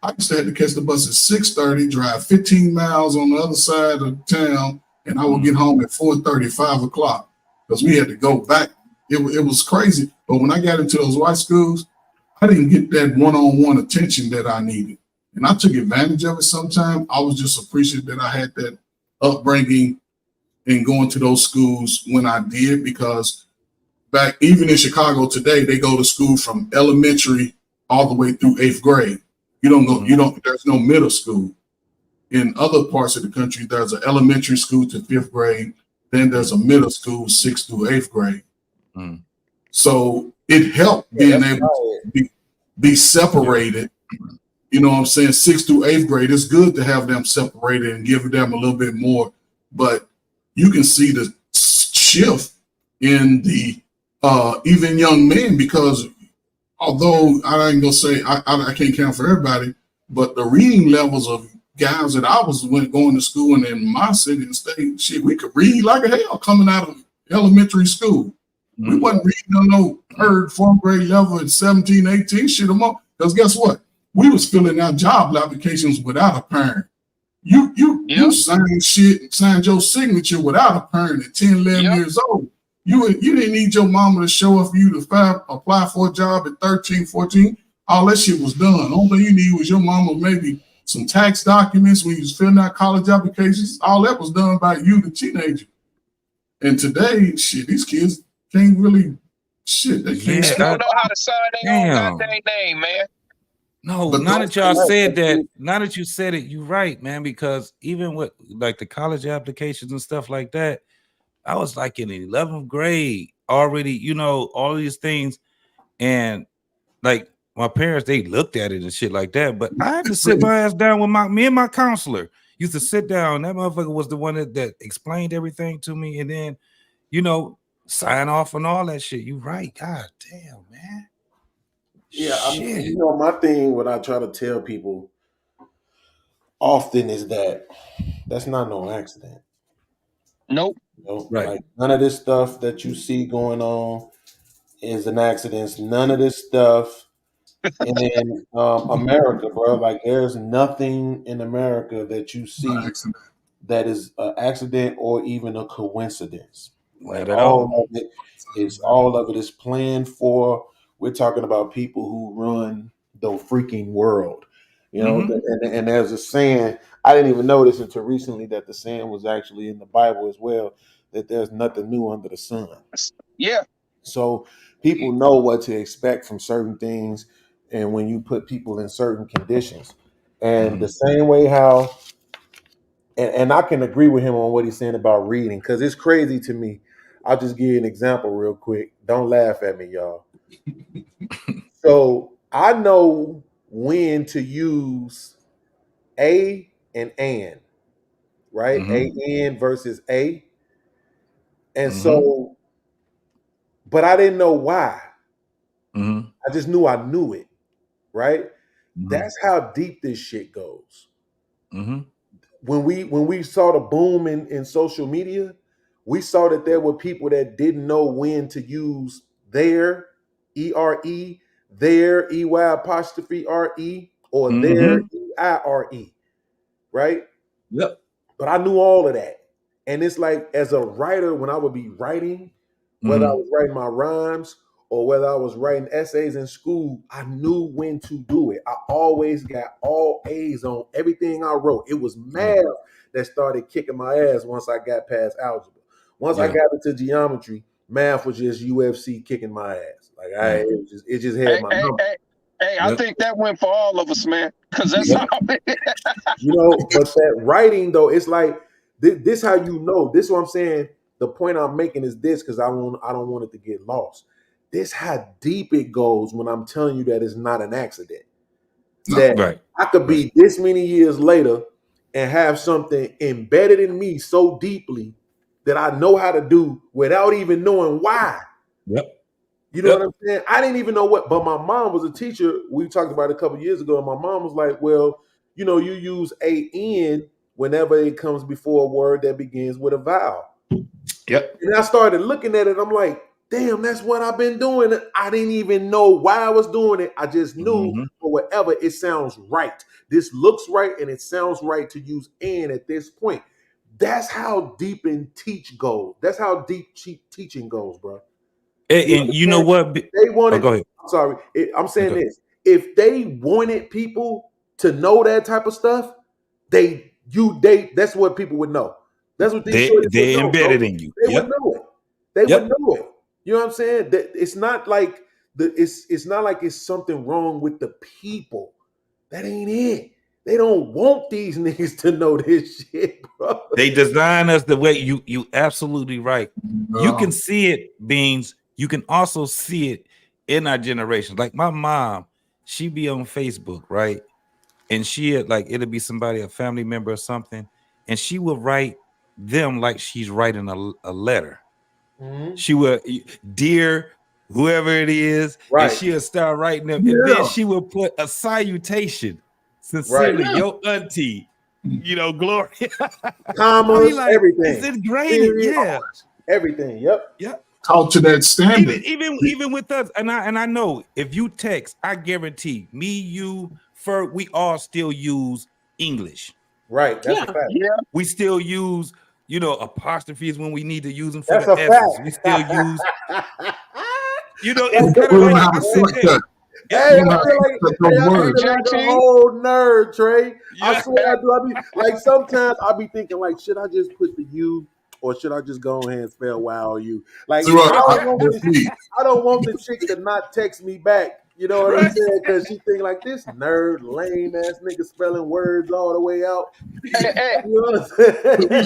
F: I used to have to catch the bus at 6:30, drive 15 miles on the other side of town, and I would get home at 4:30, 5 o'clock, because we had to go back. It was crazy. But when I got into those white schools, I didn't get that one-on-one attention that I needed. And I took advantage of it sometimes. I was just appreciative that I had that upbringing and going to those schools when I did, because back even in Chicago today, they go to school from elementary all the way through 8th grade. There's no middle school. In other parts of the country, there's an elementary school to 5th grade, then there's a middle school 6th through 8th grade. So it helped being able to be separated. You know what I'm saying? 6th through 8th grade, it's good to have them separated and give them a little bit more, but you can see the shift in the even young men, because although I ain't gonna say I can't count for everybody, but the reading levels of guys that I was going to school and in my city and state, shit, we could read like a hell coming out of elementary school. We wasn't reading on no 3rd, 4th grade level at 17, 18, shit them up. Because guess what? We was filling out job applications without a parent. You signed shit, signed your signature without a parent at 10, 11 years old. You didn't need your mama to show up for you to apply for a job at 13, 14. All that shit was done. Only thing you need was your mama, maybe some tax documents when you was filling out college applications. All that was done by you, the teenager. And today, shit, these kids can't really shit. They can't.
M: They don't know how to sign their own goddamn name, man.
A: No, but now that y'all said that, now that you said it, you're right, man. Because even with like the college applications and stuff like that, I was like in 11th grade already, you know, all these things. And like my parents, they looked at it and shit like that. But I had to sit my ass down with me and my counselor used to sit down. That motherfucker was the one that explained everything to me. And then, you know, sign off on all that shit. You right. God damn, man.
J: Yeah, I mean, you know, my thing, what I try to tell people often is that that's not no accident.
M: Nope.
J: You know,
A: right.
J: Like none of this stuff that you see going on is an accident. None of this stuff in America, bro. Like there's nothing in America that you see that is an accident or even a coincidence.
A: Not at all.
J: All of it is planned for. We're talking about people who run the freaking world, you know. And there's a saying, I didn't even know this until recently, that the saying was actually in the Bible as well, that there's nothing new under the sun.
M: Yeah.
J: So people know what to expect from certain things, and when you put people in certain conditions, and the same way how, and I can agree with him on what he's saying about reading, because it's crazy to me. I'll just give you an example real quick. Don't laugh at me, y'all. So I know when to use a and, right? A-N versus a. And so, but I didn't know why. I just knew I knew it, right? That's how deep this shit goes. When we saw the boom in social media, we saw that there were people that didn't know when to use their E-R-E, their E-Y apostrophe R-E, or their E-I-R-E, right?
A: Yep.
J: But I knew all of that. And it's like, as a writer, when I would be writing, whether I was writing my rhymes or whether I was writing essays in school, I knew when to do it. I always got all A's on everything I wrote. It was math that started kicking my ass once I got past algebra. Once I got into geometry, math was just UFC kicking my ass. Like it just had my number.
M: Hey, I think that went for all of us, man. Because that's how
J: you know, but that writing though, it's like this how you know. This is what I'm saying. The point I'm making is this, because I don't want it to get lost. This how deep it goes when I'm telling you that it's not an accident. That I could be this many years later and have something embedded in me so deeply that I know how to do without even knowing why.
A: Yep.
J: You know what I'm saying? I didn't even know what, but my mom was a teacher. We talked about it a couple of years ago, and my mom was like, well, you know, you use A-N whenever it comes before a word that begins with a vowel.
A: Yep.
J: And I started looking at it. I'm like, damn, that's what I've been doing. I didn't even know why I was doing it. I just knew for whatever, it sounds right. This looks right, and it sounds right to use "and" at this point. That's how deep in teach goes. That's how deep teaching goes, bro.
A: And you know what?
J: They wanted.
A: Go ahead.
J: sorry. I'm saying
A: Okay.
J: this. If they wanted people to know that type of stuff, that's what people would know. That's what these shorties
A: They
J: would know,
A: embedded
J: bro.
A: in you.
J: They would know it. They would know it. You know what I'm saying? That it's not like it's not like it's something wrong with the people. That ain't it. They don't want these niggas to know this shit, bro.
A: They design us the way you absolutely right. You can see it, Beans. You can also see it in our generation. Like my mom, she be on Facebook, right? And she like it'll be somebody, a family member or something, and she will write them like she's writing a letter.
J: Mm-hmm.
A: She will, dear whoever it is,
J: right.
A: and she'll start writing them, and then she will put a salutation. Sincerely, your auntie, Gloria.
J: Commas,
A: like,
J: everything.
A: It's ingrained, yeah.
J: Everything, yep.
F: Talk to that standard.
A: Even with us, and I know if you text, I guarantee me, you, Ferg, we all still use English.
J: Right, that's a fact.
M: Yeah.
A: We still use, apostrophes when we need to use them for
J: that's
A: the
J: a
A: S's.
J: fact.
A: We still use, it's kind of like I said.
J: Hey, I feel like a whole nerd, Trey. Yeah. I swear I do. I be like, sometimes I be thinking like, should I just put the U or should I just go ahead and spell YOU? Like, I don't want the chick to not text me back. You know what I'm saying? Because she think like this nerd, lame ass nigga spelling words all the way out.
M: Hey.
J: You know what I'm saying?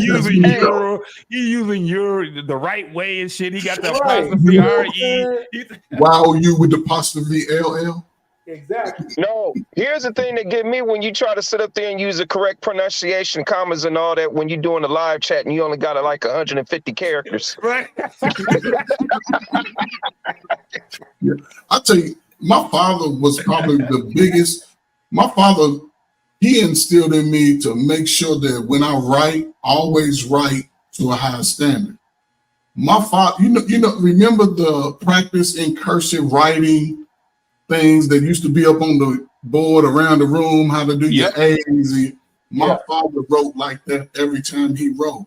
A: He using your the right way and shit. He got the apostrophe RE.
F: Wow, you with the apostrophe LL.
J: Exactly.
M: No, here's the thing that get me when you try to sit up there and use the correct pronunciation, commas, and all that when you're doing a live chat and you only got like 150 characters.
A: Right.
F: Yeah. I tell you, my father was probably the biggest. My father, he instilled in me to make sure that when I write, always write to a high standard. My father, remember the practice in cursive writing things that used to be up on the board around the room, how to do your A's. My father wrote like that every time he wrote.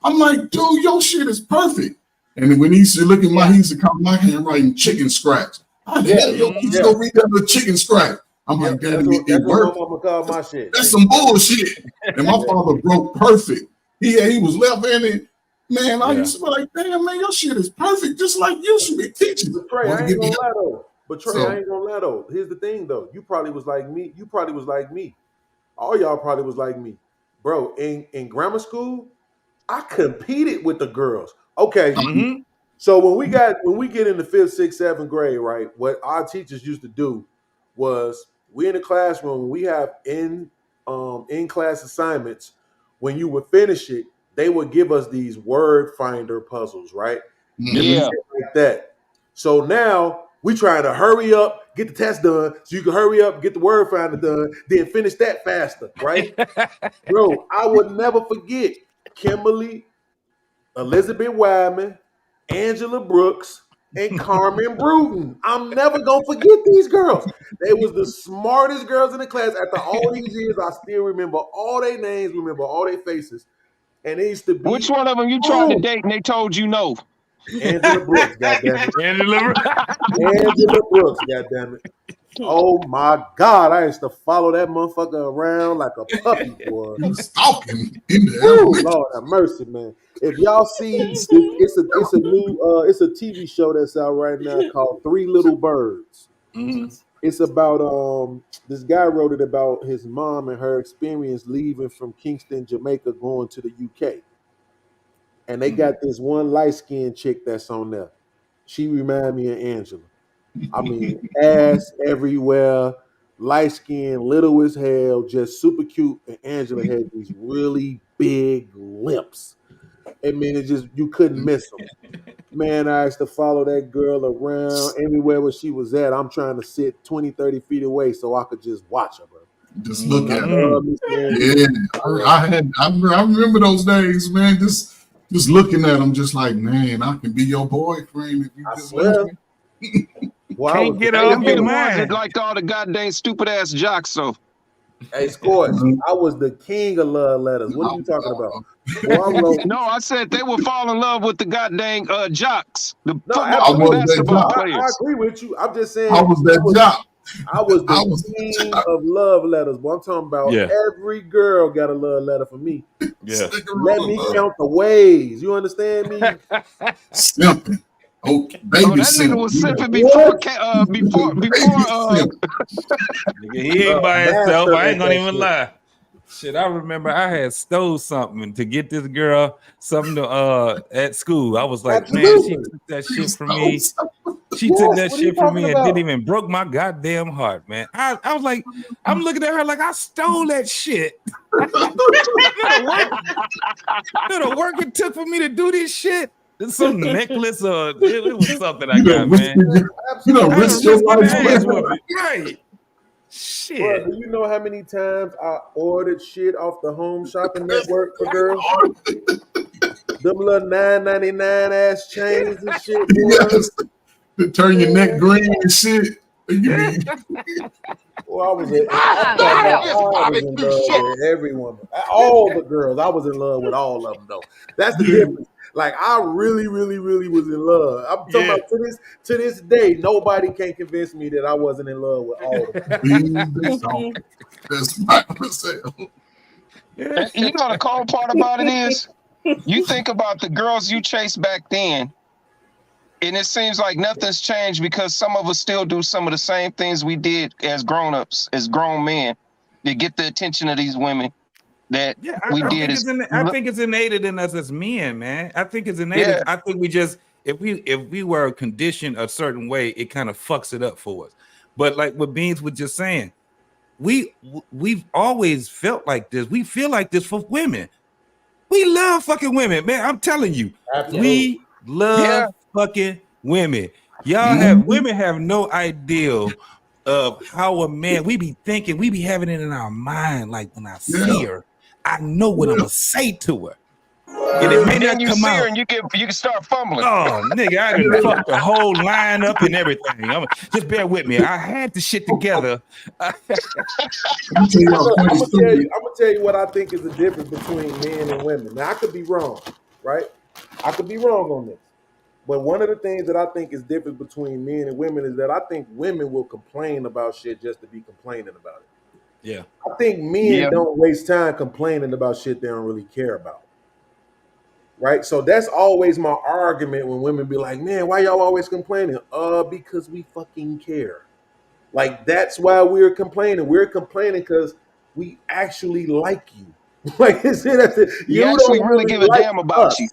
F: I'm like, dude, your shit is perfect. And then when he used to look at he used to call my handwriting chicken scratch. He's gonna read that with chicken scratch. I'm like, damn, it worked.
J: My shit.
F: That's some bullshit. And my father wrote perfect. He was left-handed. Man, I used to be like, damn, man, your shit is perfect, just like you should be teaching.
J: But Trey, I ain't gonna lie though. Here's the thing though. You probably was like me. All y'all probably was like me. Bro, in grammar school, I competed with the girls. Okay.
A: Mm-hmm.
J: So when we get in the 5th, 6th, 7th grade, right? What our teachers used to do was we in the classroom, we have in class assignments. When you would finish it, they would give us these word finder puzzles, right?
M: Yeah.
J: Like that. So now we trying to hurry up, get the test done, so you can hurry up, get the word finder done, then finish that faster, right? Bro, I would never forget Kimberly, Elizabeth Wyman, Angela Brooks, and Carmen Bruton. I'm never gonna forget these girls. They was the smartest girls in the class. After all these years, I still remember all their names, remember all their faces. And it used to be.
M: Which one of them you tried to date and they told you no?
J: Angela Brooks, goddammit.
A: Angela
J: Brooks, goddammit. Oh my God, I used to follow that motherfucker around like a puppy, boy.
F: You stalking in the
J: Lord have mercy, man. If y'all see, it's a new it's a TV show that's out right now called Three Little Birds.
A: Mm-hmm.
J: It's about this guy wrote it about his mom and her experience leaving from Kingston, Jamaica, going to the UK. And they got this one light-skinned chick that's on there. She reminded me of Angela. I mean, ass everywhere, light skin, little as hell, just super cute. And Angela had these really big lips. I mean, it just, you couldn't miss them. Man, I used to follow that girl around everywhere where she was at. I'm trying to sit 20, 30 feet away so I could just watch her, bro.
F: Just look at her. Yeah, I remember those days, man. Just looking at them, just like, man, I can be your boyfriend if you just let me.
M: Can't get off your mind like all the goddamn stupid ass jocks. So
J: Hey, Scorch, I was the king of love letters. What are you talking about? Well,
M: No, I said they would fall in love with the goddamn jocks, the
J: no,
M: football and basketball players.
J: I agree with you. I'm just saying.
F: I was that jock.
J: I was the king of love letters, but I'm talking about every girl got a love letter for me.
A: Yeah.
J: Let me count the ways. You understand me?
F: Simping. Oh, baby,
M: that nigga was simping before.
A: Nigga, he ain't by himself. I ain't gonna even lie. Shit, I remember I had stole something to get this girl something to at school. I was like, man, she took that shit from me. She took that shit from me and didn't even broke my goddamn heart, man. I was like, I'm looking at her like I stole that shit. The work it took for me to do this shit. It's some necklace or it was something I got, man.
F: You know, risk your life.
A: Right. Shit.
J: Bro, do you know how many times I ordered shit off the Home Shopping Network for girls? Them little $9.99 ass chains and shit.
F: Yes. To turn your neck green and shit.
J: Well, I was in love with every woman. All the girls. I was in love with all of them, though. That's the difference. Like, I really, really, really was in love. I'm talking about to this day, nobody can convince me that I wasn't in love with all of them.
F: That's myself.
M: You know the cold part about it is, you think about the girls you chased back then, and it seems like nothing's changed because some of us still do some of the same things we did as grown-ups, as grown men, to get the attention of these women. That we did.
A: I think it's innate in us as men, man. I think it's innate. Yeah. I think we just if we were conditioned a certain way, it kind of fucks it up for us. But like what Beans was just saying, we've always felt like this. We feel like this for women. We love fucking women, man. I'm telling you, we love fucking women. Y'all women have no idea of how a man we be thinking. We be having it in our mind. Like when I see her, I know what I'm gonna say to her. And it may not come out.
M: And you can start fumbling.
A: Oh, nigga, I done fucked the whole line up and everything. Just bear with me. I had the shit together.
J: I'm gonna tell you what I think is the difference between men and women. Now I could be wrong, right? I could be wrong on this. But one of the things that I think is different between men and women is that I think women will complain about shit just to be complaining about it.
A: Yeah.
J: I think men don't waste time complaining about shit they don't really care about. Right? So that's always my argument when women be like, man, why y'all always complaining? Because we fucking care. Like, that's why we're complaining. We're complaining because we actually like you. Like, you
M: actually don't really give a damn about you.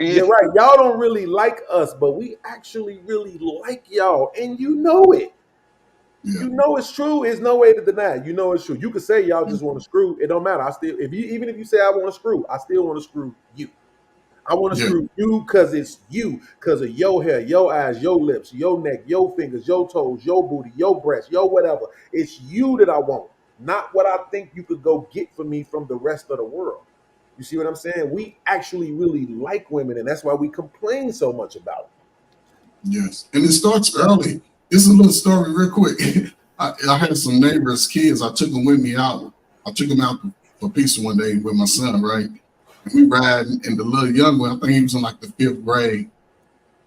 J: Yeah, right. Y'all don't really like us, but we actually really like y'all, and you know it. You know it's true. There's no way to deny it. You know it's true. You could say y'all just want to screw. It don't matter. Even if you say I want to screw, I still want to screw you. I want to screw you because it's you, because of your hair, your eyes, your lips, your neck, your fingers, your toes, your booty, your breast, your whatever. It's you that I want, not what I think you could go get for me from the rest of the world. You see what I'm saying? We actually really like women, and that's why we complain so much about them.
F: Yes, and it starts early. It's a little story real quick. I had some neighbors' kids. I took them with me out. I took them out for pizza one day with my son, right? And we riding, and the little young one, I think he was in like the 5th grade,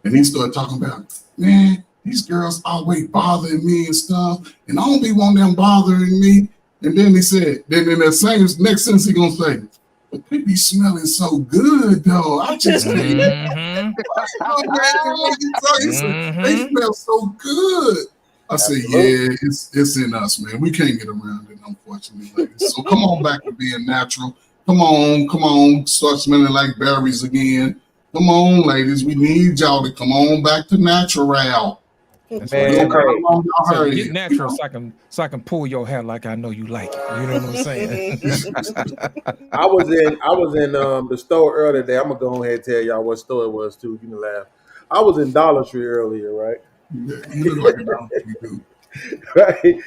F: and he started talking about, man, these girls always bothering me and stuff, and I don't be wanting them bothering me. And then he said, then in that same next sentence he gonna say, but they be smelling so good though. I just can't. They smell so good. I say, yeah, it's in us, man. We can't get around it, unfortunately. So come on back to being natural. Come on, start smelling like berries again. Come on, ladies. We need y'all to come on back to natural.
N: Man, so get natural so I can pull your hair like I know you like it. You know what I'm saying?
J: I was in the store earlier today. I'm gonna go ahead and tell y'all what store it was too. You can laugh. I was in Dollar Tree earlier, right?
F: Yeah, you look like a Dollar Tree.
J: Right.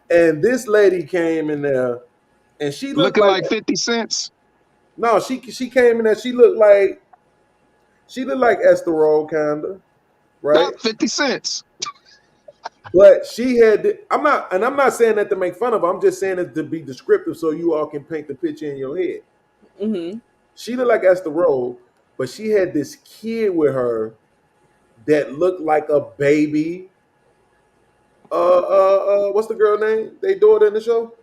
J: And this lady came in there and she looked
M: looking like 50 cents.
J: No, she came in there. She looked like Esther Roll, kinda. Right?
M: Not 50 cents.
J: But she had. I'm not saying that to make fun of her. I'm just saying it to be descriptive so you all can paint the picture in your head.
I: Mm-hmm.
J: She looked like Esther Roll, but she had this kid with her that looked like a baby. What's the girl name? They daughter in the show?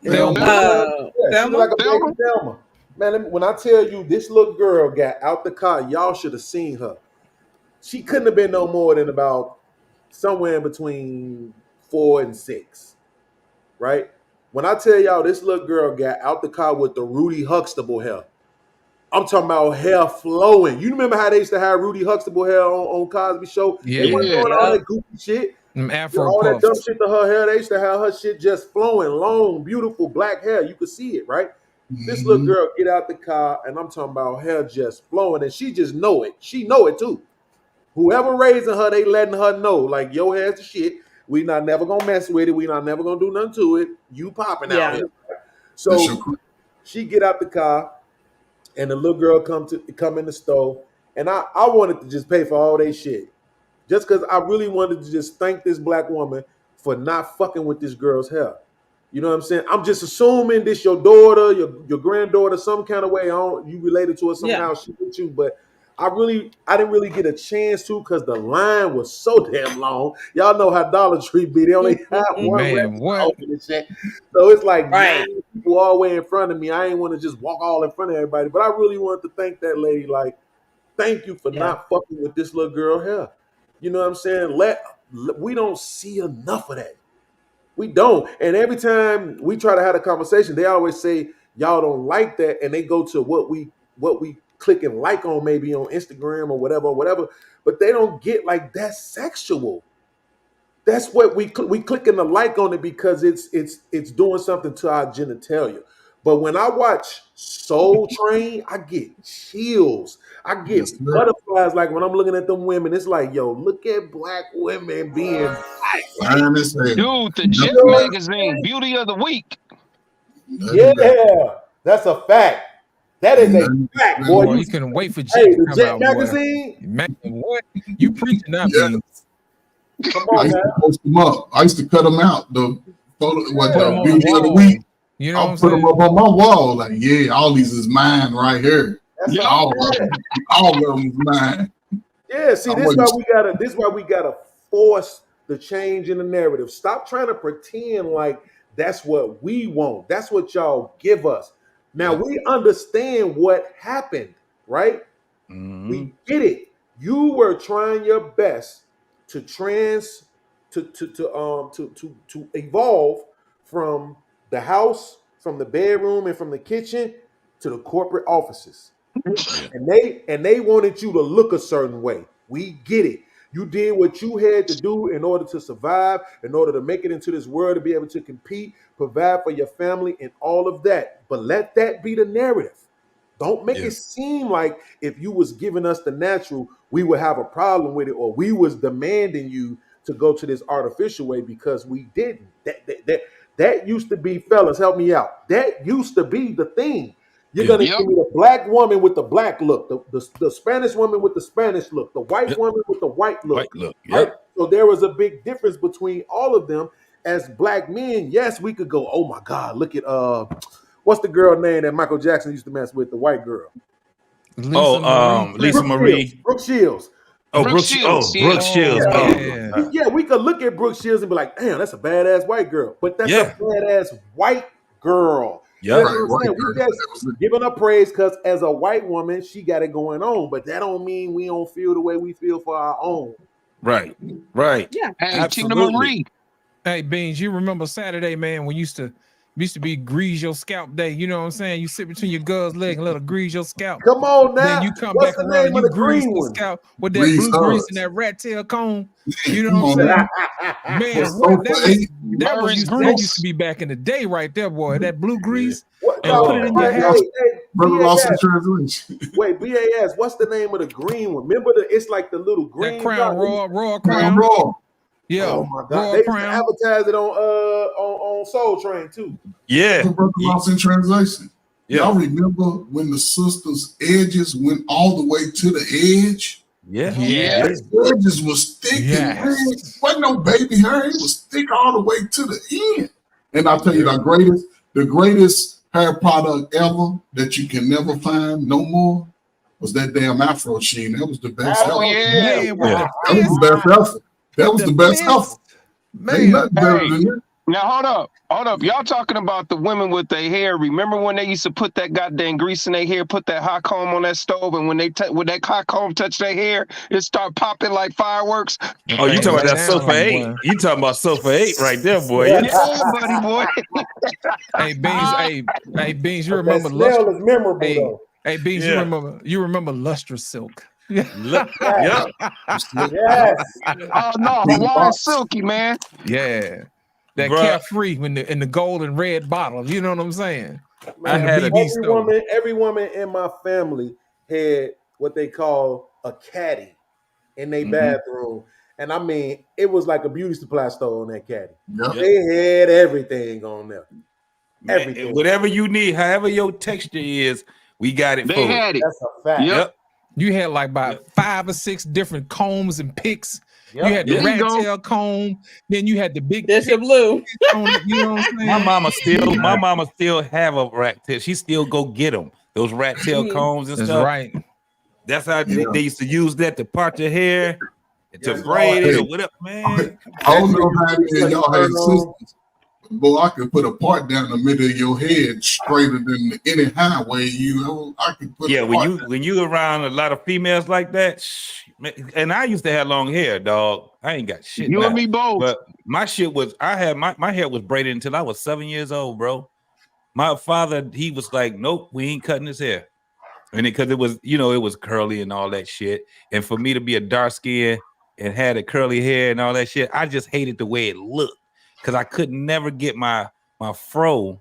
I: Thelma.
J: She looked like a baby Thelma. Man, when I tell you this little girl got out the car, y'all should have seen her. She couldn't have been no more than about somewhere in between 4 and 6, right? When I tell y'all this little girl got out the car with the Rudy Huxtable hair, I'm talking about hair flowing. You remember how they used to have Rudy Huxtable hair on Cosby Show?
N: Yeah.
J: They weren't doing all that goofy shit.
N: Afro
J: all that
N: puffs.
J: dumb shit to her hair. They used to have her shit just flowing, long, beautiful black hair. You could see it, right? This little girl get out the car, and I'm talking about hair just flowing, and she just know it. She know it too. Whoever raising her, they letting her know, like, your hair's the shit. We not never gonna mess with it. We not never gonna do nothing to it. You popping out here. So she get out the car, and the little girl come in the store, and I wanted to just pay for all they shit, just because I really wanted to just thank this black woman for not fucking with this girl's hair. You know what I'm saying? I'm just assuming this your daughter, your granddaughter, some kind of way. You related to her somehow. She with you, but I didn't really get a chance to because the line was so damn long. Y'all know how Dollar Tree be. They only have one open and shit. So it's like 9 people all the way in front of me. I ain't want to just walk all in front of everybody, but I really wanted to thank that lady. Like, thank you for not fucking with this little girl here. You know what I'm saying? We don't see enough of that. We don't. And every time we try to have a conversation, they always say y'all don't like that, and they go to what we click and like on, maybe on Instagram or whatever. But they don't get like that's sexual. That's what we clicking the like on it because it's doing something to our genitalia. But when I watch Soul Train, I get chills. I get butterflies. Like when I'm looking at them women, it's like, yo, look at black women being black.
M: Dude, the Jet magazine, Beauty of the Week.
J: Yeah, that's a fact. That is a fact, boy.
N: You couldn't wait for Jet to come
J: Jet
N: out,
J: magazine.
N: boy. Man, what? You preaching that, man.
J: Come on,
F: I used to post them up. I used to cut them out. The
N: on
F: Beauty
N: the
F: of the
N: wall.
F: Week.
N: You know
F: I'll
N: what I'm
F: put them
N: saying?
F: up on my wall. Like, yeah, all these is mine right here. All of them is mine.
J: Yeah, see, this is why we gotta force the change in the narrative. Stop trying to pretend like that's what we want. That's what y'all give us. Now we understand what happened, right? We get it. You were trying your best to evolve from the house, from the bedroom, and from the kitchen to the corporate offices. And they wanted you to look a certain way. We get it. You did what you had to do in order to survive, in order to make it into this world, to be able to compete, provide for your family, and all of that. But let that be the narrative. Don't make it seem like if you was giving us the natural, we would have a problem with it, or we was demanding you to go to this artificial way, because we didn't. That used to be, fellas, help me out. That used to be the thing. You're gonna give me the black woman with the black look, the Spanish woman with the Spanish look, the white woman with the white look. Right? So there was a big difference between all of them. As black men, yes, we could go, oh my God, look at what's the girl name that Michael Jackson used to mess with, the white girl?
A: Lisa Marie.
J: Brooke Shields.
A: Brooke Shields.
J: Yeah, we could look at Brooke Shields and be like, damn, that's a badass white girl. But that's a badass white girl.
A: Yeah,
J: we just giving her praise because as a white woman, she got it going on. But that don't mean we don't feel the way we feel for our own.
A: Right.
I: Yeah.
M: Hey, Tina Marie.
N: Hey, Beans, you remember Saturday, man, when used to be grease your scalp day. You know what I'm saying? You sit between your girl's leg and let her grease your scalp.
J: Come on now.
N: Then you come back around and you grease the scalp with that blue grease and that rat tail comb. You know what I'm saying? Man, that used to be back in the day right there, boy. That blue grease. Put it in your house.
J: Wait, BAS, what's the name of the green one? Remember it's like the little green.
N: That Crown Royal Crown. Yeah.
J: Oh my God. They used to advertise it on Soul Train too.
A: Yeah.
F: Lost in translation. Y'all remember when the sisters' edges went all the way to the edge?
A: Yeah.
F: His edges was thick and red. Wasn't no baby hair. It was thick all the way to the end. And I'll tell you the greatest hair product ever that you can never find no more was that damn Afro Sheen. That was the best.
M: Oh, yeah.
F: That was the best effort. That was the best effort. Ain't nothing better than that.
M: Now hold up. Y'all talking about the women with their hair. Remember when they used to put that goddamn grease in their hair, put that hot comb on that stove, and when that hot comb touched their hair, it start popping like fireworks?
A: Oh, you talking about that Sofa 8? You talking about Sofa 8 right there, boy.
M: Yeah, buddy, boy.
N: Hey, Beans, you remember
J: Lustrous? Is memorable though.
N: Hey, Beans, you remember Lustrous Silk?
M: Yes. Oh no, Hawaiian Silky, man.
N: Yeah. That Carefree in the gold and red bottle. You know what I'm saying?
J: Man, every woman in my family had what they call a caddy in their bathroom. And I mean, it was like a beauty supply store on that caddy.
F: Yep.
J: They had everything on there.
A: Man, whatever you need, however your texture is, we got it.
M: They had it.
J: That's a fact.
A: Yep.
N: You had like about 5 or 6 different combs and picks.
J: Yep.
N: You had the rat tail comb, then you had the big.
I: That's the blue.
N: You know what I'm saying?
A: My mama still have a rat tail. She still go get them. Those rat tail combs and
N: That's
A: stuff.
N: right.
A: That's how they used to use that to part your hair, to braid it or whatever. Man,
F: I don't know how many of y'all had sisters. Boy, I could put a part down the middle of your head straighter than any highway. I could put.
A: Yeah, when you around a lot of females like that, and I used to have long hair, dog. I ain't got shit.
M: You
A: now.
M: and me both.
A: But my shit was, I had my hair was braided until I was 7 years old, bro. My father, he was like, nope, we ain't cutting his hair, and because it was, it was curly and all that shit. And for me to be a dark skin and had a curly hair and all that shit, I just hated the way it looked. Because I could never get my fro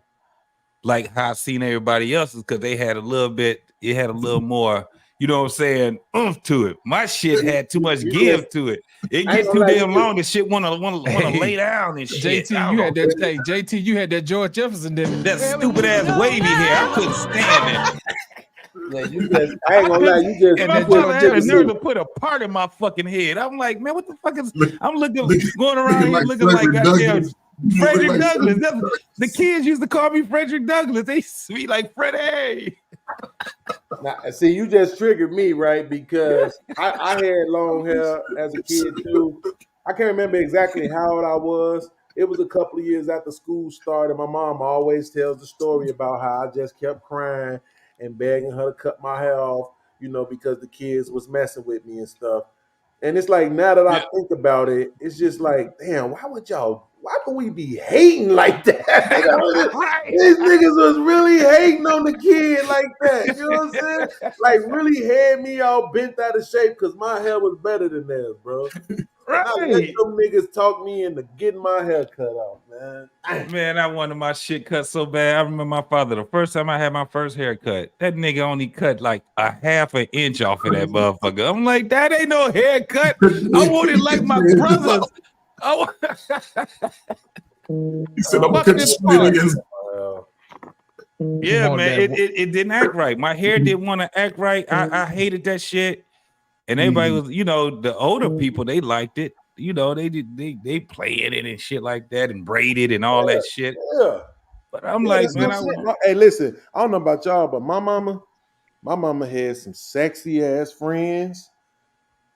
A: like how I seen everybody else's, because they had a little bit, it had a little more, you know what I'm saying, oomph to it. My shit had too much give to it. It gets too damn long. The shit wanna lay down and shit.
N: JT, you had that. Hey, JT, you had that George Jefferson, didn't you?
A: That stupid ass wavy hair. I couldn't stand that.
J: Yeah, I ain't gonna lie, you just
A: and my brother had a nerve to put a part in my fucking head. I'm like, man, what the fuck is? I'm going around here looking like goddamn Frederick Douglass. The kids used to call me Frederick Douglass. They used to be like Freddie.
J: Now, see, you just triggered me, right? Because I had long hair as a kid too. I can't remember exactly how old I was. It was a couple of years after school started. My mom always tells the story about how I just kept crying and begging her to cut my hair off, because the kids was messing with me and stuff. And it's like, now that I think about it, it's just like, damn, why would we be hating like that?
A: Right.
J: These niggas was really hating on the kid like that. You know what I'm saying? Like, really had me all bent out of shape because my hair was better than theirs, bro.
A: Right.
J: I let them niggas talk me into getting my hair cut off, man.
A: Man, I wanted my shit cut so bad. I remember my father, the first time I had my first haircut, that nigga only cut like a half an inch off of that motherfucker. I'm like, that ain't no haircut. I want it like my brother's.
F: He said, I'm gonna cut this nigga.
A: Yeah, man, it didn't act right. My hair didn't want to act right. I hated that shit. And everybody was, the older people, they liked it. They played it and shit like that and braided and all that shit.
J: Yeah.
A: But I'm like, man,
J: hey, listen, I don't know about y'all, but my mama had some sexy ass friends.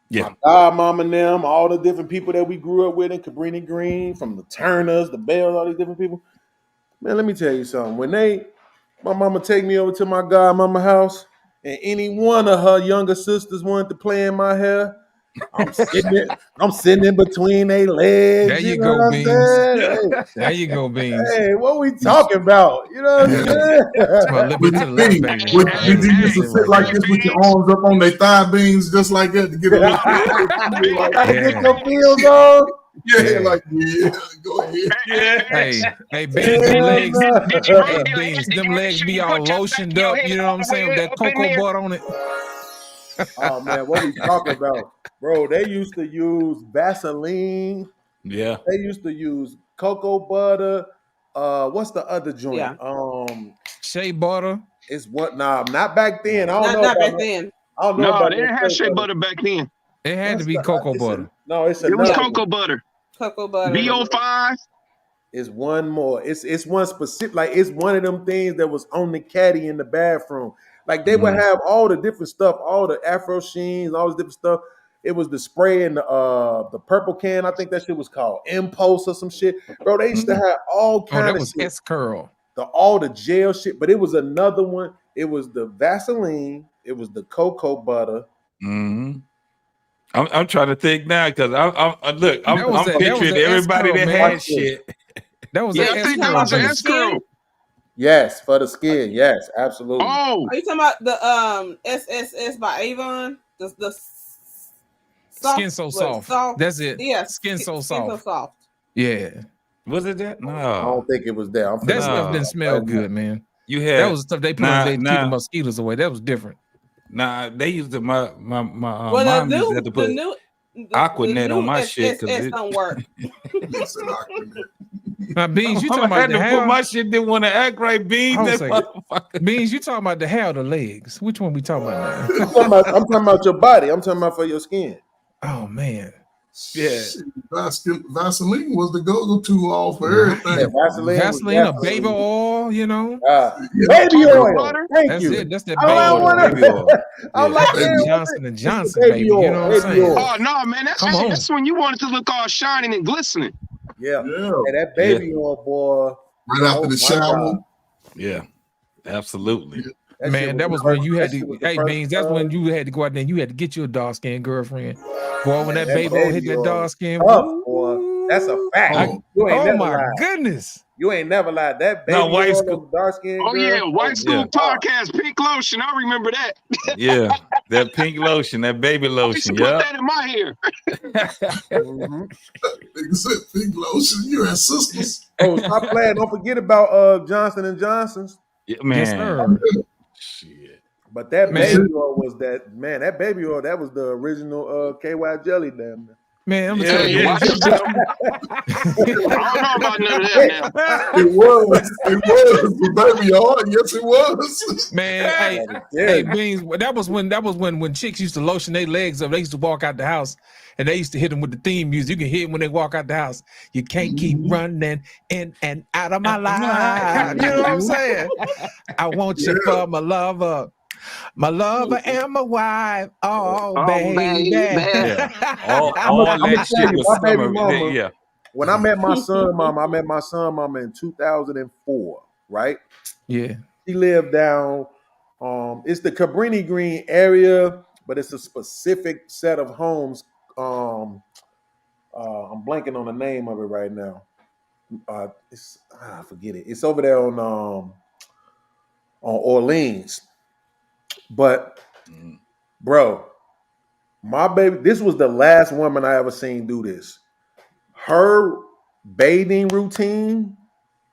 A: Yeah.
J: My godmama and them, all the different people that we grew up with in Cabrini Green, from the Turners, the Bells, all these different people. Man, let me tell you something. When my mama take me over to my godmama house, and any one of her younger sisters wanted to play in my hair, I'm sitting in between their legs.
N: There you go, Beans. Hey, there you go, Beans.
J: Hey, what we talking about? You know what I'm saying?
F: Did you used to sit like this with your arms up on their thigh beams, just like that, to get a little
J: get your feels on?
F: Yeah, like, go ahead.
N: Hey, Beans, them legs be all lotioned up, you know what I'm saying, with that cocoa butter on it.
J: Oh man, what we talking about? Bro, they used to use Vaseline.
A: Yeah.
J: They used to use cocoa butter. What's the other joint?
I: Yeah.
N: Shea butter.
J: It's what? Nah, not back then. I don't know.
I: Not back then.
J: I don't know.
M: No, they didn't have shea butter back then.
N: It had to be cocoa butter.
J: No, it's
M: It was
J: another
M: cocoa
J: one.
M: butter.
I: Cocoa butter.
M: BO5.
J: It's one more. It's one specific. Like it's one of them things that was on the caddy in the bathroom. Like they would have all the different stuff, all the Afro Sheens, all this different stuff. It was the spray in the purple can. I think that shit was called Impulse or some shit. Bro, they used to have all kind
N: that
J: of
N: was
J: shit.
N: S-Curl.
J: All the gel shit, but it was another one. It was the Vaseline. It was the cocoa butter.
A: Mm-hmm. I'm trying to think now because I'm picturing everybody that had shit.
N: That was
J: S-Curl. Yes, for the skin. Yes, absolutely.
M: Oh,
I: are you talking about the SSS by Avon? The soft,
N: Skin So Soft. That's it.
I: Yeah,
N: Skin So
I: Skin So
N: Soft.
I: Soft.
N: Yeah.
A: Was it that? No,
J: I don't think it was that.
N: That stuff didn't smell good, man.
A: You had
N: that was stuff they put on to keep the mosquitoes away. That was different.
A: Nah, they used to my
I: well,
A: mom used to have to put Aquanet on my shit because it
I: don't work.
N: Now, Beans, you talking about the hair?
A: Put my shit didn't want to act right. Beans,
N: Beans, you talking about the hair or the legs? Which one we talking about now?
J: I'm talking about your body. I'm talking about for your skin.
N: Oh man.
A: Yeah,
F: Vaseline was the go-to all for everything.
J: Yeah,
N: Vaseline or baby oil, you know.
J: Baby oil. Thank
N: That's
J: you.
N: it. That's that baby oil.
J: I like that.
N: Johnson and Johnson, baby. You know what I'm saying?
M: Oh no, man, that's when you wanted to look all shining and glistening.
J: Yeah, and that baby oil, boy.
F: Right after the shower.
A: Yeah, absolutely.
N: Man, that was when you had to. Hey, Beans, that's when you had to go out there and you had to get you a dark skinned girlfriend. Boy, when that baby oil hit that dark skin,
J: boy, that's a fact.
N: Oh my goodness.
J: You ain't never lied. That baby oil, dark skin.
M: Oh yeah, White School Podcast, Pink Lotion. I remember that.
A: Yeah, that pink lotion, that baby lotion.
M: Put that in my hair.
F: Nigga said pink lotion. You and sisters.
J: Oh, stop playing. Don't forget about Johnson and Johnson's.
A: Yeah, man.
N: Yes, sir.
A: Shit.
J: But that baby oil was that, man, that baby oil, that was the original KY jelly, damn man.
N: Man, I'm gonna tell you.
M: I don't know about none of that now.
F: It was the baby oil. Yes, it was.
N: Man, hey, Beans. That was when chicks used to lotion their legs up. They used to walk out the house and they used to hit them with the theme music. You can hear them when they walk out the house. You can't keep running in and out of my life. You know what I'm saying? I want you for my lover. My lover and my wife, baby.
A: Yeah. All that shit was summer. Yeah.
J: When I met my son, mama, in 2004, right?
N: Yeah.
J: She lived down, it's the Cabrini Green area, but it's a specific set of homes. I'm blanking on the name of it right now. I forget it. It's over there on Orleans. But bro, my baby, this was the last woman I ever seen do this. Her bathing routine,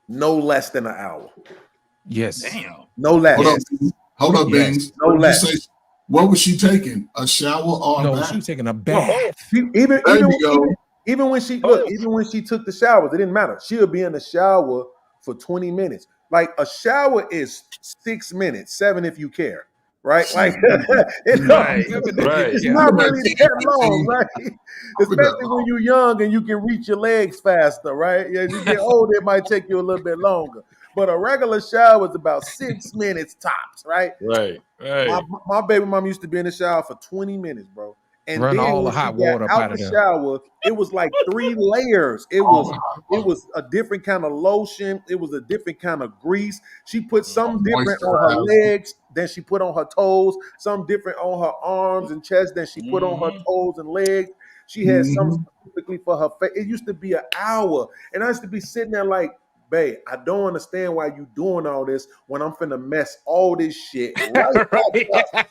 J: no less than an hour.
N: Yes.
A: Damn.
J: No less.
F: Hold up,
J: Yes.
F: Beans.
J: No less.
F: What was she taking? A shower or a bath?
N: She was taking a bath.
J: Even when she took the showers, it didn't matter. She'll be in the shower for 20 minutes. Like a shower is 6 minutes, 7 if you care. Right, like it's not really that long, right? Especially when you're young and you can reach your legs faster, right? As you get older, it might take you a little bit longer. But a regular shower is about 6 minutes tops, right?
A: Right.
J: My baby mom used to be in the shower for 20 minutes, bro. And
N: run
J: then
N: all the hot water
J: out of the shower, it was like 3 layers. It was a different kind of lotion. It was a different kind of grease. She put some different on her legs than she put on her toes. Some different on her arms and chest than she put on her toes and legs. She had some specifically for her face. It used to be an hour, and I used to be sitting there like, babe, I don't understand why you doing all this when I'm finna mess all this shit right up.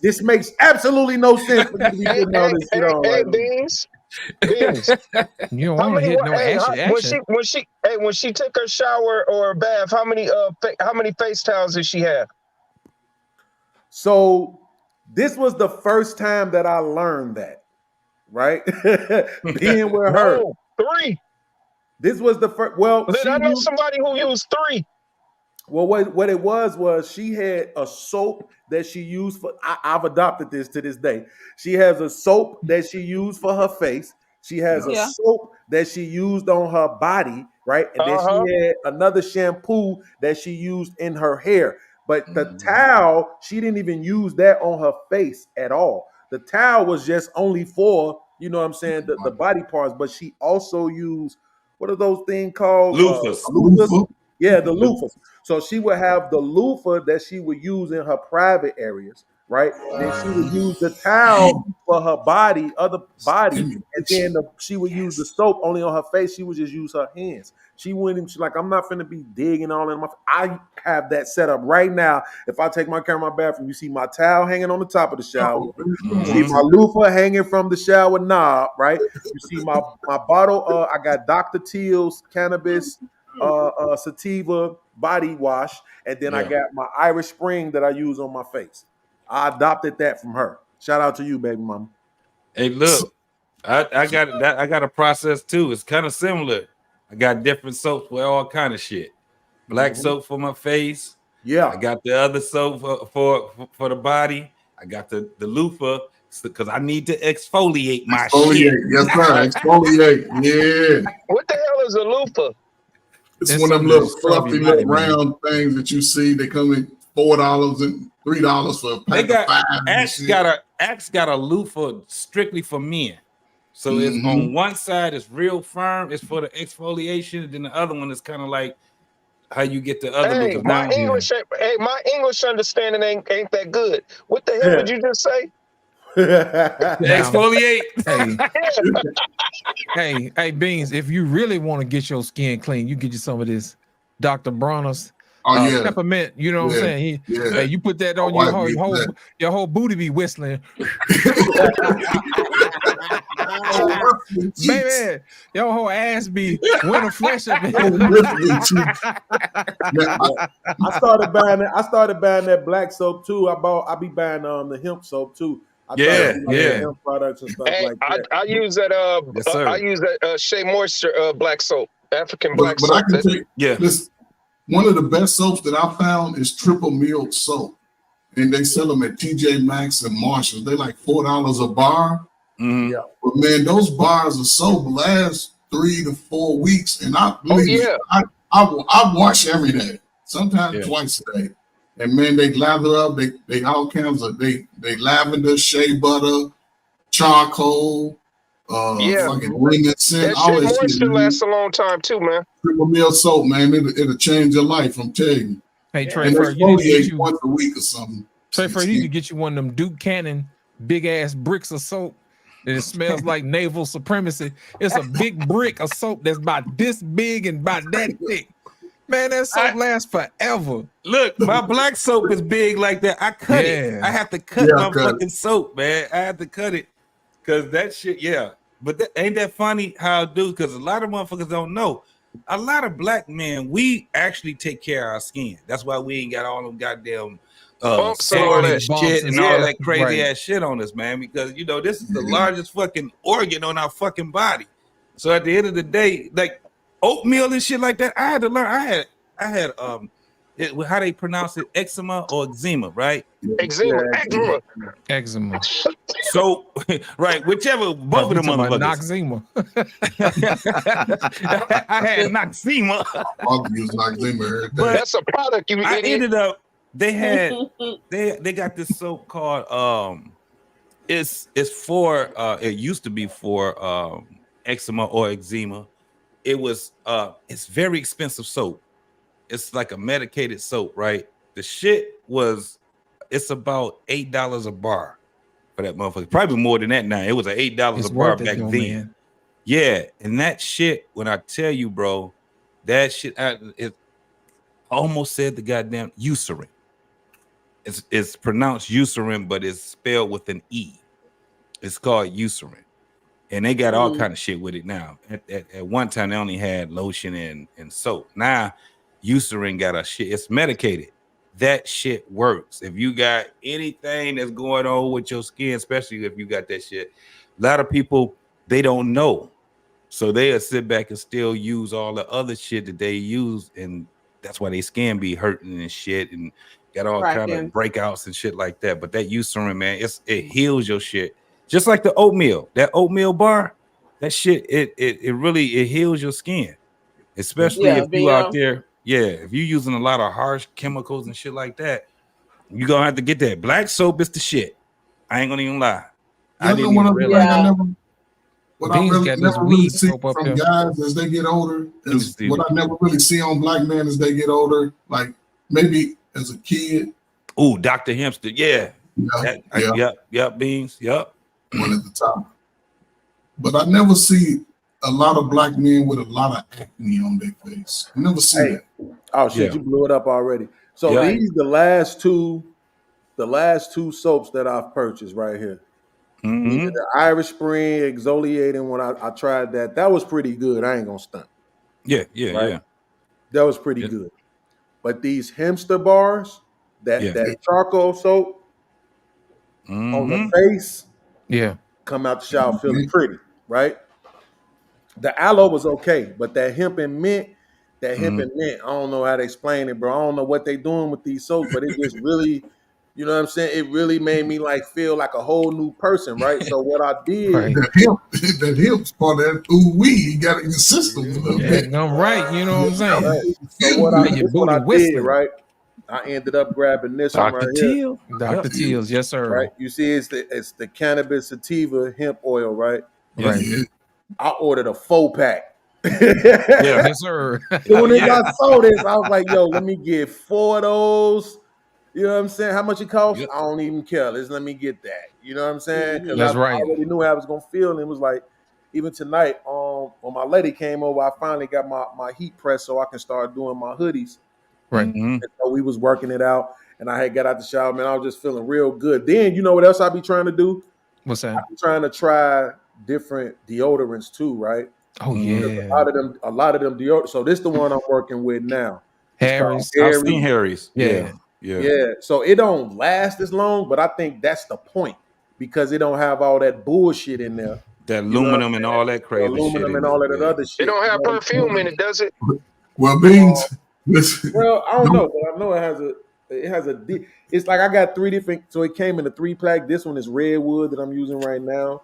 J: This makes absolutely no sense for you to be doing all this shit on right
M: Beans.
N: You don't want to hit no action.
M: When she took her shower or bath, how many face towels did she have?
J: So this was the first time that I learned that, right? Being with her.
M: No, 3.
J: This was the first. Well,
M: I know somebody who used 3.
J: Well, what it was she had a soap that she used for. I've adopted this to this day. She has a soap that she used for her face. She has a soap that she used on her body, right? And then she had another shampoo that she used in her hair. But the towel, she didn't even use that on her face at all. The towel was just only for, you know what I'm saying, the body parts. But she also used, what are those things called?
A: Loofahs.
J: Loofahs. Yeah, the loofahs. So she would have the loofah that she would use in her private areas, right? Then she would use the towel for her body, other body, and then she would use the soap only on her face. She would just use her hands. She wouldn't. She's like, I'm not finna be digging all in my. I have that set up right now. If I take my camera in my bathroom, you see my towel hanging on the top of the shower. You see my loofah hanging from the shower knob, right? You see my bottle. I got Dr. Teal's cannabis sativa body wash, and then I got my Irish Spring that I use on my face. I adopted that from her. Shout out to you, baby mama.
A: Hey, look, I got that. I got a process too. It's kind of similar. I got different soaps for all kind of shit. Black soap for my face.
J: Yeah.
A: I got the other soap for the body. I got the loofah because I need to exfoliate my shit.
F: Yes, sir. Exfoliate. Yeah.
M: What the hell is a loofah?
F: It's one of them little fluffy little round things that you see. They come in $4 and $3 for a pack of 5.
A: Axe got a loofah strictly for men. So it's on one side, it's real firm, it's for the exfoliation, and then the other one is kind of like how you get the other loofah.
M: My English understanding ain't that good. What the hell did you just say?
A: Exfoliate.
N: Hey, Beans, if you really want to get your skin clean, you get you some of this Dr. Bronner's peppermint. You know what I'm saying? Hey, you put that on your whole booty be whistling. Baby, your whole ass be winter flesh up in.
J: I started buying that black soap too. I be buying the hemp soap too. Hemp products and stuff like that.
M: I use that I use that Shea Moisture black soap, African black soap.
F: I can tell you, this, one of the best soaps that I found is Triple Milled soap, and they sell them at TJ Maxx and Marshalls. They like $4 a bar.
J: Yeah,
F: but man, those bars of soap last 3 to 4 weeks, and I wash every day, sometimes twice a day. And man, they lather up. They all kinds of they lavender, shea butter, charcoal, fucking lemon scent. All that shit
M: lasts a long time too, man.
F: Triple Mill soap, man, it'll change your life. I'm telling you.
N: Hey Trey, you need to get you
F: once a week or something.
N: Trey, you need to get you one of them Duke Cannon big ass bricks of soap. And it smells like naval supremacy. It's a big brick of soap that's about this big and about that thick. Man, that soap lasts forever.
A: Look, my black soap is big like that. I cut it. I have to cut my fucking soap, man. I have to cut it because that shit, But ain't that funny how it do? Because a lot of motherfuckers don't know. A lot of black men, we actually take care of our skin. That's why we ain't got all them goddamn sore and shit and all that crazy ass shit on us, man. Because you know this is the largest fucking organ on our fucking body. So at the end of the day, like oatmeal and shit like that, I had to learn. I had how they pronounce it, eczema or eczema, right?
N: Eczema.
A: So right, whichever, both of them motherfuckers.
N: Noxzema.
A: I had Noxzema.
F: I'll use Noxzema.
M: But that's a product, you
A: I
M: idiot.
A: ended up. They had they got this soap called it's for it used to be for eczema or eczema. It was it's very expensive soap. It's like a medicated soap, right? The shit it's about $8 a bar for that motherfucker. Probably more than that now. It was $8 a bar back then. Man. Yeah, and that shit, when I tell you, bro, that shit it almost said the goddamn Eucerin. It's pronounced Eucerin, but it's spelled with an E. It's called Eucerin. And they got all kind of shit with it now. At one time, they only had lotion and soap. Now, Eucerin got a shit. It's medicated. That shit works. If you got anything that's going on with your skin, especially if you got that shit, a lot of people, they don't know. So they'll sit back and still use all the other shit that they use, and that's why they skin be hurting and shit and got all kind of breakouts and shit like that. But that Eucerin, man, it heals your shit. Just like the oatmeal, that oatmeal bar, that shit, it really heals your skin. Especially if you out there, if you're using a lot of harsh chemicals and shit like that, you're gonna have to get that. Black soap is the shit. I ain't gonna even lie. I didn't even realize.
F: What I really never really see from guys as they get older is what I never really see on black men as they get older, like maybe as a kid.
A: Oh, Dr. Hempstead, Beans,
F: one at the top. But I never see a lot of black men with a lot of acne on their face. I never see that.
J: Oh shit, you blew it up already. So these the last two soaps that I've purchased right here. The Irish Spring exfoliating one, I tried that. That was pretty good. I ain't gonna stunt.
A: Yeah.
J: That was pretty good. But these Hempster bars, that charcoal soap on the face, come out the shower feeling pretty, right? The aloe was okay, but that hemp and mint, I don't know how to explain it, bro. I don't know what they doing with these soaps, but it just really, you know what I'm saying? It really made me like feel like a whole new person, right? So what I did,
F: that hemp's part of that ooh-wee, you got it in the system a little bit.
N: I'm right, you know what I'm saying?
J: Right. So what I did, right? I ended up grabbing this one right here.
N: Dr. Teal's, yes, sir.
J: Right. You see, it's the cannabis sativa hemp oil, right?
N: Right.
J: I ordered a 4-pack.
N: Yes, sir.
J: Soon as I saw this, I was like, yo, let me get 4 of those. You know what I'm saying? How much it costs? I don't even care. Let me get that. You know what I'm saying?
N: That's right.
J: I already knew how I was gonna feel, and it was like, even tonight, when my lady came over, I finally got my heat press so I can start doing my hoodies.
N: Right.
J: And so we was working it out, and I had got out the shower, man. I was just feeling real good. Then you know what else I be trying to do?
N: What's that?
J: I be trying to try different deodorants too, right?
N: Oh yeah.
J: A lot of them deodorants. So this is the one I'm working with now.
N: Harry's.
A: I've seen Harry's.
J: Yeah. So it don't last as long, but I think that's the point because it don't have all that bullshit in there.
A: That aluminum and all that crazy shit.
J: Aluminum and all that other shit.
M: It don't have perfume in it, does it?
F: Well, Beans.
J: Well, I don't know, but I know it has a. It's like I got 3 different. So it came in a 3-pack. This one is Redwood that I'm using right now.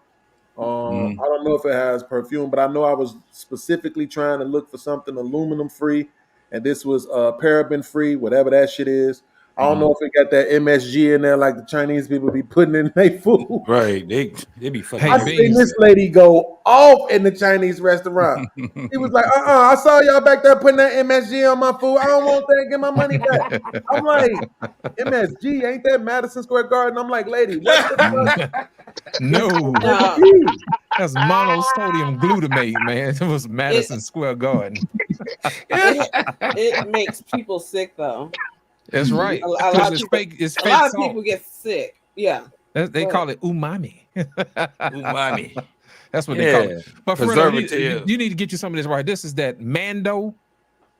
J: I don't know if it has perfume, but I know I was specifically trying to look for something aluminum free, and this was paraben free, whatever that shit is. I don't know if it got that MSG in there like the Chinese people be putting in their food.
A: Right. They be fucking.
J: I seen this lady go off in the Chinese restaurant. He was like, I saw y'all back there putting that MSG on my food. I don't want that. Get my money back. I'm like, MSG, ain't that Madison Square Garden? I'm like, lady, what the fuck?
N: No. That's monosodium glutamate, man. It was Madison Square Garden.
I: It makes people sick though.
N: That's right.
I: A lot of people get sick. Yeah.
N: They call it umami.
A: Umami.
N: That's what they call it. But for real, you need to get you some of this right. This is that Mando.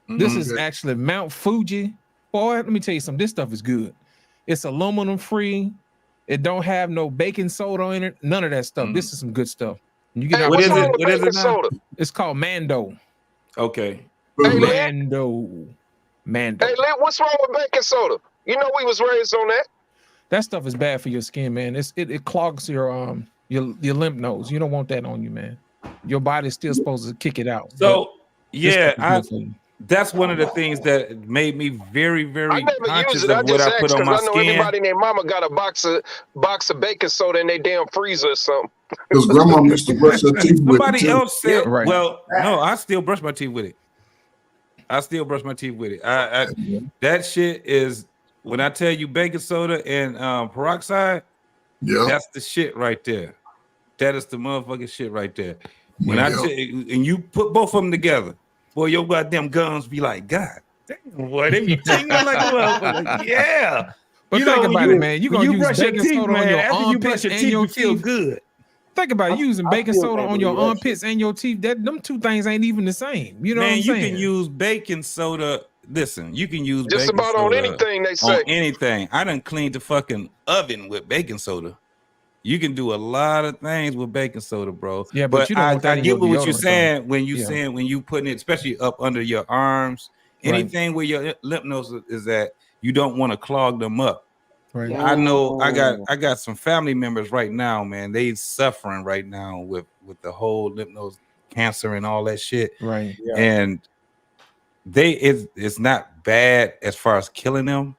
N: This is actually Mount Fuji. Boy, let me tell you something. This stuff is good. It's aluminum free. It don't have no baking soda in it. None of that stuff. This is some good stuff. You get
A: what is it? What is it now?
N: It's called Mando.
A: Okay.
N: Mando.
M: Hey, Lynn, what's wrong with baking soda? You know we was raised on that.
N: That stuff is bad for your skin, man. It clogs your lymph nodes. You don't want that on you, man. Your body's still supposed to kick it out.
A: So that's one of the things that made me very, very conscious of what I put on my skin.
M: I know everybody named Mama got a box of baking soda in their damn freezer or something.
F: Because grandma used to brush her teeth with it.
A: Nobody else said, well, no, I still brush my teeth with it. That shit is, when I tell you baking soda and peroxide, that's the shit right there. That is the motherfucking shit right there. When I tell you, and you put both of them together, boy, your goddamn gums be like, God damn, boy, they be tingling like a motherfucker. Yeah.
N: But think about it, man. You gonna use baking soda on your
A: after you brush
N: armpits
A: your
N: and
A: teeth,
N: your
A: you feel
N: teeth.
A: good.
N: Think about it, using baking soda on your armpits and your teeth. Them two things ain't even the same. You know what I'm saying?
A: You can use baking soda. Listen, you can use
M: just
A: baking
M: about
A: soda
M: on anything they say.
A: On anything. I done cleaned the fucking oven with baking soda. You can do a lot of things with baking soda, bro.
N: Yeah, but you don't
A: I
N: want that in
A: get
N: your
A: what you're
N: deodorant,
A: saying when you saying when you putting it, especially up under your arms Anything where your lymph nodes is that you don't want to clog them up.
N: Right.
A: I know I got some family members right now, man. They suffering right now with the whole lymph nodes cancer and all that shit.
N: Right.
J: Yeah.
A: And it's not bad as far as killing them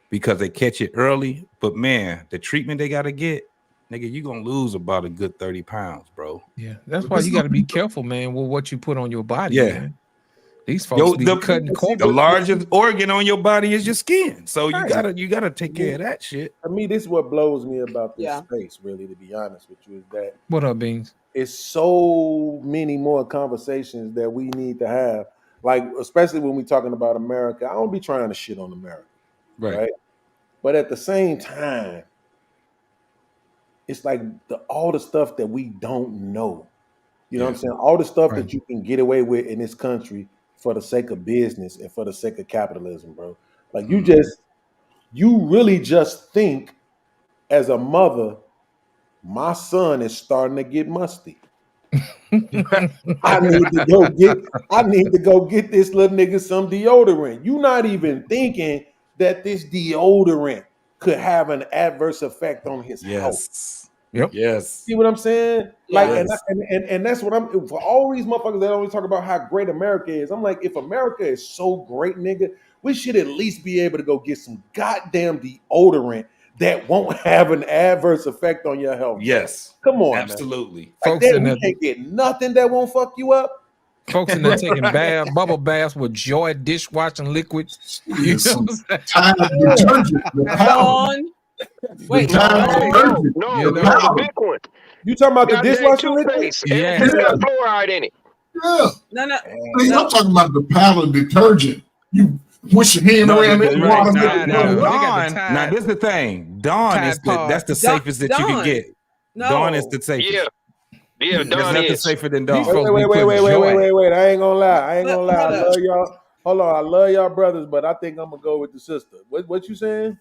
A: because they catch it early, but man, the treatment they gotta get, nigga, you gonna lose about a good 30 pounds, bro.
N: Yeah, that's why you got to be careful, man, with what you put on your body.
A: Yeah.
N: Man. These folks be cutting corners.
A: The largest organ on your body is your skin, so you gotta take care of that shit.
J: I mean, this is what blows me about this space, really, to be honest with you, is that
N: What up, Beans?
J: it's so many more conversations that we need to have. Like, especially when we're talking about America. I don't be trying to shit on America, right? But at the same time, it's like all the stuff that we don't know. You know what I'm saying? All the stuff that you can get away with in this country for the sake of business and for the sake of capitalism, bro. Like you really just think as a mother, my son is starting to get musty. I need to go get this little nigga some deodorant. You're not even thinking that this deodorant could have an adverse effect on his health.
N: Yep.
A: Yes.
J: See what I'm saying? Like,
A: Yes.
J: and that's what I'm for all these motherfuckers that always talk about how great America is. I'm like, if America is so great, nigga, we should at least be able to go get some goddamn deodorant that won't have an adverse effect on your health.
A: Yes.
J: Come on,
A: absolutely.
J: Like that, we can't get nothing that won't fuck you up.
N: Folks in there taking bubble baths with Joy dishwashing liquids. You know what I'm saying?
I: Dawn. Wait,
M: No, the big one.
J: You talking about the
M: Goddamn
J: dishwashing liquid?
M: toothpaste.
N: Yeah.
M: It's got fluoride in it.
F: Yeah.
I: No.
F: Hey, I'm talking about the palette detergent. You push your hand around it.
A: Now this is the thing. Dawn is that's the safest that you can get. Dawn is the safest.
M: Yeah,
A: There's
M: Dawn
A: nothing
M: is.
A: safer than Dawn.
J: Wait. I ain't gonna lie. I love y'all. Hold on. I love y'all brothers, but I think I'm gonna go with the sister. What you saying?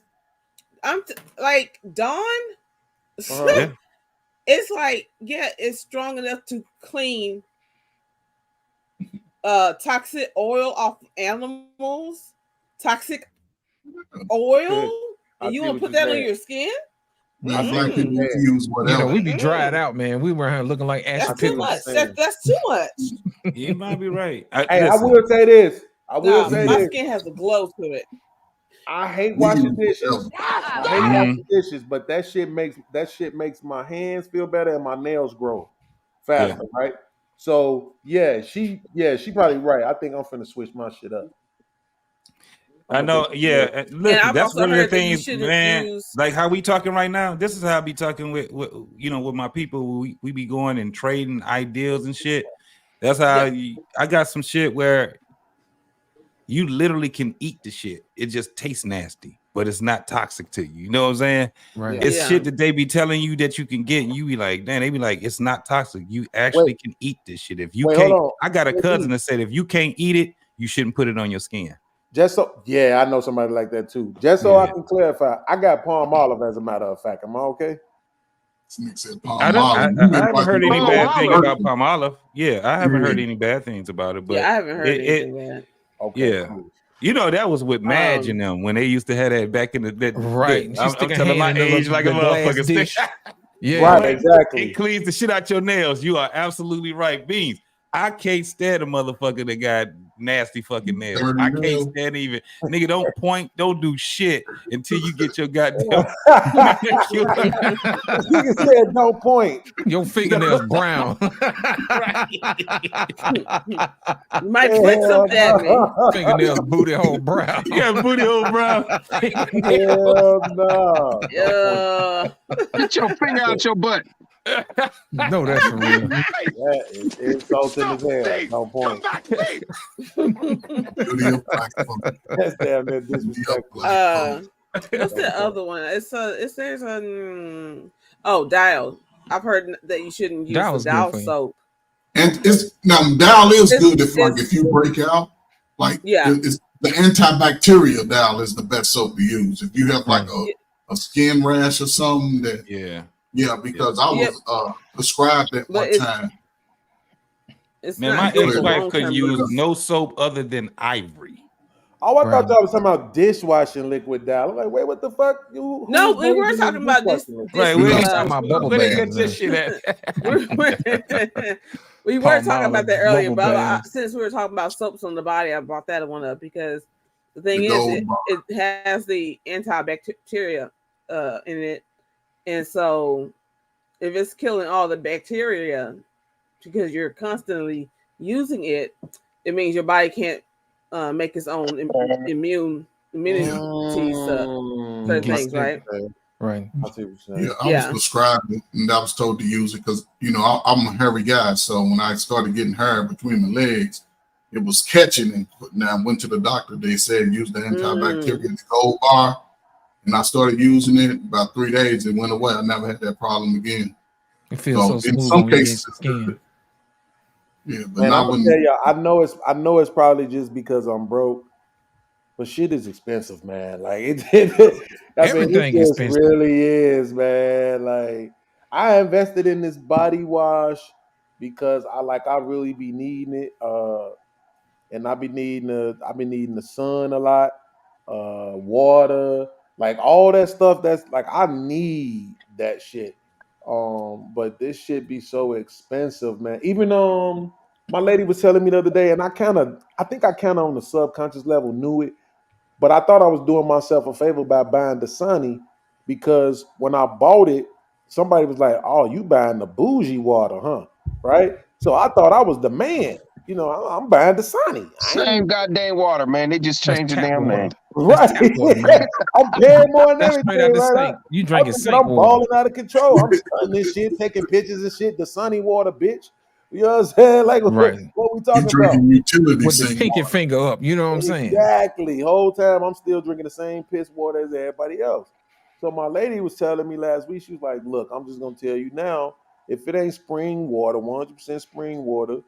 I: Like Dawn.
A: Yeah.
I: It's like, it's strong enough to clean toxic oil off animals, toxic oil, and you want to put that on your skin?
F: Black people use whatever.
N: You know, we be dried out, man. We were looking like ash.
I: That's too much. That's too much.
A: You might be right.
J: Hey, I will say this.
I: My skin has a glow to it.
J: I hate washing dishes. Washing dishes, but that shit makes my hands feel better and my nails grow faster, right? So she probably right. I think I'm finna switch my shit up.
A: I know, Look, that's one of the things, man. Like how we talking right now. This is how I be talking with my people. We be going and trading ideas and shit. That's how I got some shit where you literally can eat the shit. It just tastes nasty, but it's not toxic to you. You know what I'm saying?
N: Right.
A: It's shit that they be telling you that you can get, and you be like, damn, they be like, it's not toxic. You actually can eat this shit. If you can't, I got a cousin that said if you can't eat it, you shouldn't put it on your skin.
J: Just so, I know somebody like that too. Just so I can clarify, I got palm olive as a matter of fact. Am I okay?
A: I haven't heard any bad thing about palm olive. Yeah, I haven't heard any bad things about it. But
I: I haven't heard anything bad.
J: Okay,
A: cool. You know, that was with Madge and them when they used to have that back in the day.
N: Right.
A: I'm telling my age like a motherfucker.
N: Dish.
J: Right, exactly.
A: It cleans the shit out your nails. You are absolutely right, Beans. I can't stand a motherfucker that got nasty fucking nails. I can't stand even. Nigga, don't point, don't do shit until you get your goddamn.
J: Nigga said no point.
N: Your fingernails brown.
I: You might put something at me.
N: Fingernails booty hole brown.
A: Yeah, booty hole brown.
J: Hell no.
M: Get your finger out your butt.
N: No, that's for real.
J: That is insulting as hell. No point. That's damn near disrespectful.
I: What's the other one? It says Dial. I've heard that you shouldn't use the Dial soap.
F: And Dial is good if you break out. It's the antibacterial Dial is the best soap to use. If you have like a skin rash or something because I was prescribed at one time.
A: Man, my ex-wife couldn't use no soap other than Ivory.
J: Oh, I thought y'all was talking about dishwashing liquid down. I'm like, wait, what the fuck?
I: No, we were talking about this.
N: Right, we ain't talking about bubble
G: Where they
N: baths.
G: get this shit at?
I: We were talking
N: Palmolive
I: about that earlier,
N: bubble
I: but
N: baths.
I: since we were talking about soaps on the body, I brought that one up because the thing is, it has the antibacteria in it, and so if it's killing all the bacteria because you're constantly using it, it means your body can't make its own immunity certain things, right?
N: Right.
F: Yeah, I was prescribed it and I was told to use it because, you know, I'm a hairy guy. So when I started getting hair between my legs, it was catching. And now I went to the doctor. They said use the antibacterial gold bar. And I started using it. About 3 days, it went away. I never had that problem again.
N: It feels so
F: in
N: smooth
F: some
N: when you
F: cases,
N: get skin.
F: yeah, but
J: Man,
F: not
J: I'm
F: when.
J: gonna tell you, I know it's probably just because I'm broke, but shit is expensive, man. Like
N: Everything
J: it just
N: expensive.
J: really is, man. Like I invested in this body wash because I really be needing it. And I've been needing the sun a lot, water, like all that stuff. That's like I need that shit. But this shit be so expensive, man. Even my lady was telling me the other day, and I think I kind of on the subconscious level knew it, but I thought I was doing myself a favor by buying Dasani because when I bought it, somebody was like, "Oh, you buying the bougie water, huh?" Right? So I thought I was the man. You know, I'm buying Dasani.
M: Same goddamn water, man. They just changed the damn name.
J: Right. I'm paying more than
N: That's straight
J: everything,
N: out the
J: right?
N: sink. You drinking sink
J: I'm
N: water.
J: balling out of control. I'm stunning this shit, taking pictures and shit. The sunny water, bitch. You know what I'm saying? Like,
N: Right.
J: what we talking about?
F: Drinking utility
N: With the
F: sink
N: pinky
F: water.
N: finger up. You know what I'm saying?
J: Exactly. Whole time I'm still drinking the same piss water as everybody else. So my lady was telling me last week, she was like, look, I'm just gonna tell you now, if it ain't spring water, 100% spring water,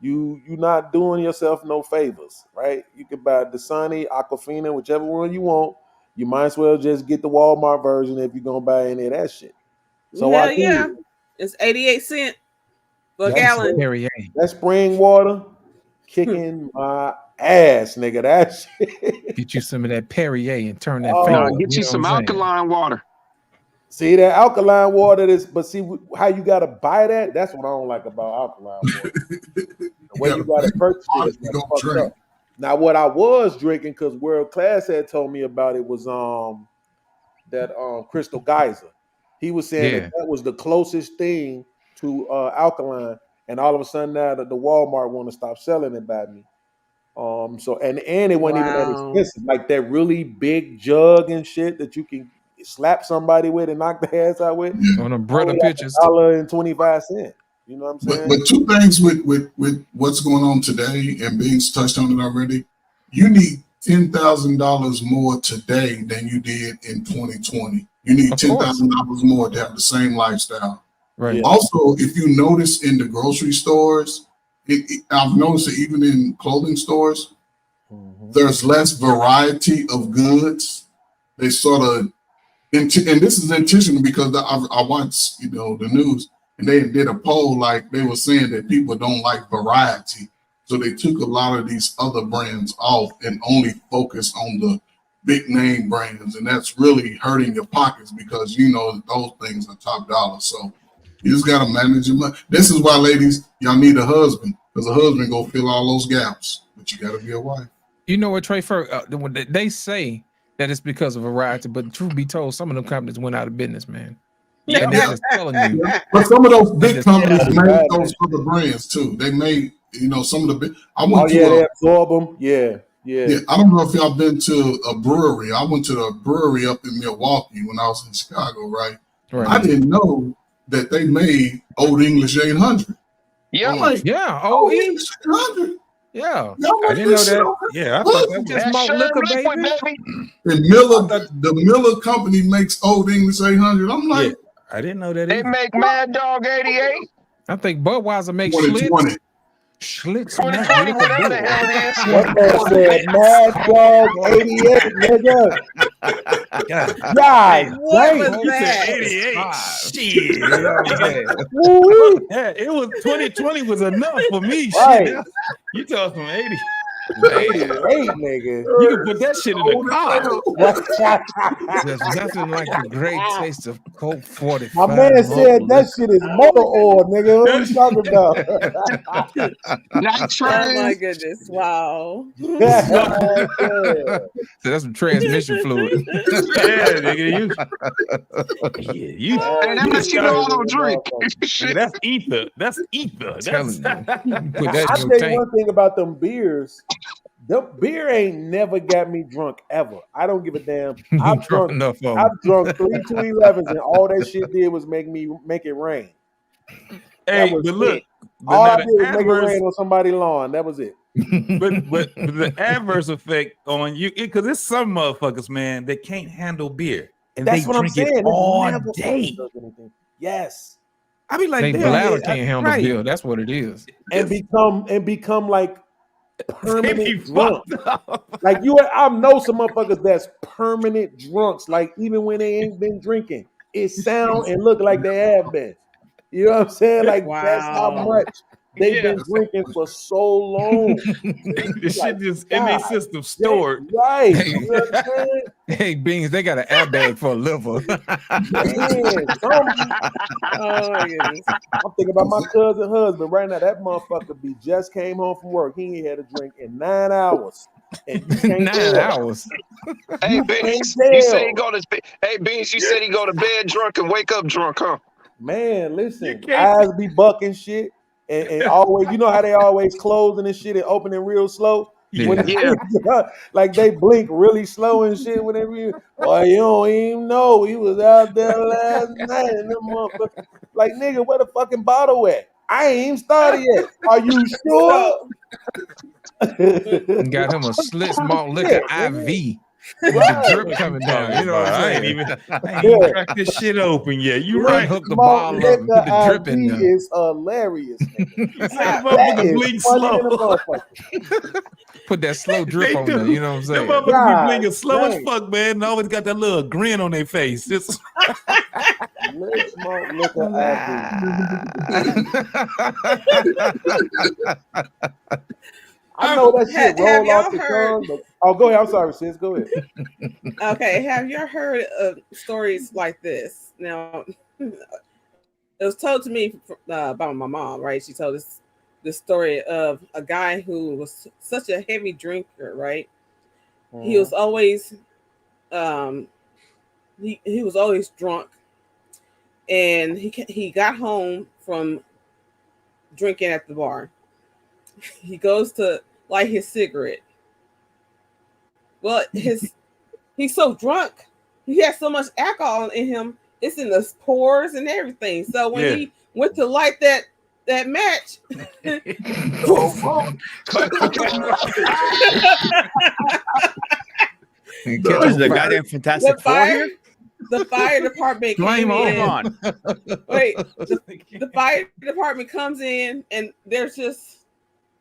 J: you not doing yourself no favors, right? You can buy Dasani, Aquafina, whichever one you want. You might as well just get the Walmart version if you're gonna buy any of that shit. So
I: Hell
J: I
I: yeah,
J: did.
I: it's 88 cents for a
J: That's
I: gallon.
N: Perrier.
J: That spring water kicking my ass, nigga. That shit.
N: Get you some of that Perrier and turn that
J: Oh,
N: finger.
M: Nah,
N: up,
M: get you
N: know
M: some
N: what I'm saying?
M: alkaline water.
J: See that alkaline water but see how you gotta buy that? That's what I don't like about alkaline water. The way you gotta purchase it is like fucked up. Now what I was drinking, because World Class had told me about it, was that Crystal Geyser. He was saying that was the closest thing to alkaline, and all of a sudden now that the Walmart want to stop selling it by me. So and it wasn't even that expensive, like that really big jug and shit that you can slap somebody with and knock the ass out with.
N: On them brother
J: Only like
N: pictures.
J: $1.25. You know what I'm saying?
F: But two things with what's going on today, and Beans touched on it already. You need $10,000 more today than you did in 2020. You need $10,000 more to have the same lifestyle.
N: Right.
J: Yeah.
F: Also, if you notice in the grocery stores, I've noticed it even in clothing stores, there's less variety of goods. They sort of, and this is intentional because I watch, you know, the news, and they did a poll, like they were saying that people don't like variety. So they took a lot of these other brands off and only focused on the big name brands. And that's really hurting your pockets because, you know, those things are top dollar. So you just got to manage your money. This is why, ladies, y'all need a husband, because a husband go fill all those gaps, but you got to be a wife.
N: You know what, Trey? They say that it's because of variety, but truth be told, some of them companies went out of business, man.
F: Yeah.
N: And they're just telling you.
F: But some of those big companies made those other brands too. They made, you know, some of the big.
J: They absorb them. Yeah.
F: I don't know if y'all been to a brewery. I went to a brewery up in Milwaukee when I was in Chicago, right? I didn't know that they made Old English 800.
M: Yeah,
N: Old English
F: 800.
N: Yeah,
F: I
N: didn't know that. Yeah, I thought that was just malt liquor, baby.
F: And Miller, the Miller company makes Old English 800. I'm like,
G: I didn't know that.
M: They make Mad Dog 88.
N: I think Budweiser makes
F: 2020.
N: Schlitz.
M: 2020, whatever the hell it is.
J: What man said? Mad Dog 88, nigga. God,
I: What was that?
G: 88. Shit.
N: Yeah, it was 2020 was enough for me.
J: Right.
G: Shit. You told some 80.
J: 88, nigga.
N: You can put that shit in the car. There's nothing like the great taste of Coke 45.
J: My man said that shit is motor oil, nigga. What are you talking about?
I: Oh my goodness! Wow.
N: So that's some transmission fluid.
A: Yeah, nigga, you
M: And that much you know I don't drink.
A: nigga, that's ether. That's ether. That's
N: Telling you. Put that
J: I'll
N: in
J: tell
N: your
J: you
N: tank.
J: one thing about them beers. The beer ain't never got me drunk ever. I don't give a damn. I've drunk
N: enough of 'em.
J: I've drunk 3 211s and all that shit did was make it rain.
A: Hey,
J: That was
A: but look,
J: it.
A: but
J: All
A: now
J: I did was
A: the
J: make it
A: adverse,
J: rain on somebody's lawn. That was it.
A: but the adverse effect on you, because there's some motherfuckers, man, that can't handle beer and
J: That's
A: they
J: what I'm
A: drink
J: saying.
A: it
J: It
A: all
J: never
A: day.
J: fucking does anything. Yes.
A: I be like,
N: They
A: damn,
N: bladder
A: yeah,
N: can't handle
A: right.
N: beer. That's what it is.
J: And become like
A: They be
J: permanent drunk.
A: fucked up.
J: Like I know some motherfuckers that's permanent drunks. Like even when they ain't been drinking, it sound and look like they have been. You know what I'm saying? Like that's how
I: Wow.
J: much they've been drinking for so long.
A: This
J: Like,
A: shit just in their
J: God,
A: system stored.
J: right.
N: Hey,
J: You know what I'm saying?
N: hey, Beans, they got an airbag for a liver.
J: Man,
I: Oh my goodness.
J: I'm thinking about my cousin husband right now. That motherfucker just came home from work. He ain't had a drink in 9 hours. And you can't
N: 9
J: tell.
N: hours.
M: Hey,
J: You
M: Beans,
J: can't
M: you say he
J: tell.
M: go to Hey, Beans, you said he go to bed drunk and wake up drunk, huh?
J: Man, listen,
A: can't-
J: eyes be bucking shit. And always, you know how they always closing and shit and opening real slow? When
M: Yeah.
J: like they blink really slow and shit when they real. Boy, you don't even know he was out there last night and them motherfuckers. Like, nigga, where the fucking bottle at? I ain't even started yet. Are you sure?
N: And got him a slit malt liquor IV. With the drip coming down. You know what I'm
A: I
N: saying?
A: ain't even cracked this shit open yet. You right.
N: Hook the
J: Malt
N: bottle up and put the
J: liquor
N: drip in
J: IV
N: there.
J: is hilarious. Nigga.
A: That
J: That
A: motherfucker blink
J: is funny
A: slow.
J: than a motherfucker.
N: Put that slow drip
A: They
N: on
A: do.
N: there. You know what I'm
A: Them
N: saying?
A: motherfuckers
J: God
A: be blinking slow as
J: dang.
A: fuck, man. And always got that little grin on their face. It's,
J: Lit malt liquor IV. I know that shit
I: Have
J: roll off
I: y'all
J: the
I: heard?
J: tongue. But, oh, go ahead. I'm sorry, sis. Go ahead.
I: Okay, have you heard of stories like this? Now, it was told to me about my mom, right? She told us the story of a guy who was such a heavy drinker, right? He was always, he was always drunk, and he got home from drinking at the bar. He goes to light his cigarette. Well, he's so drunk. He has so much alcohol in him. It's in the pores and everything. So when he went to light that match,
O: What is the goddamn Fantastic Four here?
I: the fire department
N: Blame
I: came
N: on.
I: in. Wait, the fire department comes in and there's just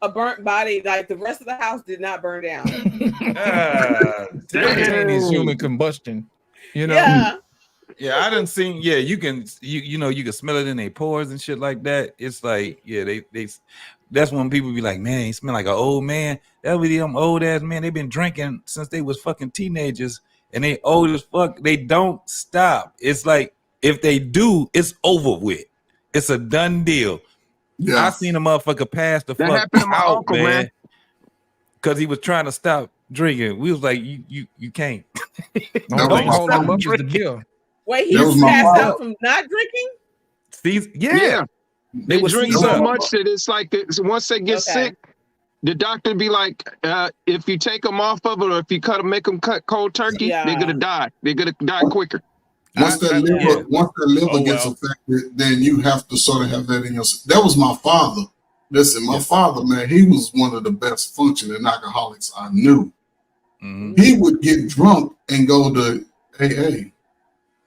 I: a burnt body. Like the rest of the house did not burn down.
N: Spontaneous human combustion. You know?
I: Yeah.
A: yeah, I done seen. Yeah, you can you can smell it in their pores and shit like that. It's like they. That's when people be like, man, he smell like an old man. That be them old ass man. They've been drinking since they was fucking teenagers, and they old as fuck. They don't stop. It's like if they do, it's over with. It's a done deal.
F: Yeah.
A: I seen a motherfucker pass the
M: That
A: fuck
M: happened to my
A: out,
M: uncle,
A: man,
M: man.
A: because he was trying to stop drinking. We was like, you can't.
N: Don't hold him up with the bill.
I: Wait, he
F: That was my
I: passed
F: father.
I: out from not drinking?
A: Yeah.
M: They
A: would
M: drink
A: seize
M: so
A: up.
M: much that it's like once they get sick, the doctor be like, if you take them off of it or if you make them cut cold turkey, they're gonna die. They're gonna die quicker.
F: Once that liver gets affected, then you have to sort of have that in your. That was my father. Listen, my father, man, he was one of the best functioning alcoholics I knew.
A: Mm-hmm.
F: He would get drunk and go to AA.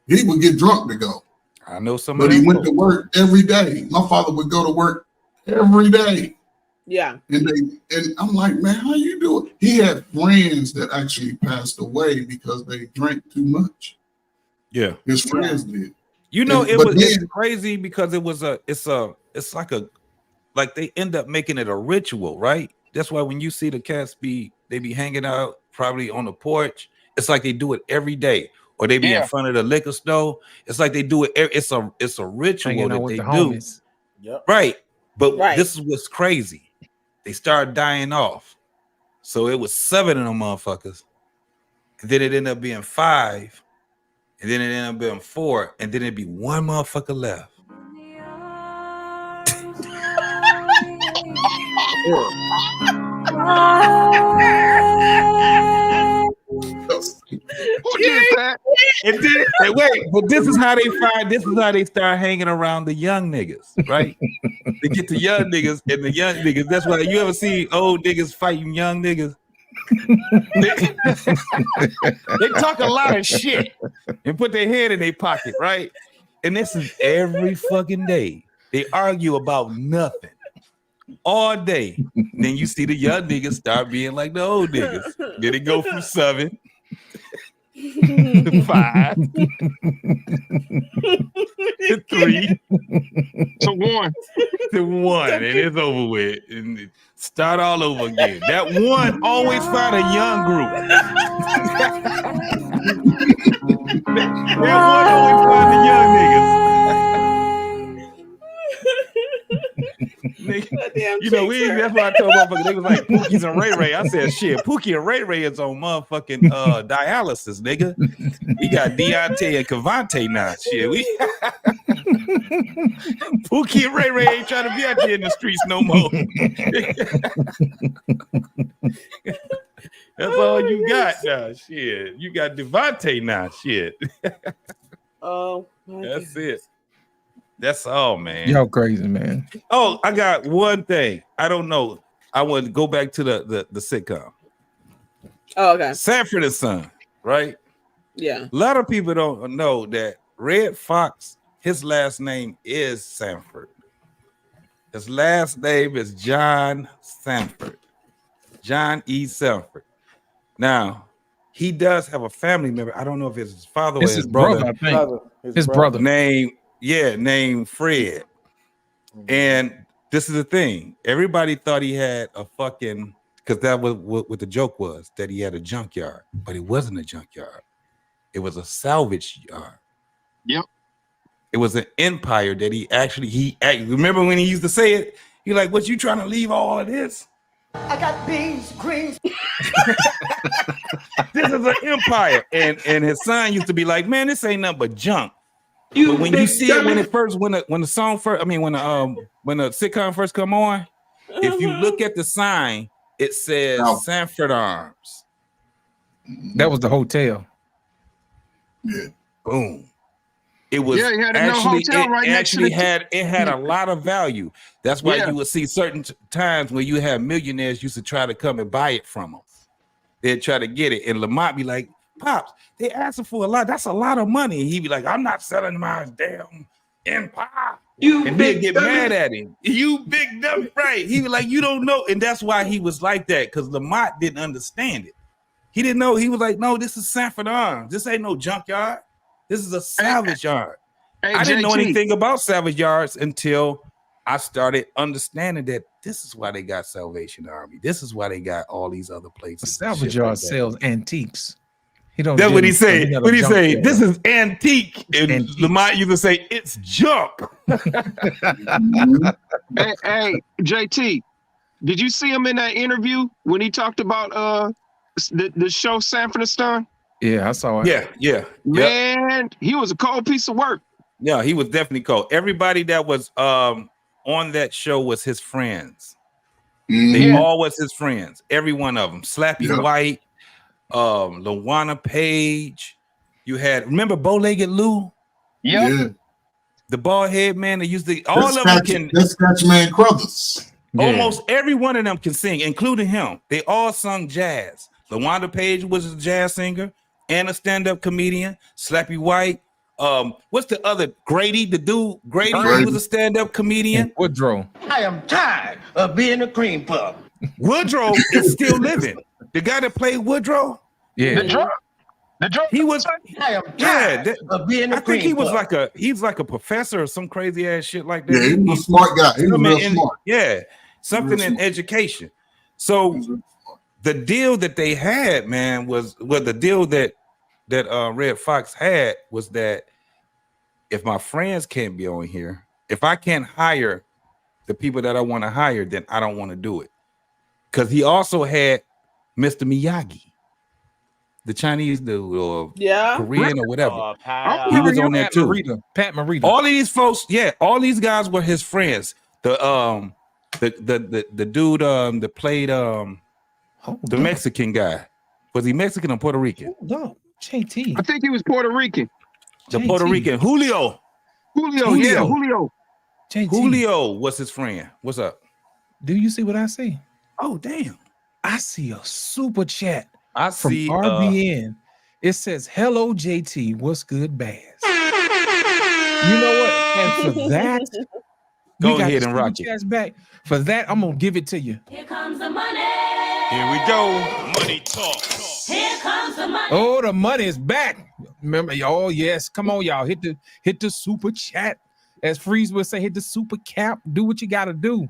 F: He would get drunk to go.
A: I know some
F: But
A: of
F: he
A: them
F: went
A: folks.
F: to work every day. My father would go to work every day.
I: Yeah.
F: And I'm like, man, how you do it? He had friends that actually passed away because they drank too much.
A: Yeah.
F: His friends did.
A: You know,
F: And- but
A: it's
F: then-
A: crazy because it's like they end up making it a ritual, right? That's why when you see the cats they be hanging out probably on the porch. It's like they do it every day, or they be in front of the liquor store. It's like they do it. It's a ritual that they do.
J: Yep.
A: Right. But this is what's crazy. They start dying off. So it was 7 of them motherfuckers. And then it ended up being 5. And then it ended up being 4. And then it'd be 1 motherfucker left. And then, wait, but this is how they start hanging around the young niggas, right? They get the young niggas, and the young niggas, that's why you ever see old niggas fighting young niggas. They talk a lot of shit and put their head in their pocket, right? And this is every fucking day. They argue about nothing all day. Then you see the young niggas start being like the old niggas. Then it go from 7 to 5 to 3
M: to 1
A: and it's over with, and start all over again. That 1 always find a young group. that 1 always find the young niggas. You know, that's why I told motherfuckers they was like Pookie's and Ray Ray. I said, shit, Pookie and Ray Ray is on motherfucking dialysis, nigga. We got Deontay and Cavante now. Shit, Pookie and Ray Ray ain't trying to be out there in the streets no more. That's all you got now. Shit. You got Devontae now. Shit.
I: Oh,
A: that's it. That's all, man.
N: Y'all crazy, man.
A: Oh, I got one thing. I don't know. I want to go back to the sitcom.
I: Oh, okay.
A: Sanford and Son, right?
I: Yeah.
A: A lot of people don't know that Red Fox, his last name is Sanford. His last name is John Sanford. John E. Sanford. Now, he does have a family member. I don't know if it's his father or his brother.
N: I think. His brother.
A: Named Fred. And this is the thing. Everybody thought he had a fucking, because that was what the joke was, that he had a junkyard. But it wasn't a junkyard. It was a salvage yard.
M: Yep.
A: It was an empire that he remember when he used to say it? He like, what, you trying to leave all of this?
P: I got beans, greens.
A: This is an empire. And his son used to be like, man, this ain't nothing but junk. But when you see it when the sitcom first come on, if you look at the sign, it says Sanford Arms.
N: That was the hotel.
F: Yeah.
A: Boom. It was
M: he had a hotel right next to
A: it had a lot of value. That's why you would see certain times where you have millionaires used to try to come and buy it from them. They'd try to get it, and Lamont be like, Pops, they asking for a lot. That's a lot of money. And he'd be like, I'm not selling my damn empire. And they'd get mad at him. You big dummy, right? He was like, you don't know. And that's why he was like that, because Lamont didn't understand it. He didn't know. He was like, no, this is Sanford Arms. This ain't no junkyard. This is a salvage yard. I didn't know anything about salvage yards until I started understanding that this is why they got Salvation Army. This is why they got all these other places.
N: A salvage yard sells antiques.
A: That's what he say. What he say? This is antique. And Lamont used to say, it's junk.
M: hey, JT, did you see him in that interview when he talked about the show Sanford and Son?
N: Yeah, I saw it.
A: Yeah.
M: Man, he was a cold piece of work.
A: Yeah, he was definitely cold. Everybody that was on that show was his friends. They all was his friends. Every one of them. Slappy White, Lawana Page. You had, remember Bow-Legged Lou?
F: Yeah.
A: The bald head man that used to, all of them can.
F: That's Scratchman Crothers.
A: Almost every one of them can sing, including him. They all sung jazz. LaWanda Page was a jazz singer and a stand-up comedian. Slappy White. What's the other? Grady, the dude. Grady was a stand-up comedian.
N: Woodrow.
P: I am tired of being a cream puff.
A: Woodrow is still living. The guy that played Woodrow.
N: Yeah.
M: The drug.
A: He was.
P: I am tired of being a
A: I think
P: cream puff.
A: He's like a professor or some crazy ass shit like that.
F: Yeah, he was a smart guy. He was real smart.
A: Yeah, something in education. So the deal that they had, man, was the deal that Red Fox had was that if my friends can't be on here, if I can't hire the people that I want to hire, then I don't want to do it. Because he also had Mr. Miyagi, the Chinese dude or Korean or whatever. He was on there too.
N: Pat Morita.
A: All of these folks, all these guys were his friends. The dude that played the Mexican guy. Was he Mexican or Puerto Rican?
N: No, JT.
M: I think he was Puerto Rican.
A: The Puerto Rican Julio.
M: Julio.
N: JT.
A: Julio was his friend. What's up?
N: Do you see what I see?
A: Oh, damn.
N: I see a super chat
A: from
N: RBN. It says, hello, JT. What's good, Baz? You know what? And for that,
A: go ahead and rock
N: it. Back. For that, I'm going to give it to you.
Q: Here comes the money.
R: Here we go. Money talk.
Q: Here comes the money.
N: Oh, the money is back. Remember, oh, yes. Come on, y'all. Hit the super chat. As Freeze would say, hit the super cap. Do what you got to do.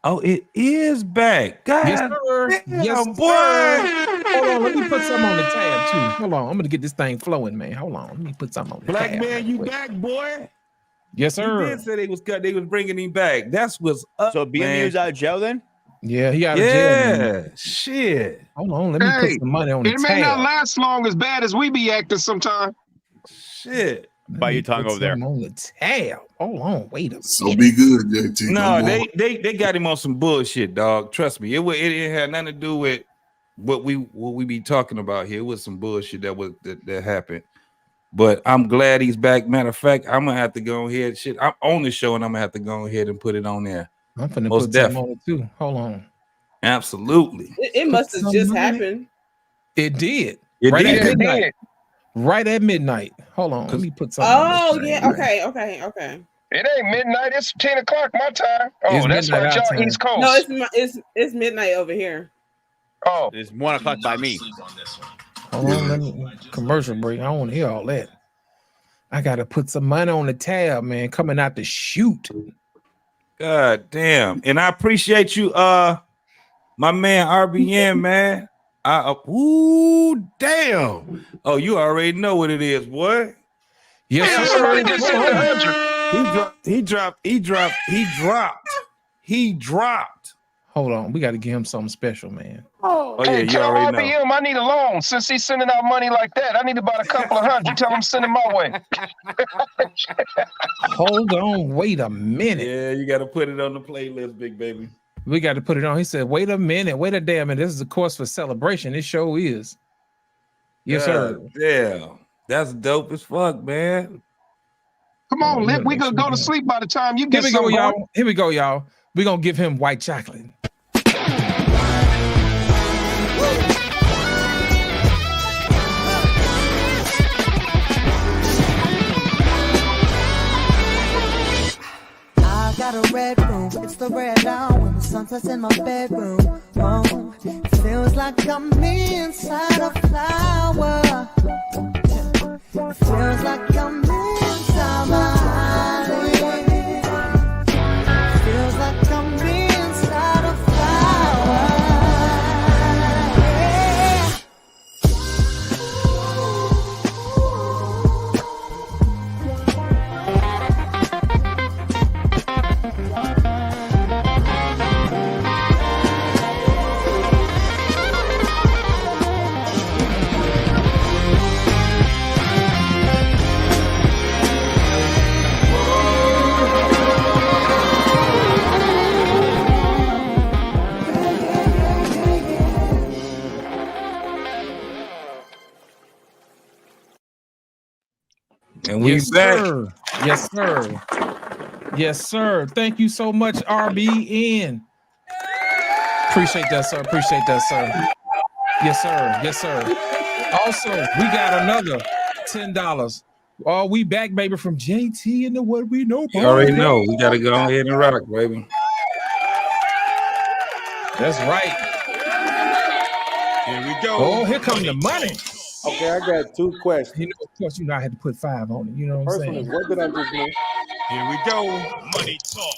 A: Oh, it is back. God,
N: yes, sir.
A: Damn,
N: yes,
A: boy.
N: Sir. Hold on, let me put something on the tab too. Hold on, I'm gonna get this thing flowing, man. Hold on, let me put something on the
A: Black
N: tab.
A: man, you back, boy?
N: Yes, sir.
A: He did say they was bringing him back. That's what's up.
O: So BMU's out of jail then?
N: Yeah, he out of jail.
A: Yeah, shit.
N: Hold on, let me put some money on the tab.
M: It may not last long as bad as we be acting sometimes.
A: Shit.
O: Bite your tongue over there.
N: On the tab. Hold on, wait a minute.
F: So be good, JT.
A: No, they got him on some bullshit, dog. Trust me. It had nothing to do with what we be talking about here. It was some bullshit that happened. But I'm glad he's back. Matter of fact, I'm gonna have to go ahead. Shit, I'm on the show and I'm gonna have to go ahead and put it on there.
N: I'm finna put something on it too. Hold on.
A: Absolutely.
I: It must have just happened.
N: It did.
A: It
N: right
A: did.
N: At midnight. Right at midnight. Hold on. Let me put something.
I: Oh, yeah. Okay.
M: It ain't midnight. It's 10 o'clock my time. Oh, that's right, y'all East Coast.
I: No, it's midnight over here.
M: Oh,
O: it's 1 o'clock by me.
N: Hold on, let me commercial break. I don't want to hear all that. I gotta put some money on the tab, man. Coming out to shoot.
A: God damn. And I appreciate you, my man RBN, man. Ooh, damn. Oh, you already know what it is, boy.
N: Yes,
M: yeah, somebody just said
A: 100. He dropped.
N: Hold on, we got to give him something special, man.
A: Oh yeah, you
M: tell
A: already know.
M: RBM I need a loan. Since he's sending out money like that, I need about a couple of hundred. Tell him send it my way.
N: Hold on, wait a minute.
A: Yeah, you got to put it on the playlist, big baby.
N: We got to put it on. He said, wait a minute, wait a damn minute. This is a course for celebration. This show is. Yes, sir.
A: Yeah, that's dope as fuck, man.
M: Come on, we gonna go to sleep by the time you get
N: Here we go, y'all. Here we go, y'all. We're gonna give him white chocolate.
S: I got a red room, it's the red down when the sun sets in my bedroom. Oh, it feels like I'm inside a flower. It feels like I'm inside my eyelid. It feels like I'm inside a flower.
A: And we
N: yes,
A: back.
N: Sir. Yes, sir. Yes, sir. Thank you so much, RBN. Appreciate that, sir. Appreciate that, sir. Yes, sir. Yes, sir. Also, we got another $10. Oh, we back, baby, from JT and the What We Know.
A: You already know. We got to go ahead and rock, baby.
N: That's right.
R: Here we go.
N: Oh, here come the money.
J: Okay, I got two questions.
N: You know, of course, I had to put 5 on it. You know what I'm
J: First one
N: saying?
J: is, what did I just do?
R: Here we go. Money talk.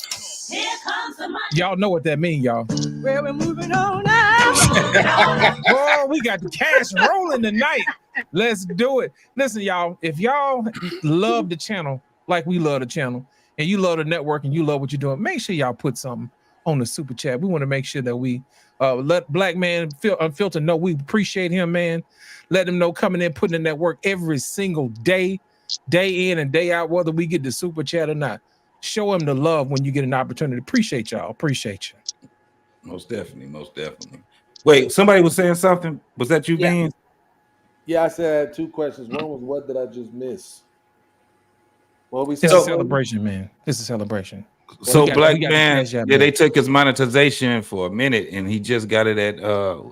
Q: Here comes the money.
N: Y'all know what that means, y'all.
S: Where we're moving on now.
N: Oh, we got the cash rolling tonight. Let's do it. Listen, y'all, if y'all love the channel like we love the channel, and you love the network and you love what you're doing, make sure y'all put something on the super chat. We want to make sure that we let Black Man Unfiltered know we appreciate him, man. Let him know coming in, putting in that work every single day in and day out, whether we get the super chat or not. Show him the love when you get an opportunity. Appreciate y'all. Appreciate you.
A: Most definitely. Most definitely. Wait, somebody was saying something. Was that you, Beans?
J: Yeah, I said I had 2 questions. One was, what did I just miss? What we
N: It's a
J: said?
N: celebration, man. It's a celebration.
A: So
N: We got
A: Black
N: the
A: Man,
N: cash app
A: yeah, they
N: back.
A: took his monetization for a minute, and he just got it at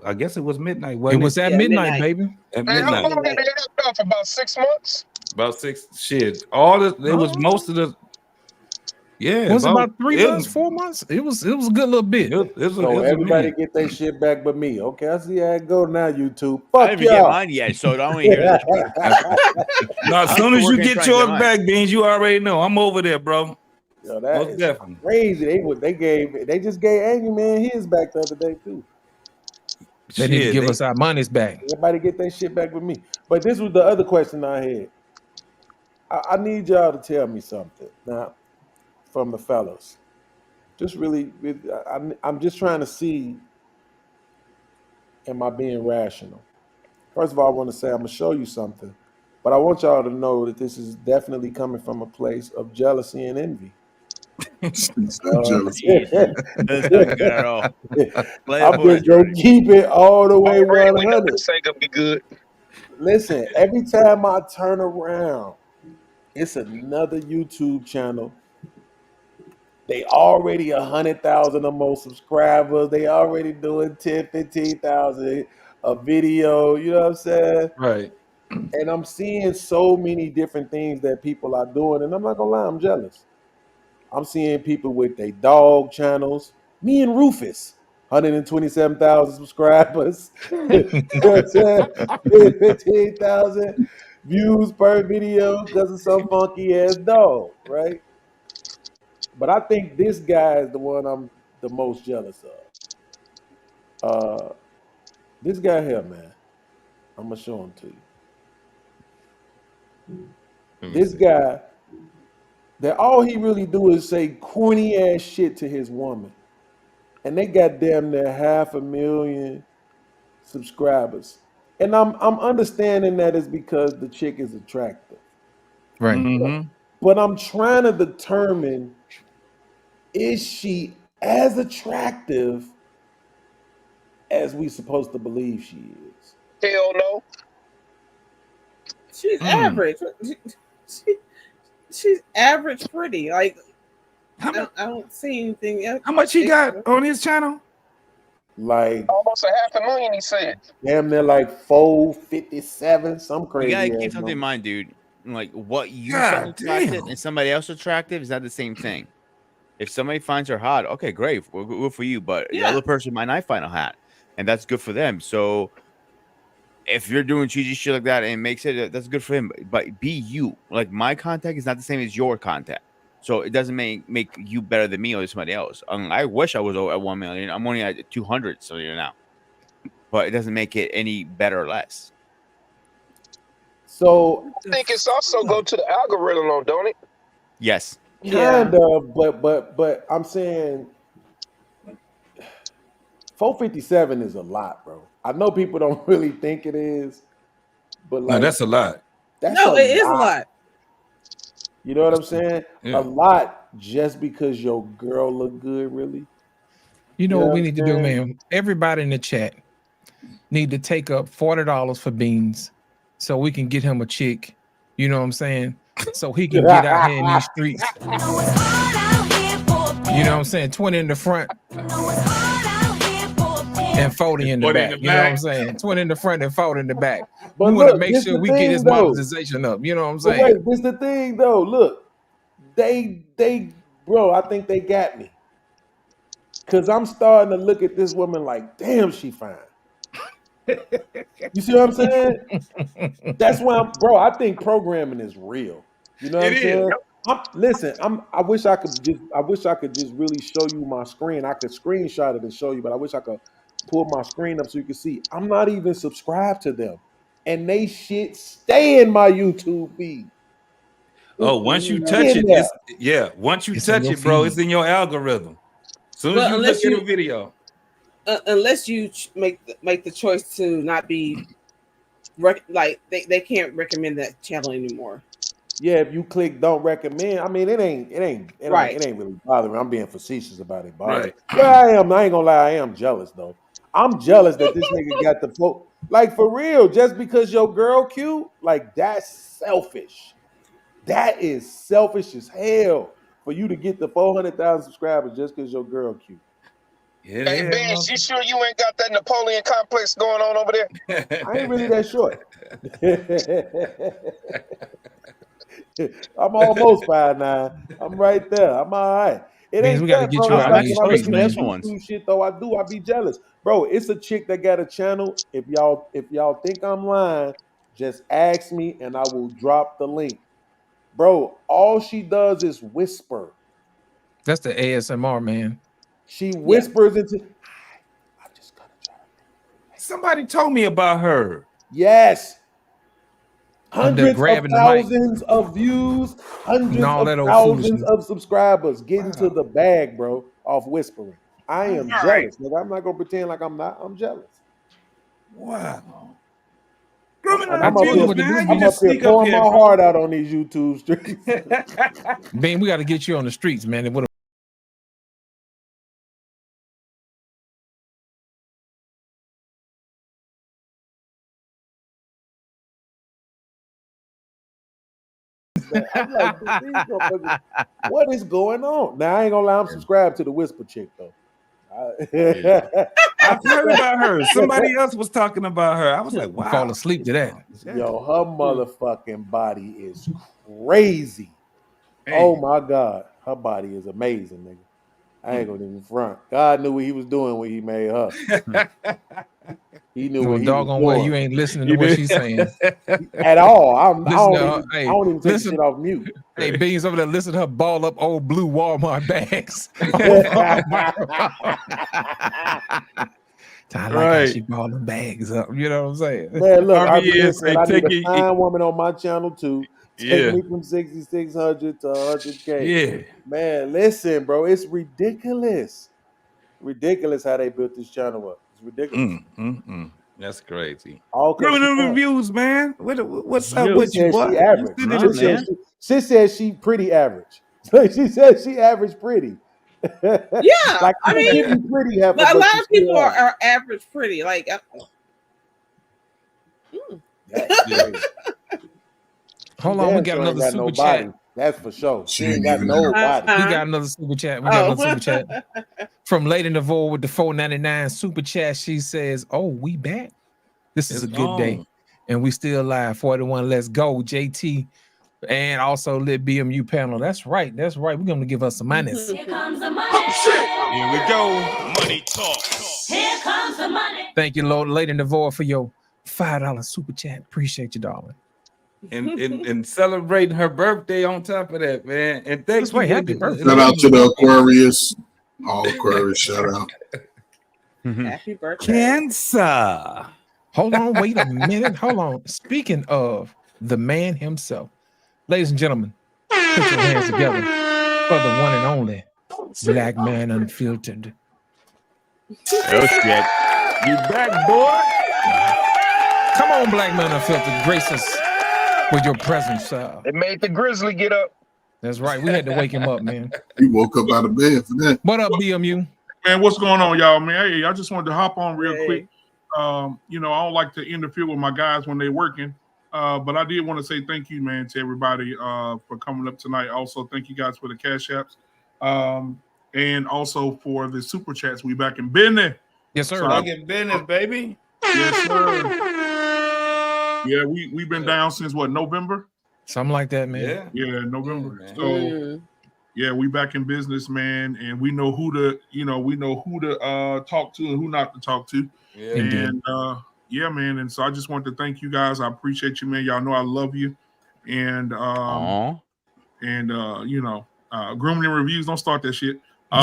A: I guess it was midnight. Wasn't
N: It was at midnight, baby.
A: At
M: Hey, how
A: midnight.
M: long did they have off? About 6 months?
A: About 6 shit. All the it was most of the
N: Was it about 3 months, 4 months? It was a good little bit.
J: So everybody get their shit back but me. Okay, I see how it go now, YouTube.
O: I
J: Fuck
O: didn't even get
J: y'all.
O: mine yet, so I don't want to hear this.
A: No, as soon as you get yours back, Beans, you already know. I'm over there, bro.
J: Yo, that
A: Most
J: is
A: definitely.
J: crazy. They just gave Angry Man his back the other day too.
N: They need to give us our monies back.
J: Everybody get their shit back with me. But this was the other question I had. I need y'all to tell me something now from the fellas. Just really, I'm just trying to see, am I being rational? First of all, I want to say I'm going to show you something, but I want y'all to know that this is definitely coming from a place of jealousy and envy.
O: That's not good at all.
J: I'm just going to keep it all the way 100.
M: This ain't gonna be good.
J: Listen, every time I turn around, it's another YouTube channel. They already 100,000 or more subscribers. They already doing 10, 15,000 a video. You know what I'm saying?
A: Right.
J: And I'm seeing so many different things that people are doing, and I'm not gonna lie, I'm jealous. I'm seeing people with their dog channels. Me and Rufus, 127,000 subscribers. You know what I'm saying? 15,000 views per video because of some funky ass dog, right? But I think this guy is the one I'm the most jealous of. This guy here, man. I'm gonna show him to you. This guy, that all he really do is say corny ass shit to his woman, and they got damn near 500,000 subscribers. And I'm understanding that is because the chick is attractive,
N: right?
A: Mm-hmm.
J: But I'm trying to determine, is she as attractive as we supposed to believe she is?
M: Hell no.
I: She's average. She's average pretty. Like I don't see anything else.
A: How much he got on his channel?
J: Like
M: almost 500,000, he said.
J: Damn, they're like 457, some crazy.
O: You gotta
J: ass
O: keep something in
J: number.
O: mind, dude. Like what you
A: God
O: find attractive
A: damn.
O: and somebody else attractive is not the same thing. If somebody finds her hot, okay, great, well, good for you. But the other person might not find her hot, and that's good for them. So if you're doing cheesy shit like that and it makes it, that's good for him. But be you. Like my contact is not the same as your contact, so it doesn't make you better than me or somebody else. I wish I was at 1 million. I'm only at 200, so now, but it doesn't make it any better or less.
J: So
M: I think it's also go to the algorithm, though, don't it?
O: Yes.
J: Kind of, but I'm saying 457 is a lot, bro. I know people don't really think it is, but like
A: No, that's a lot.
J: that's
I: No, it is a lot.
J: You know what I'm saying?
A: Yeah.
J: A lot just because your girl look good, really.
N: You know
J: Yeah,
N: what we need to do,
J: man.
N: man? Everybody in the chat need to take up $40 for Beans so we can get him a chick. You know what I'm saying? So he can get out here in these streets. You know what I'm saying? 20 in the front and 40 in the
A: 40 in
N: back.
A: the
N: You know what I'm
A: back.
N: saying? 20 in the front and 40 in the back.
J: But
N: We want to
J: look,
N: make
J: this
N: sure
J: the
N: we get
J: thing,
N: his
J: though.
N: monetization up. You know what I'm
J: But
N: saying?
J: wait, this the thing though. Look, they, bro, I think they got me. Cause I'm starting to look at this woman like, damn, she fine. You see what I'm saying? That's why I think programming is real. You know what I'm saying? I wish I could just really show you my screen. I could screenshot it and show you, but I wish I could pull my screen up so you can see. I'm not even subscribed to them, and they shit stay in my YouTube feed.
A: Oh, once you touch it, once you touch it, bro, it's in your algorithm. As soon as you look at a video.
I: Unless you make the choice to not be like they can't recommend that channel anymore.
J: Yeah, if you click don't recommend, I mean it ain't
I: Right.
J: It ain't really bothering me. I'm being facetious about it.
A: Right.
J: Yeah, I ain't gonna lie, I am jealous though. I'm jealous that this nigga got the vote. Like for real, just because your girl cute, like that's selfish. That is selfish as hell for you to get the 400,000 subscribers just because your girl cute.
A: Yeah,
M: hey, Ben, you sure you ain't got that Napoleon complex going on over there?
J: I ain't really that short. I'm almost 5'9". I'm right there. I'm all right. It
N: Means
J: ain't
N: we gotta
J: that,
N: get
J: bro.
N: you
J: It's
N: out
J: like
N: these
J: when I
N: streets,
J: look at
N: man.
J: that YouTube shit, though, I be jealous. Bro, it's a chick that got a channel. If y'all think I'm lying, just ask me and I will drop the link. Bro, all she does is whisper.
N: That's the ASMR, man.
J: She whispers into.
A: Somebody told me about her.
J: Yes.
N: I'm there
J: Hundreds of
N: grabbing the mic.
J: thousands of views, hundreds
N: all
J: of
N: that old
J: thousands
N: foolishness.
J: of subscribers getting to the bag, bro, off whispering. I am jealous. Nigga. I'm not gonna pretend like I'm not. I'm jealous.
A: Wow.
J: I'm up here pouring my heart out on these YouTube streets.
N: Ben, we got to get you on the streets, man. It would have.
J: I'm like, these motherfuckers, what is going on? Now I ain't gonna lie, I'm subscribed to the Whisper chick though.
A: I've heard about her. Somebody else was talking about her. I was like, wow.
N: Fall asleep to that.
J: Yo, her motherfucking body is crazy. Oh my God. Her body is amazing, nigga. I ain't gonna even front. God knew what he was doing when he made her. He knew what he was
N: doggone
J: doing.
N: well you ain't listening to what she's saying
J: at all. I don't even take
N: listen,
J: shit off mute.
N: Hey, Beans over there, listen to her ball up old blue Walmart bags. I like how she ball them bags up. You know what I'm saying?
J: Man, look, I need a
A: it.
J: fine woman on my channel too. Take me from 6,600 to 100K.
A: Yeah.
J: Man, listen, bro, it's ridiculous. Ridiculous how they built this channel up. It's ridiculous.
A: That's crazy.
J: All
A: criminal reviews, man. What's up with you, boy?
J: She average. She said she pretty average. She said she average pretty.
I: Yeah,
J: like
I: I mean,
J: pretty.
I: But a lot of people are average pretty. Like,
N: hold on, we got another super chat.
J: That's for sure. She ain't got no body.
N: We got another super chat. We got another super chat from Lady Navore with the $4.99 super chat. She says, "Oh, we back. This is a good day, and we still live. 41. Let's go, JT, and also Lit BMU panel. That's right. That's right. We're gonna give us some money.
Q: Here comes the money.
R: Oh, shit. Here we go. Money talk.
Q: Here comes the money.
N: Thank you, Lord, Lady Navore, for your $5 super chat. Appreciate you, darling.
A: And celebrating her birthday on top of that, man. And thanks for
N: happy birthday.
F: Shout out to the Aquarius. All Aquarius, shout out.
I: Happy birthday.
A: Cancer.
N: Hold on, wait a minute. Hold on. Speaking of the man himself, ladies and gentlemen, put your hands together for the one and only Black Man Unfiltered.
O: Oh shit.
A: You back, boy.
N: Come on, Black Man Unfiltered. Grace us with your presence.
M: It made the Grizzly get up.
N: That's right. We had to wake him up, man.
F: He woke up out of bed for that.
N: What up, BMU?
T: Man, what's going on, y'all, man? Hey, I just wanted to hop on real quick. You know, I don't like to interfere with my guys when they're working, but I did want to say thank you, man, to everybody for coming up tonight. Also, thank you guys for the cash apps, and also for the super chats. We back in business.
N: Yes, sir.
A: Back in business, baby.
T: Yes, sir. Yeah, we've been down since what, November?
N: Something like that, man.
T: Yeah, November. So yeah, we back in business, man, and we know who to, talk to and who not to talk to.
N: Yeah.
T: And yeah, man. And so I just want to thank you guys. I appreciate you, man. Y'all know I love you. And grooming and reviews, don't start that shit.
M: Hey,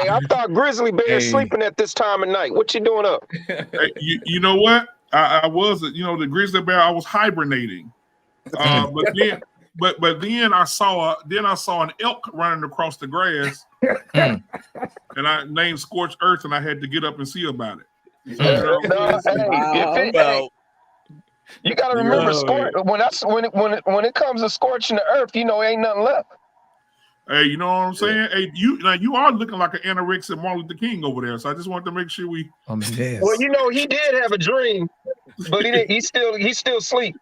M: I thought Grizzly Bear sleeping at this time of night. What you doing up?
T: Hey, you know what? I was, the grizzly bear. I was hibernating, but then I saw an elk running across the grass, and I named Scorched Earth, and I had to get up and see about it. So,
M: you got to remember, when it comes to scorching the earth, ain't nothing left.
T: Hey, you know what I'm saying? Hey, you are looking like an anorexic Martin Luther King over there. So I just wanted to make sure we.
M: Well, he did have a dream, but he still sleep.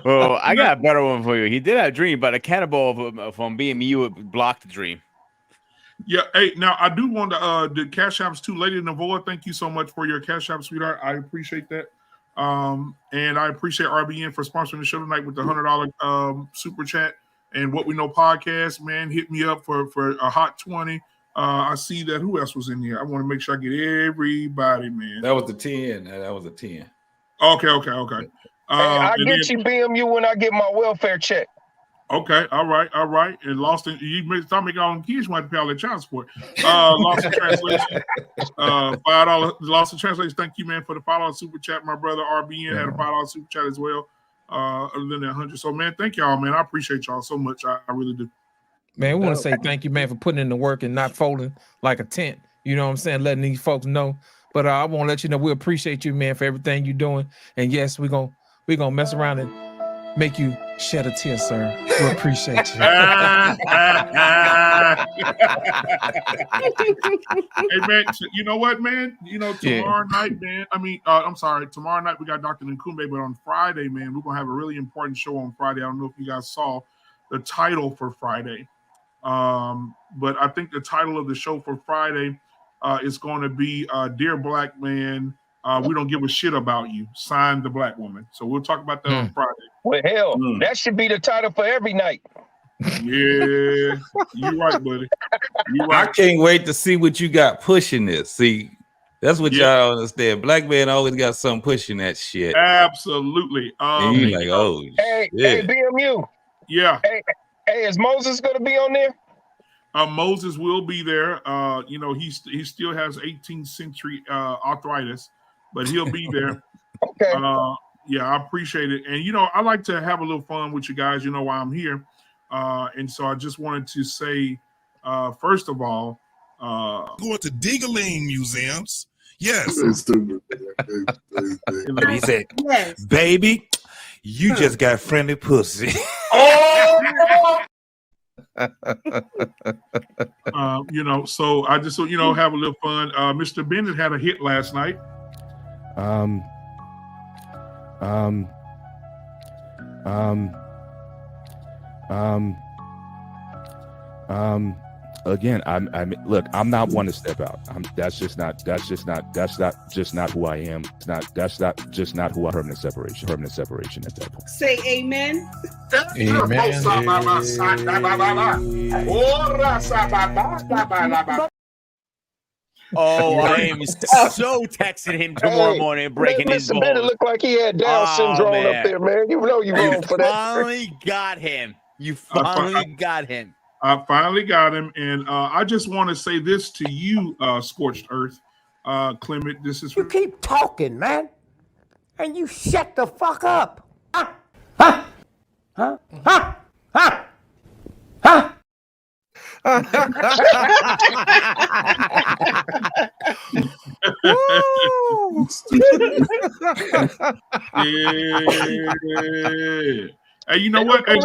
O: Well, I got a better one for you. He did have a dream, but a cannibal from BMU blocked the dream.
T: Yeah. Hey, now I do want to the Cash Apps to Lady Navoa. Thank you so much for your Cash App, sweetheart. I appreciate that. And I appreciate RBN for sponsoring the show tonight with the $100 super chat. And What We Know podcast, man, hit me up for a hot 20. I see that. Who else was in here? I want to make sure I get everybody, man.
A: That was the 10. That was a 10.
T: Okay.
M: Hey, I get you BMU when I get my welfare check.
T: Okay, all right. And you start making all them kids, you might pay all their child support. Lost in translation. $5 lost in translation. Thank you, man, for the $5 super chat. My brother RBN had a $5 super chat as well. Other than that 100. So, man, thank y'all, man. I appreciate y'all so much. I really do.
N: Man, we want to say thank you, man, for putting in the work and not folding like a tent. You know what I'm saying? Letting these folks know. But I want to let you know we appreciate you, man, for everything you're doing. And yes, we're gonna mess around and make you shed a tear, sir. We appreciate you.
T: Hey, man, you know what, man? Tomorrow night, man. Tomorrow night we got Dr. Nkumbe, but on Friday, man, we're going to have a really important show on Friday. I don't know if you guys saw the title for Friday. But I think the title of the show for Friday is going to be Dear Black Man, we don't give a shit about you. Signed, the Black Woman. So we'll talk about that on Friday.
M: Well, hell, that should be the title for every night.
T: Yeah, you're right, buddy. You're right.
A: I can't wait to see what you got pushing this. See, that's what y'all don't understand. Black man always got something pushing that shit.
T: Absolutely.
A: And you like, oh,
M: hey, BMU.
T: Yeah.
M: Hey, is Moses going to be on there?
T: Moses will be there. He still has 18th century arthritis, but he'll be there.
M: Okay.
T: Yeah, I appreciate it. And, I like to have a little fun with you guys. You know why I'm here. And so I just wanted to say, first of all,
U: going to Dingaling museums. Yes.
A: He said, baby, you just got friendly pussy.
T: So I just, have a little fun. Mr. Bennett had a hit last night.
V: Again, look, I'm not one to step out. That's just not who I am. That's not who I am. Permanent separation at that point.
I: Say amen.
O: Oh, I am so texting him tomorrow morning and breaking his balls.
M: Mr. Bennett looked like he had Down syndrome up there, man. You know you wrong for that.
O: Finally got him. You finally got him.
T: I finally got him, and I just want to say this to you, Scorched Earth, Clement. This is
P: you keep talking, man, and you shut the fuck up.
T: Hey, you know what? Hey,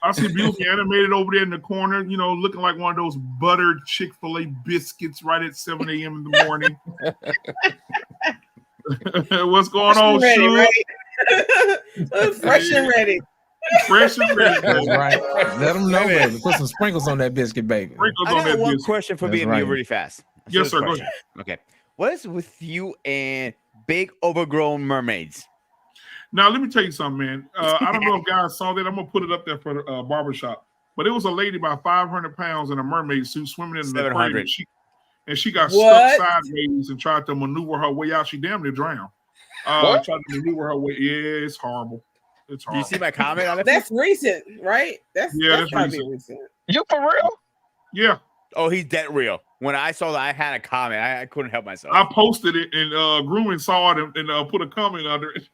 T: I see Beauty Animated over there in the corner, looking like one of those buttered Chick-fil-A biscuits right at 7 a.m. in the morning. What's going on,
I: ready, right? Fresh and ready.
T: Fresh and ready.
N: That's right. Let them know, baby. Put some sprinkles on that biscuit, baby.
O: I got one question for BMU really fast.
T: Yes, sir. Go ahead.
O: Okay. What is with you and big overgrown mermaids?
T: Now, let me tell you something, man. I don't know if guys saw that. I'm going to put it up there for the barbershop. But it was a lady about 500 pounds in a mermaid suit swimming in the aquarium. And she got stuck sideways and tried to maneuver her way out. She damn near drowned. Trying to maneuver her way. Yeah, it's horrible. It's
O: Do you
T: horrible.
O: see my comment on it?
I: That's recent, right? That's gotta be recent.
M: You for real?
T: Yeah.
O: Oh, he's dead real. When I saw that, I had a comment. I couldn't help myself.
T: I posted it, and Grumman saw it and put a comment under it.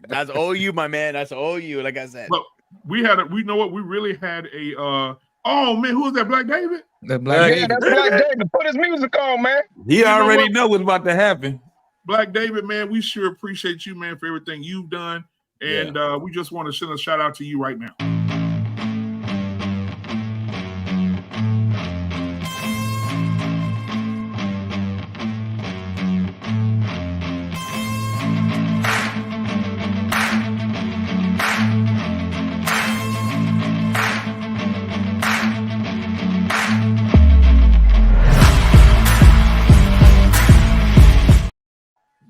O: That's all you, my man. That's all you. Like I said.
T: But we know what? We really had a oh man, who was that? Black David?
N: The Black David.
M: That's Black David. Put his music on, man.
A: He already know what's about to happen.
T: Black David, man, we sure appreciate you, man, for everything you've done. And we just want to send a shout out to you right now.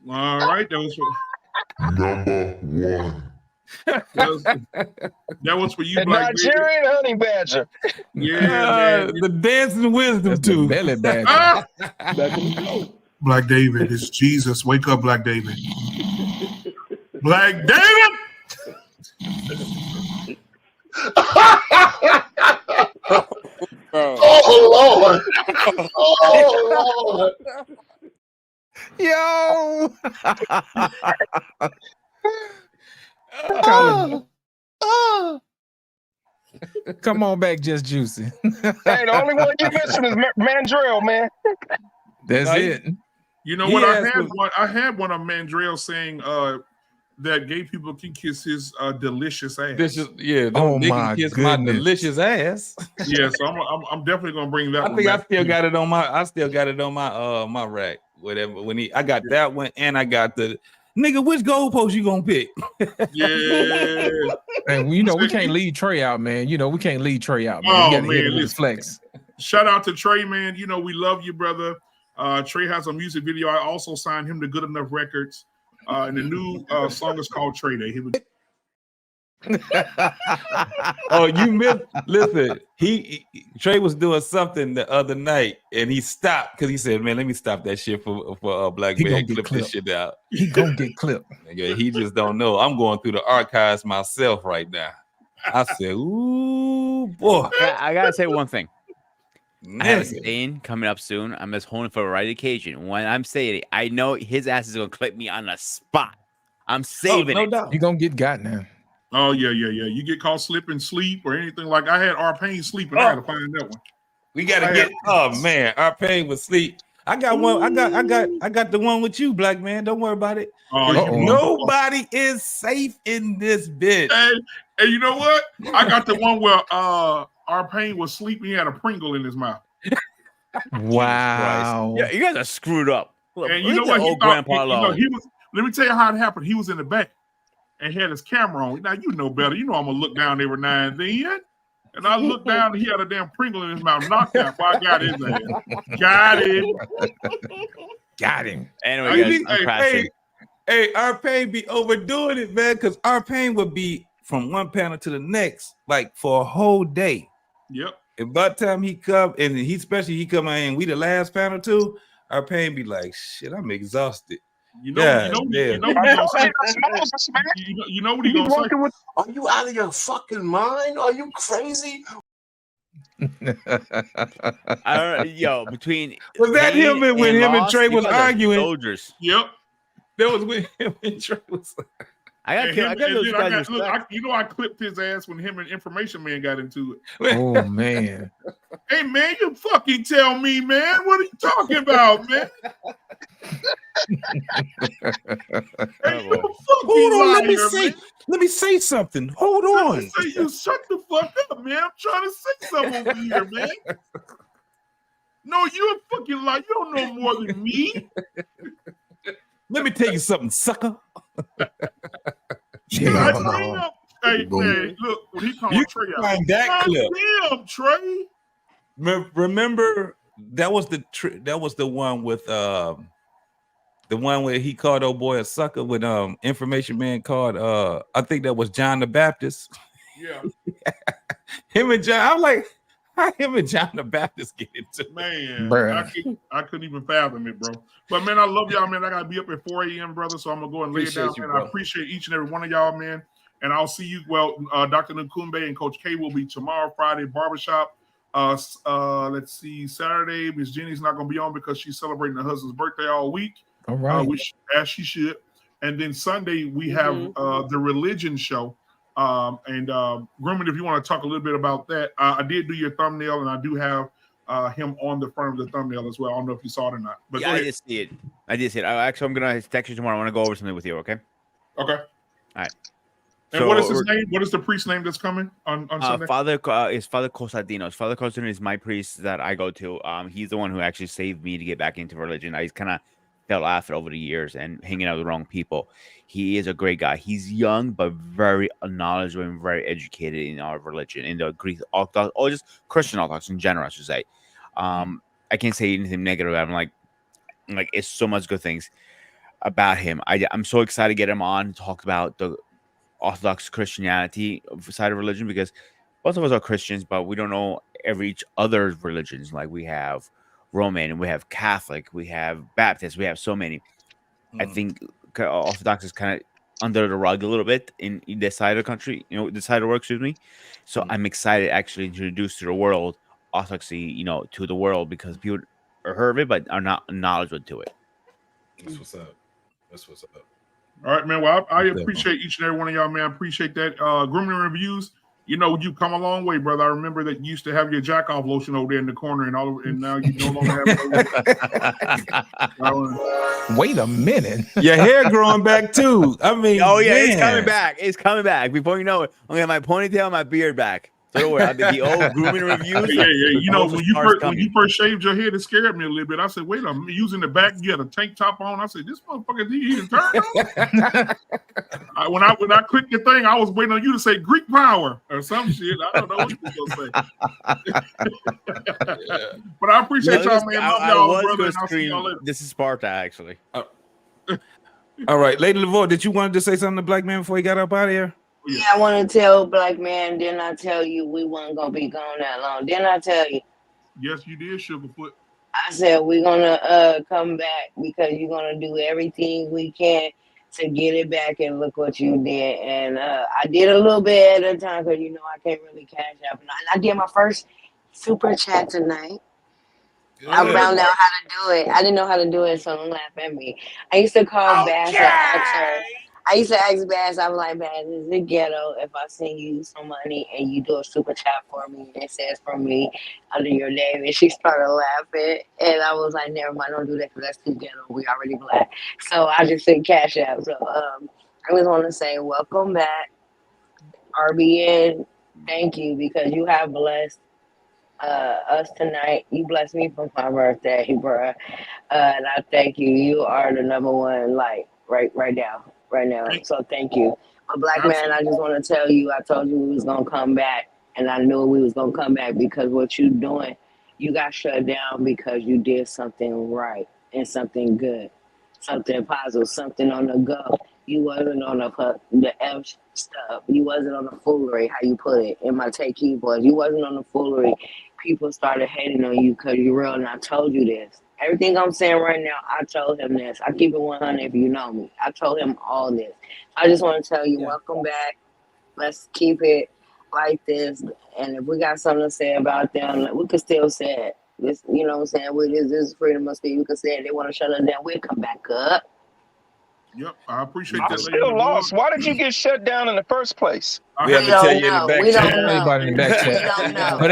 T: All right, that was for
B: number one.
T: That was for you,
M: The
T: Black David.
M: Nigerian honey badger.
T: Yeah, man.
A: The dancing wisdom too.
N: Belly badger.
T: Ah! Black David, it's Jesus. Wake up, Black David. Black David.
B: Oh Lord! Oh Lord!
N: Yo. Come on back, Just Juicy.
M: Hey, the only one you missing is Mandrell, man.
N: That's it.
T: You know what? I had one of Mandrell saying that gay people can kiss his delicious ass.
N: Oh my
A: kiss
N: goodness.
A: my delicious ass.
T: Yeah, so I'm definitely gonna bring that.
A: I think I still got it on my my rack. Whatever. I got that one, and I got the nigga. Which goalpost you gonna pick?
T: Yeah.
N: And we can't leave Trey out, man. We can't leave Trey out, man.
T: Oh,
N: We gotta hit
T: man,
N: him with his
T: listen.
N: flex.
T: Shout out to Trey, man. We love you, brother. Trey has a music video. I also signed him to Good Enough Records. And the new song is called Trey Day.
A: Oh, you missed. Listen, Trey was doing something the other night, and he stopped because he said, "Man, let me stop that shit for Black
N: He
A: Man.
N: gonna get
A: Clip this shit out."
N: He gonna get clipped.
A: Nigga, he just don't know. I'm going through the archives myself right now. I said, "Ooh, boy."
O: I gotta say one thing. I have a
A: Nigga.
O: stain coming up soon. I'm just holding for the right occasion. When I'm saying it, I know his ass is gonna clip me on the spot. I'm saving it.
N: You gonna get got now.
T: Oh yeah. You get caught slipping sleep or anything like I had Arpain sleeping. I had to find that one.
A: We gotta get. Oh man, our pain was sleep. I got one. I got the one with you, Black Man. Don't worry about it. Nobody is safe in this bitch.
T: Hey, you know what? I got the one where Arpain was sleeping. He had a Pringle in his mouth.
N: Wow.
O: Yeah, you guys are screwed up.
T: And you know what? He thought, he was. Let me tell you how it happened. He was in the back and had his camera on. Now you know better. You know I'm gonna look down every now and then. And I looked down and he had a damn Pringle in his mouth. Knocked out. I got his ass. Got him.
N: Got him.
O: Anyway, guys,
A: hey, Arpain be overdoing it, man, because Arpain would be from one panel to the next, like for a whole day.
T: Yep.
A: And by the time he come, and he come in, we the last panel too, Arpain be like, shit, I'm exhausted.
T: You know what he gonna say? You know what he gonna say?
B: Are you out of your fucking mind? Are you crazy?
O: Yo, between
A: was that him and when him and Trey was arguing?
O: Soldiers.
T: Yep.
A: That was when him and Trey was.
O: I got those guys.
T: I clipped his ass when him and Information Man got into it.
N: Oh man.
T: Hey man, you fucking tell me, man. What are you talking about, man? Hey, you
A: Hold on,
T: liar,
A: let me say something. Hold on.
T: Say you shut the fuck up, man. I'm trying to say something over here, man. No, you a fucking liar. You don't know more than me.
A: Let me tell you something, sucker.
T: Hey, man, look, when he called Trey out.
A: Find that clip.
T: Damn, Trey.
A: Remember that was the one with the one where he called old boy a sucker when Information Man called I think that was John the Baptist.
T: Yeah.
A: Him and John, I'm like, How him and John the Baptist get into
T: Man,
N: Bruh.
T: I couldn't even fathom it, bro. But man, I love y'all, man. I gotta be up at 4 a.m., brother. So I'm gonna go and lay it down, man. I appreciate each and every one of y'all, man. And I'll see you. Well, Dr. Nkumbe and Coach K will be tomorrow, Friday, barbershop. Let's see, Saturday, Miss Jenny's not gonna be on because she's celebrating her husband's birthday all week.
N: All right.
T: As she should. And then Sunday we have the religion show. Grumman, if you want to talk a little bit about that, I did do your thumbnail, and I do have him on the front of the thumbnail as well. I don't know if you saw it or not. But
O: yeah, I did see it. Actually, I'm gonna text you tomorrow. I want to go over something with you. Okay.
T: Okay.
O: All right.
T: And so, what is his name? What is the priest name that's coming on Sunday?
O: Father Costadinos. Father Costadinos is my priest that I go to. He's the one who actually saved me to get back into religion. I kind of fell off it over the years and hanging out with the wrong people. He is a great guy. He's young but very knowledgeable and very educated in our religion, in the Greek Orthodox, or just Christian Orthodox in general, I should say. I can't say anything negative. I'm like it's so much good things about him. I'm so excited to get him on to talk about the Orthodox Christianity side of religion, because both of us are Christians, but we don't know each other's religions. Like we have Roman and we have Catholic, we have Baptist, we have so many. I think Orthodox is kind of under the rug a little bit in this side of the country, this side of the world, excuse me. So I'm excited actually to introduce to the world Orthodoxy, to the world, because people are heard of it but are not knowledgeable to it.
A: That's what's up. That's what's up.
T: All right, man. Well, I appreciate each and every one of y'all, man. I appreciate that. Grooming Reviews, you come a long way, brother. I remember that you used to have your jack off lotion over there in the corner, and now you no longer have.
N: Wait a minute.
A: Your hair growing back too. I mean,
O: oh yeah,
A: man.
O: it's coming back. It's coming back. Before you know it, I'm gonna have my ponytail and my beard back. So don't worry, I'll be the old Grooming Reviews.
T: Yeah. When you first shaved your head, it scared me a little bit. I said, wait a minute, using the back, you had a tank top on. I said, this motherfucker, he didn't turn on. When I clicked the thing, I was waiting on you to say Greek power or some shit. I don't know what you were gonna say. But I appreciate y'all, man. Love y'all, brother. And I'll see y'all later.
O: This is Sparta, actually.
A: All right, Lady Lavore, did you want to say something to Black Man before he got up out of here?
H: Yeah, I want to tell Black Man, didn't I tell you we weren't going to be gone that long? Didn't I tell you?
T: Yes, you did, Sugarfoot.
H: I said we're going to come back because you're going to do everything we can to get it back, and look what you did. And I did a little bit at a time because, I can't really cash up. And I did my first super chat tonight. Good. I found out how to do it. I didn't know how to do it, so don't laugh at me. I used to call Bass and ask her. I used to ask Bass, I'm like, Bass, is it ghetto if I send you some money and you do a super chat for me and it says from me under your name? And she started laughing. And I was like, never mind, don't do that because that's too ghetto. We already Black. So I just said Cash App. So I just want to say welcome back. RBN, thank you, because you have blessed us tonight. You blessed me for my birthday, bruh. And I thank you. You are the number one light right now. So thank you. But Black Man, I just want to tell you, I told you we was going to come back, and I knew we was going to come back because what you doing, you got shut down because you did something right and something good, something positive, something on the go. You wasn't on the F stuff. You wasn't on the foolery, how you put it, in my take keyboards. You wasn't on the foolery. People started hating on you because you're real, and I told you this. Everything I'm saying right now, I told him this. I keep it 100 if you know me. I told him all this. I just want to tell you, welcome back. Let's keep it like this. And if we got something to say about them, we could still say it. This, you know what I'm saying? This is freedom of speech. We could say it. They want to shut us down. We'll come back up.
T: Yep, I appreciate
M: that. I'm still lost. Why did you get shut down in the first place?
A: We have to tell you in the back chat.
N: Everybody in the back chat. But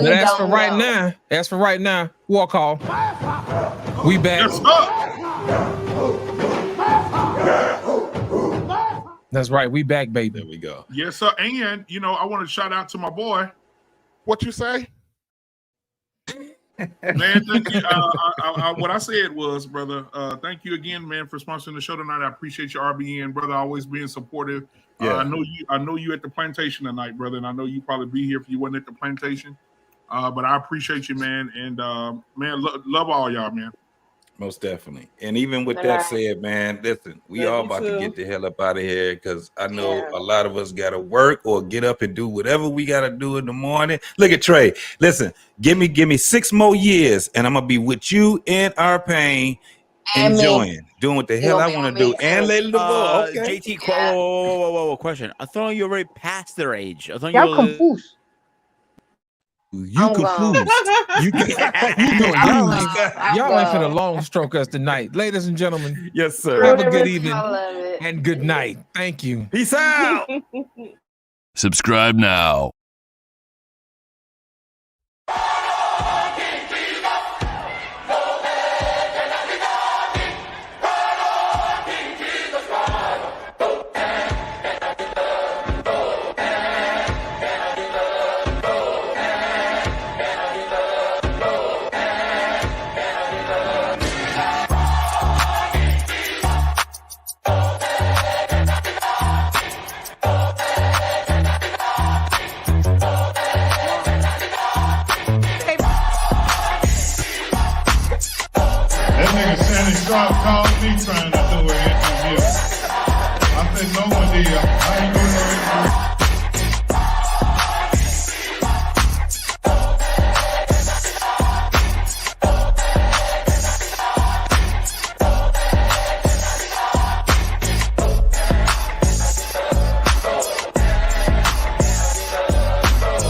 N: that's for right now. That's for right now. Walk off. We back.
T: Yes,
N: That's right. We back, baby.
A: There we go.
T: Yes, sir. And I want to shout out to my boy.
K: What you say?
T: Man, thank you. What I said was, brother, thank you again, man, for sponsoring the show tonight. I appreciate your RBN, brother, always being supportive.
A: Yeah.
T: I know you at the plantation tonight, brother, and I know you probably be here if you wasn't at the plantation. But I appreciate you, man, and man, love all y'all, man.
A: Most definitely. And even with
C: Good
A: that
C: night.
A: said, man, listen, we
I: Love
A: all
I: you
A: about to
I: too.
A: get the hell up out of here because I know
I: Yeah.
A: a lot of us got to work or get up and do whatever we got to do in the morning. Look at Trey. Listen, give me 6 more years and I'm going to be with you in our pain,
C: And me.
A: enjoying, doing what the
C: You
A: hell I
C: gonna be
A: want
C: with
A: to
C: me
A: do. And
C: too.
A: Lady DeVoe. Okay.
O: JT, whoa, question. I thought you were already past their age. I thought you
C: Y'all
O: were.
C: confused.
A: You
C: I'm gone.
A: confused.
N: You know, y'all ain't finna
C: gone.
N: long stroke us tonight. Ladies and gentlemen,
O: Yes, sir.
N: have a
C: Never
N: good evening
C: tell of it.
N: and good night. Thank you.
O: Peace out.
D: Subscribe now.